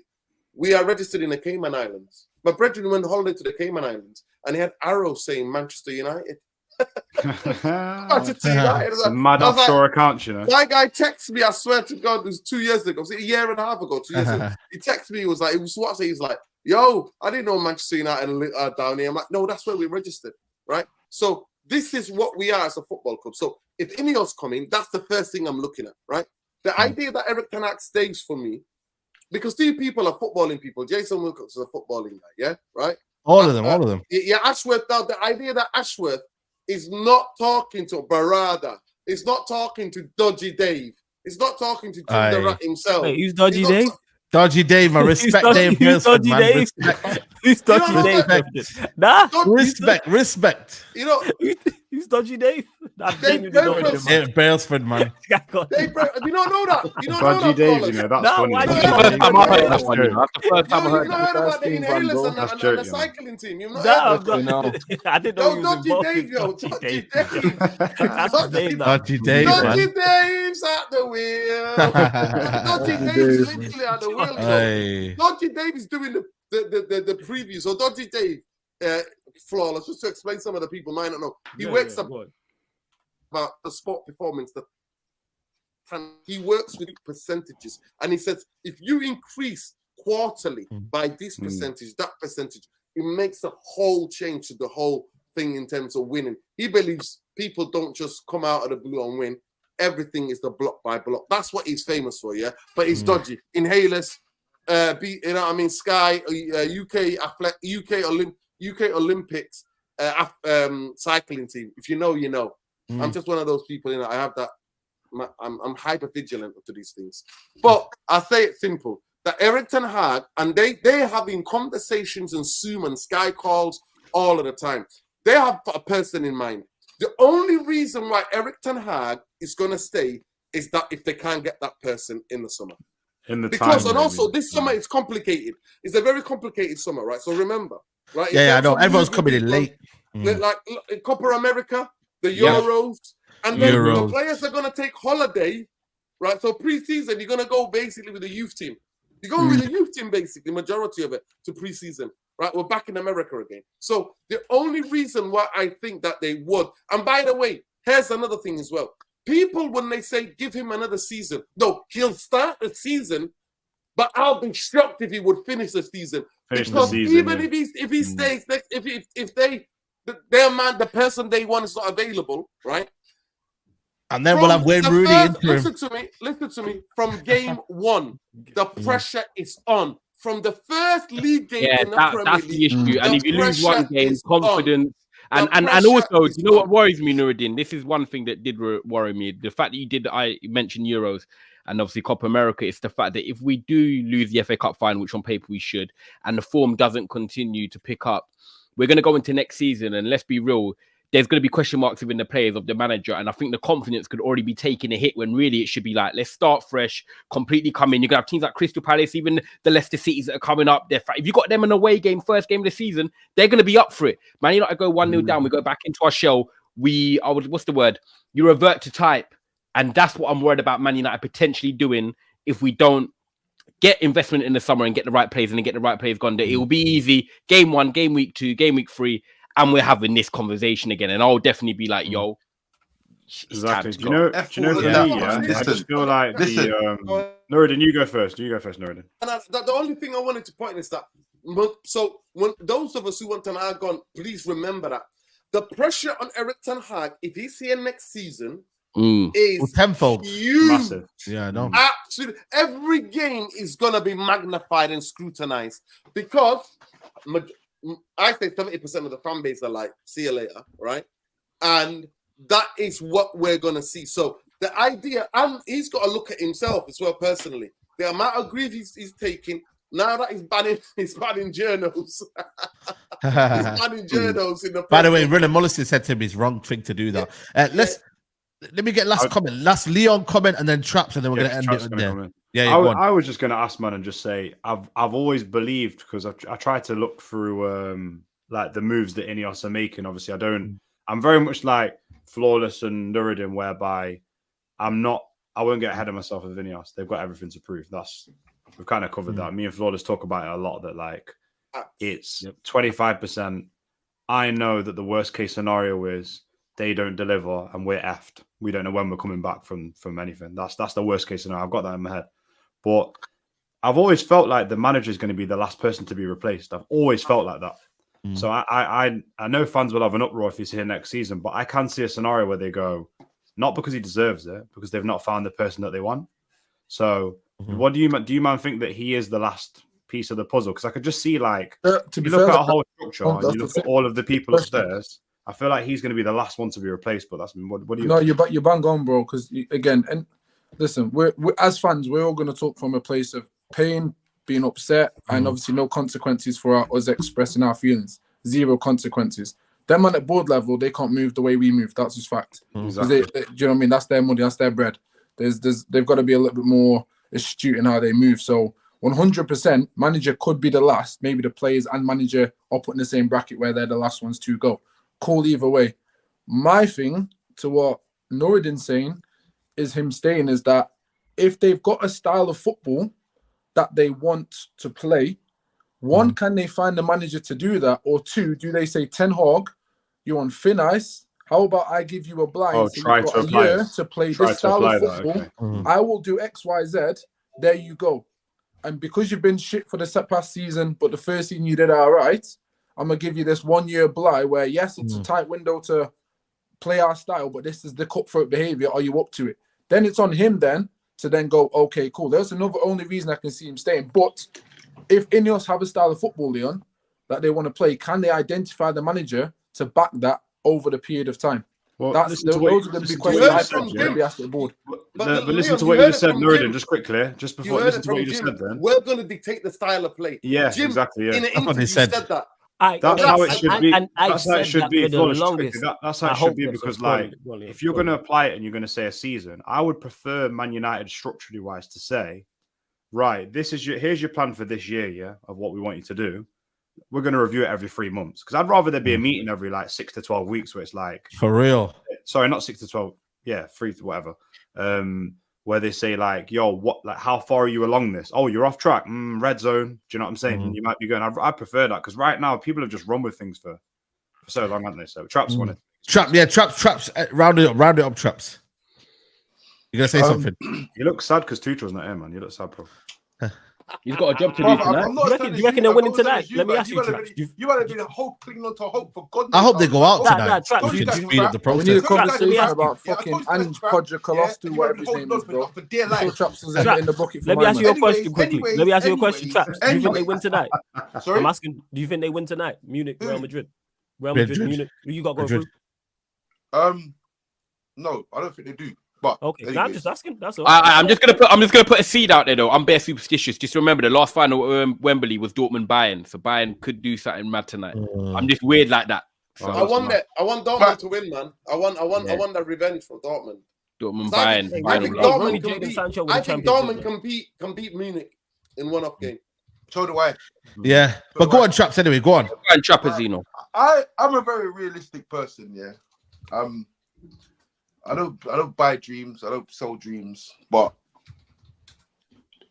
we are registered in the Cayman Islands. My brethren went on holiday to the Cayman Islands, and he had arrows saying Manchester United. Manchester United. Mad offshore accounts, you know. My guy texted me, I swear to God, it was 2 years ago. It was a year and a half ago, 2 years ago. He texted me, he was like, he's like, yo, I didn't know Manchester United are down here. I'm like, no, that's where we're registered, right? So this is what we are as a football club. So if INEOS come in, that's the first thing I'm looking at, right? The idea that Eric Ten Hag stays for me, because these people are footballing people. Jason Wilcox is a footballing guy, yeah, right? All of them. Yeah, Ashworth. Now, the idea that Ashworth is not talking to Barada, it's not talking to Dodgy Dave, it's not talking to Jim the Rat himself. Wait, who's Dodgy Dave? Dodgy Dave, I respect Dave. Who's Dodgy Dave? Who's Dodgy Dave? Nah, respect. You know, who's Dodgy Dave? Dave Brailsford, man. You don't know that. You don't Dodgy know Dave, that. you know, that's funny. That's the first time I heard You not heard about the inhalers and the cycling team. You've not heard about that. I didn't know he was Dodgy involved. Dave, yo. Dodgy Dave. That's his name now. Dodgy Dave, Dodgy man. Dave's at the wheel. Dodgy Dave's literally at the wheel. Dodgy Dave is doing the preview. So Dodgy Dave, flawless. Just to explain, some of the people might not know. He works about the sport performance. He works with percentages, and he says if you increase quarterly by this percentage, that percentage, it makes a whole change to the whole thing in terms of winning. He believes people don't just come out of the blue and win. Everything is the block by block. That's what he's famous for, yeah. But he's dodgy. Inhalers, you know what I mean? Sky, UK Olympics, cycling team. If you know, you know. I'm just one of those people. You know, I have that. I'm hyper vigilant to these things. But I say it simple: that Eric Ten Hag and they're having conversations and Zoom and Sky calls all of the time. They have a person in mind. The only reason why Eric Ten Hag is going to stay is that if they can't get that person in the summer. Also this summer is complicated. It's a very complicated summer, right? So remember, right? Yeah, I know. Everyone's coming in late. Like Copa America, the Euros, and then the players are going to take holiday, right? So pre-season, you're going to go basically with the youth team. You're going with the youth team, basically, majority of it, to pre-season, right? We're back in America again. So the only reason why I think that they would, and by the way, here's another thing as well. People, when they say give him another season, no, he'll start the season, but I'll be shocked if he would finish the season. If he stays, if their man, the person they want is not available, right? And then we'll have Wayne Rooney interim. Listen to me. From game one, the pressure is on. From the first league game in the Premier that's League, the issue. And if you lose one game, confidence. And also, you know what worries me, Nuruddin? This is one thing that did worry me. The fact that I mentioned Euros and obviously Copa America, it's the fact that if we do lose the FA Cup final, which on paper we should, and the form doesn't continue to pick up, we're going to go into next season, and let's be real, there's going to be question marks within the players of the manager, and I think the confidence could already be taking a hit when really it should be like, let's start fresh, completely come in. You're going to have teams like Crystal Palace, even the Leicester Cities that are coming up. If you got them in an away game, first game of the season, they're going to be up for it. Man United go 1-0 down, we go back into our shell. You revert to type, and that's what I'm worried about Man United potentially doing if we don't get investment in the summer and get the right players and then get the right players gone there. It will be easy. Game 1, game week 2, game week 3. And we're having this conversation again, and I'll definitely be like, "Yo, exactly." Do you know? I just feel like Nuruddin, you go first. Nuruddin. And the only thing I wanted to point is that, so when those of us who want Ten Hag gone, please remember that the pressure on Eric Ten Hag, if he's here next season, is tenfold, huge. Massive. Yeah, I know. Absolutely, every game is gonna be magnified and scrutinized because. I say 70% of the fan base are like, see you later, right? And that is what we're going to see. So the idea, and he's got to look at himself as well personally. The amount of grief he's taking, now that he's banning journals. He's banning journals in the... By the way, Rillen Mullison said to him, it's wrong thing to do that. Let me get last comment. Last Leon comment, and then Traps, and then we're gonna end it there. Yeah, I was just gonna ask, man, and just say I've always believed, because I try to look through like the moves that INEOS are making. Obviously, I'm very much like Flawless and Nuruddin, whereby I won't get ahead of myself with INEOS. They've got everything to prove. We've kind of covered that. Me and Flawless talk about it a lot, that like it's 25%. I know that the worst case scenario is they don't deliver and we're effed. We don't know when we're coming back from anything. That's the worst case scenario. I've got that in my head. But I've always felt like the manager is going to be the last person to be replaced. I've always felt like that. So I know fans will have an uproar if he's here next season, but I can see a scenario where they go, not because he deserves it, because they've not found the person that they want. So what do you man think that he is the last piece of the puzzle? Because I could just see, like, to you be look fair, at a whole structure and you look at all of the people upstairs, I feel like he's going to be the last one to be replaced. But that's what do you? No, you're bang on, bro. Because again, and listen, we're as fans, we're all going to talk from a place of pain, being upset, and obviously no consequences for us expressing our feelings. Zero consequences. Them man at board level, they can't move the way we move. That's just fact. Exactly. Do you know what I mean? That's their money. That's their bread. They've got to be a little bit more astute in how they move. So 100%, manager could be the last. Maybe the players and manager are put in the same bracket where they're the last ones to go. Cool either way. My thing to what Nuruddin's saying is him staying is that if they've got a style of football that they want to play, one, can they find a manager to do that? Or two, do they say, Ten Hag, you're on thin ice. How about I give you a blind? So you've got a year to play this style of football. I will do X, Y, Z. There you go. And because you've been shit for the past season, but the first season you did all right, I'm going to give you this 1 year blind where, yes, it's a tight window to play our style, but this is the cutthroat behavior. Are you up to it? Then it's on him then to then go, okay, cool. There's another only reason I can see him staying. But if INEOS have a style of football, Leon, that they want to play, can they identify the manager to back that over the period of time? Well, those are going to be questions I think going to be asked at the board. But listen to what you just said, Nuruddin, just quickly, just before, listen to what you just said then. We're going to dictate the style of play. Yeah, Jim, exactly. Yeah. In an interview, said that. That's how it should be. That's how it should be. That's how it should be, because, like, if you're going to apply it and you're going to say a season, I would prefer Man United structurally wise to say, right, here's your plan for this year, yeah, of what we want you to do. We're going to review it every 3 months, because I'd rather there be a meeting every like 6 to 12 weeks where it's like, for real. Sorry, not 6 to 12. Yeah, 3 to whatever. Where they say like, yo, how far are you along this? Oh, you're off track. Red zone. Do you know what I'm saying? You might be going. I prefer that, because right now people have just run with things for so long, haven't they? So Traps wanted. Traps. Round it up, Traps. You gonna say something? You look sad because Tuchel's not here, man. You look sad, bro. He's got a job to do tonight. Do you reckon they're winning tonight? Let me ask you, you might have been clinging on to hope for God. I hope they go out tonight. We need a conversation about fucking Ange Postecoglou, whatever his name is, bro. In the bucket. Let me ask you a question quickly. Let me ask you a question, Traps. Do you think they win tonight? I'm asking. Do you think they win tonight? Munich, Real Madrid, Munich. Who you got going through? No, I don't think they do. But okay, I'm just asking. That's all. I'm just gonna put a seed out there though. I'm bare superstitious. Just remember the last final Wembley was Dortmund Bayern, so Bayern could do something mad tonight. I'm just weird like that. So I want Dortmund to win, man. I want that revenge for Dortmund. Bayern. I think Dortmund compete Munich in one-off game. So do I. Yeah, but go on, Traps. Anyway, go on. Go on, Trapezzino. I'm a very realistic person. Yeah. I don't buy dreams. I don't sell dreams, but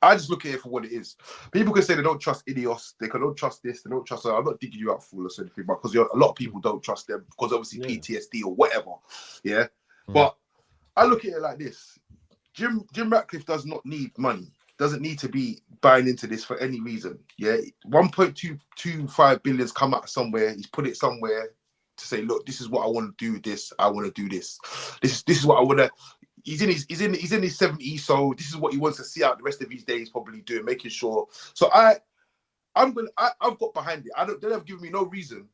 I just look at it for what it is. People can say they don't trust INEOS. They don't trust this. They don't trust that. I'm not digging you out fool or anything, but because a lot of people don't trust them because obviously PTSD or whatever. Yeah, but I look at it like this: Jim Ratcliffe does not need money. Doesn't need to be buying into this for any reason. Yeah, 1.225 billions come out somewhere. He's put it somewhere to say, look, this is what I want to do. I want to do this. This is what I want to. He's in his 70s, so this is what he wants to see out the rest of his days. Probably doing, making sure. So I've got behind it. They have given me no reason,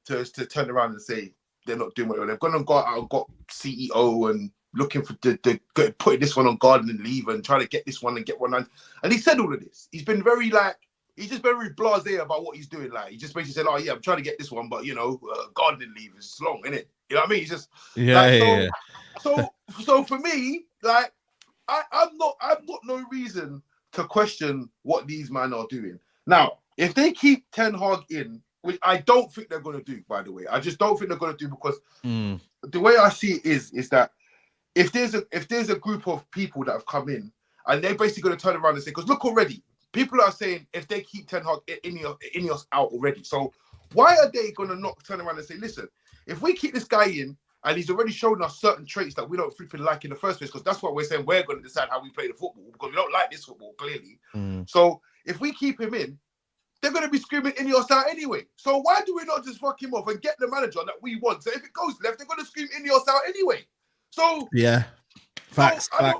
to turn around and say they're not doing what they've gone and got out and got CEO and looking for putting this one on garden leave and trying to get this one and get one on. And he said all of this. He's been very he's just very blasé about what he's doing. Like, he just basically said, oh, yeah, I'm trying to get this one, but, gardening leave is long, isn't it? You know what I mean? He's just... So for me, like, I've got no reason to question what these men are doing. Now, if they keep Ten Hag in, which I don't think they're going to do, by the way, I just don't think they're going to do, because the way I see it is that if there's a group of people that have come in and they're basically going to turn around and say, because look already, people are saying if they keep Ten Hag, INEOS out already. So why are they going to not turn around and say, listen, if we keep this guy in and he's already shown us certain traits that we don't flipping like in the first place, because that's what we're saying, we're going to decide how we play the football, because we don't like this football, clearly. So if we keep him in, they're going to be screaming INEOS out anyway. So why do we not just fuck him off and get the manager that we want? So if it goes left, they're going to scream INEOS out anyway. So yeah. Facts. I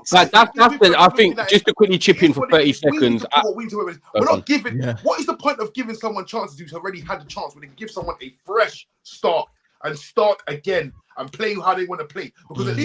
think just to quickly chip in for 30 seconds. We're not giving. What is the point of giving someone chances who's already had the chance when they can give someone a fresh start and start again and play how they want to play? Because at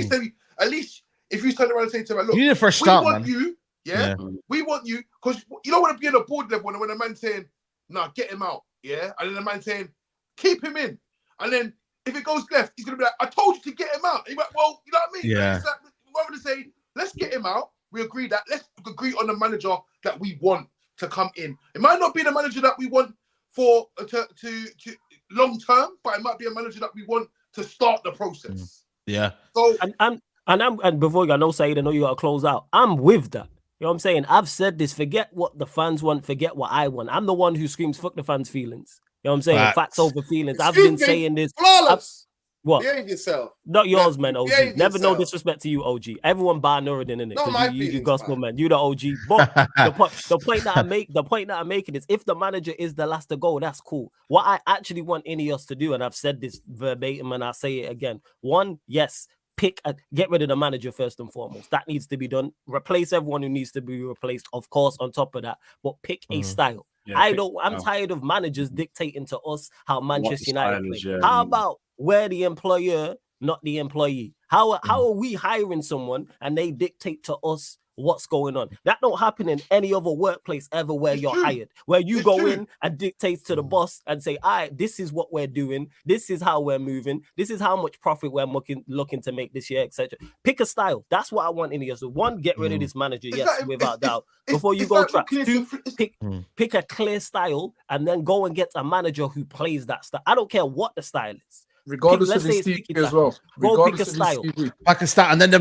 least if you turn around and say to them, look, you need a fresh start, want man. You, we want you, because you don't want to be on a board level when a man saying, "Nah, get him out," and then the man saying, "Keep him in," and then if it goes left, he's gonna be like, "I told you to get him out." And you're like, well, you know what I mean? Yeah. It's like, rather than say, let's get him out, we agree that let's agree on the manager that we want to come in. It might not be the manager that we want for to long term, but it might be a manager that we want to start the process. Yeah. So and before you, I know Saeed, I know you got to close out. I'm with that. You know what I'm saying? I've said this. Forget what the fans want. Forget what I want. I'm the one who screams "fuck the fans' feelings." You know what I'm saying? Facts over feelings. I've been saying this. Flawless. What? Behave yourself. Not yours, man, OG. Never yourself. no disrespect to you, OG. Everyone bar Nuruddin in it. Not my You feelings, gospel man. You the OG. But the point that I'm making is, if the manager is the last to go, that's cool. What I actually want INEOS to do, and I've said this verbatim and I'll say it again. One, yes, get rid of the manager first and foremost. That needs to be done. Replace everyone who needs to be replaced, of course, on top of that. But pick a style. I'm tired of managers dictating to us how Manchester United play. How about we're the employer, not the employee? How are we hiring someone and they dictate to us what's going on? That don't happen in any other workplace ever where you're hired, where you go in and dictate to the boss and say, all right, this is what we're doing, this is how we're moving, this is how much profit we're looking to make this year, etc. Pick a style. That's what I want in here. So one, get rid of this manager, without doubt. Before you go track, two, pick a clear style and then go and get a manager who plays that style. I don't care what the style is. Regardless of his TV as well. Go pick a style. Back a style, and then the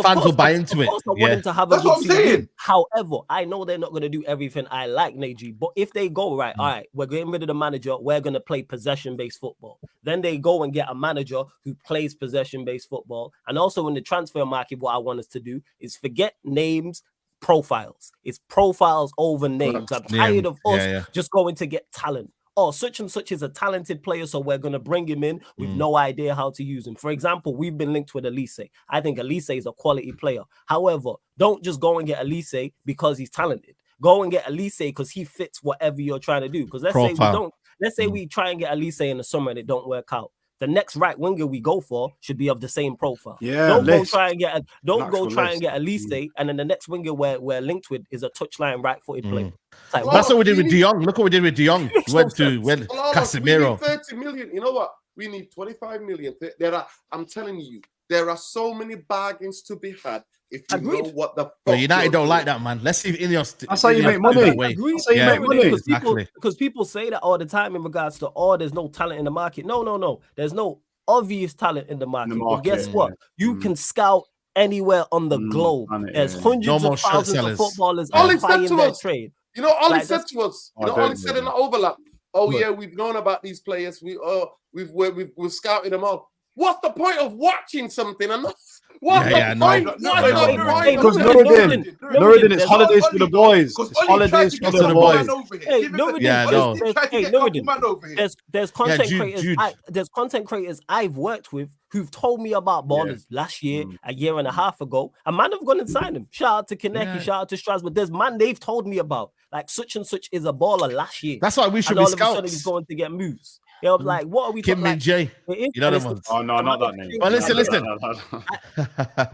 fans will buy into it. I want him to have a good season. However, I know they're not going to do everything I like, Neji. But if they go, all right, we're getting rid of the manager, we're going to play possession-based football. Then they go and get a manager who plays possession-based football. And also in the transfer market, what I want us to do is forget names, profiles. It's profiles over names. I'm tired of us just going to get talent. Oh, such and such is a talented player, so we're going to bring him in with no idea how to use him. For example, we've been linked with Elise. I think Elise is a quality player. However, don't just go and get Elise because he's talented. Go and get Elise because he fits whatever you're trying to do. Because let's say we try and get Elise in the summer and it don't work out. The next right winger we go for should be of the same profile. Don't go try and get Elise, and then the next winger we're linked with is a touchline right-footed player. Like, that's what we did with De Jong. Look what we did with De Jong. We went Casemiro. 30 million. You know what? We need 25 million. I'm telling you, there are so many bargains to be had. If you know what the fuck United don't like that, man. Let's see if INEOS. That's how you make money. Because people say that all the time in regards to, there's no talent in the market. No. There's no obvious talent in the market. But guess what? You can scout anywhere on the globe. There's hundreds of thousands of footballers applying their trade. You know, Ollie said to us, Ollie said in the overlap, we've known about these players. We've scouted them all. What's the point of watching something? What's the point? Because Nuruddin, it's holidays for the boys. It's holidays for the boys. There's content creators. There's content creators I've worked with who've told me about ballers last year, a year and a half ago. A man have gone and signed him. Shout out to Kaneki, shout out to Strasbourg. There's man they've told me about, like such and such is a baller last year. That's why we should be scouts. All of a sudden he's going to get moves. You know, like, what are we talking about? Kim Min-jae. You know them ones. Oh, no, not that name. But listen.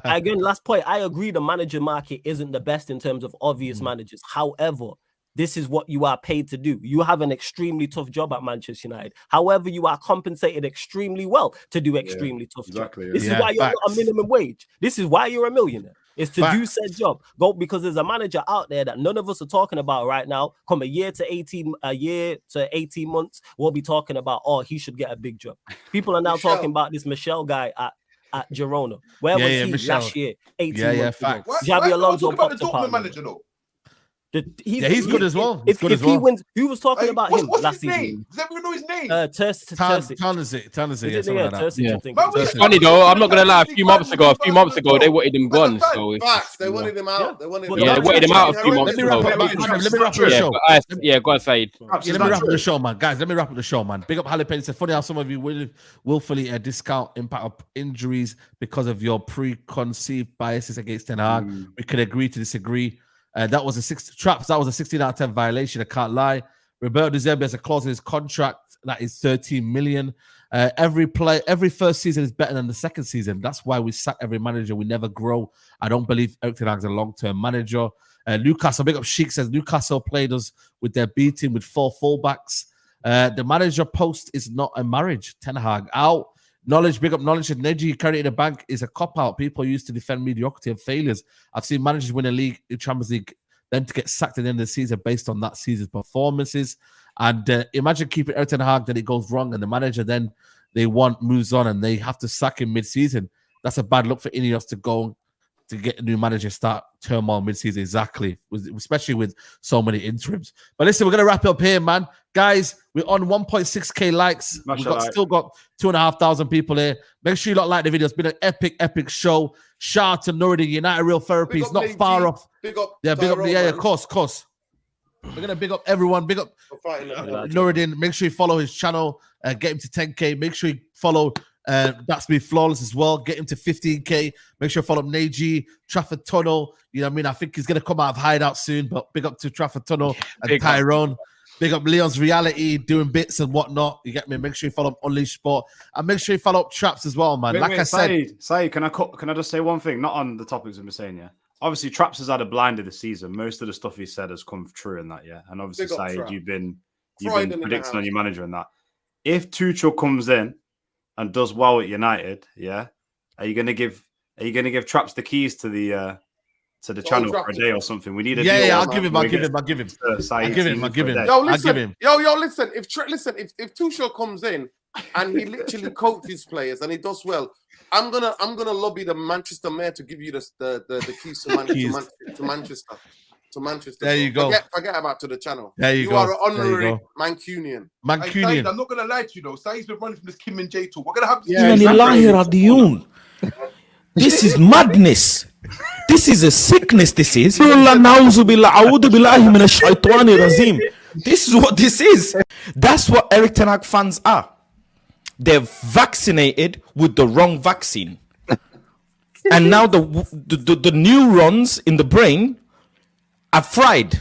Again, last point. I agree the manager market isn't the best in terms of obvious managers. However, this is what you are paid to do. You have an extremely tough job at Manchester United. However, you are compensated extremely well to do extremely tough job. This is why you're not a minimum wage. This is why you're a millionaire. It's to do said job. Go, because there's a manager out there that none of us are talking about right now. Come a year to 18 months, we'll be talking about, oh, he should get a big job. People are now talking about this Michelle guy at Girona. Where was he last year? 18 months ago. Xabi Alonso about the Dortmund manager though. He's good as well. If he wins, who was talking about him last season? Name? Does everyone know his name? Terzic. It's funny though. I'm not gonna lie. A few months ago, they wanted him gone. So they wanted him out. They wanted him out a few months ago. Let me wrap up the show. Go on, Saeed. Let me wrap up the show, man. Guys, let me wrap up the show, man. Big up Jalapeno. It's funny how some of you willfully discount impact of injuries because of your preconceived biases against Ten Hag. We could agree to disagree. That was a 16 out of 10 violation. I can't lie. Roberto De Zerbi has a clause in his contract that is 13 million. Every first season is better than the second season. That's why we sack every manager. We never grow. I don't believe Erik ten Hag's a long-term manager. Newcastle, big up Sheik, says Newcastle played us with their B team with 4 fullbacks. The manager post is not a marriage. Ten Hag out. Knowledge, big up knowledge. And Neji carry in the bank is a cop-out. People used to defend mediocrity and failures. I've seen managers win a league, the Champions League, then to get sacked at the end of the season based on that season's performances. And imagine keeping Erik ten Hag, then it goes wrong, and the manager then moves on, and they have to sack him mid-season. That's a bad look for INEOS to go to get a new manager, start turmoil mid-season. Exactly, especially with so many interims. But listen, we're going to wrap it up here, man. Guys, we're on 1.6k likes. We've still got 2,500 people here. Make sure you like the video. It's been an epic show. Shout out to Nuruddin, United Real Therapy. It's not far off. Big up. Of course. We're going to big up everyone. Big up Nuruddin. Make sure you follow his channel. Get him to 10k. Make sure you follow That's Me Flawless as well. Get him to 15k. Make sure you follow Neji, Trafford Tunnel. You know what I mean? I think he's going to come out of hideout soon, but big up to Trafford Tunnel and Tyrone. Big up Leon's Reality, doing bits and whatnot. You get me? Make sure you follow Unleashed Sport. And make sure you follow up Traps as well, man. I said... Saeed, can I just say one thing? Not on the topics we're saying, yeah? Obviously, Traps has had a blind of the season. Most of the stuff he said has come true in that, yeah? And obviously, Saeed, you've been predicting on your manager and that. If Tuchel comes in and does well at United, yeah, are you gonna give Traps the keys to the channel for a day or something? We need a deal. I'll give him. Yo, listen. If Tuchel comes in and he literally coaches players and he does well, I'm gonna lobby the Manchester mayor to give you the keys to Manchester. To Manchester. There you go. Forget about to the channel. There you go. You are an honorary Mancunian. Saeed, I'm not gonna lie to you though. Saeed's been running from this Kim and J talk. We're gonna have to. This is madness. This is a sickness. This is. This is what this is. That's what Erik ten Hag fans are. They're vaccinated with the wrong vaccine, and now the neurons in the brain are fried.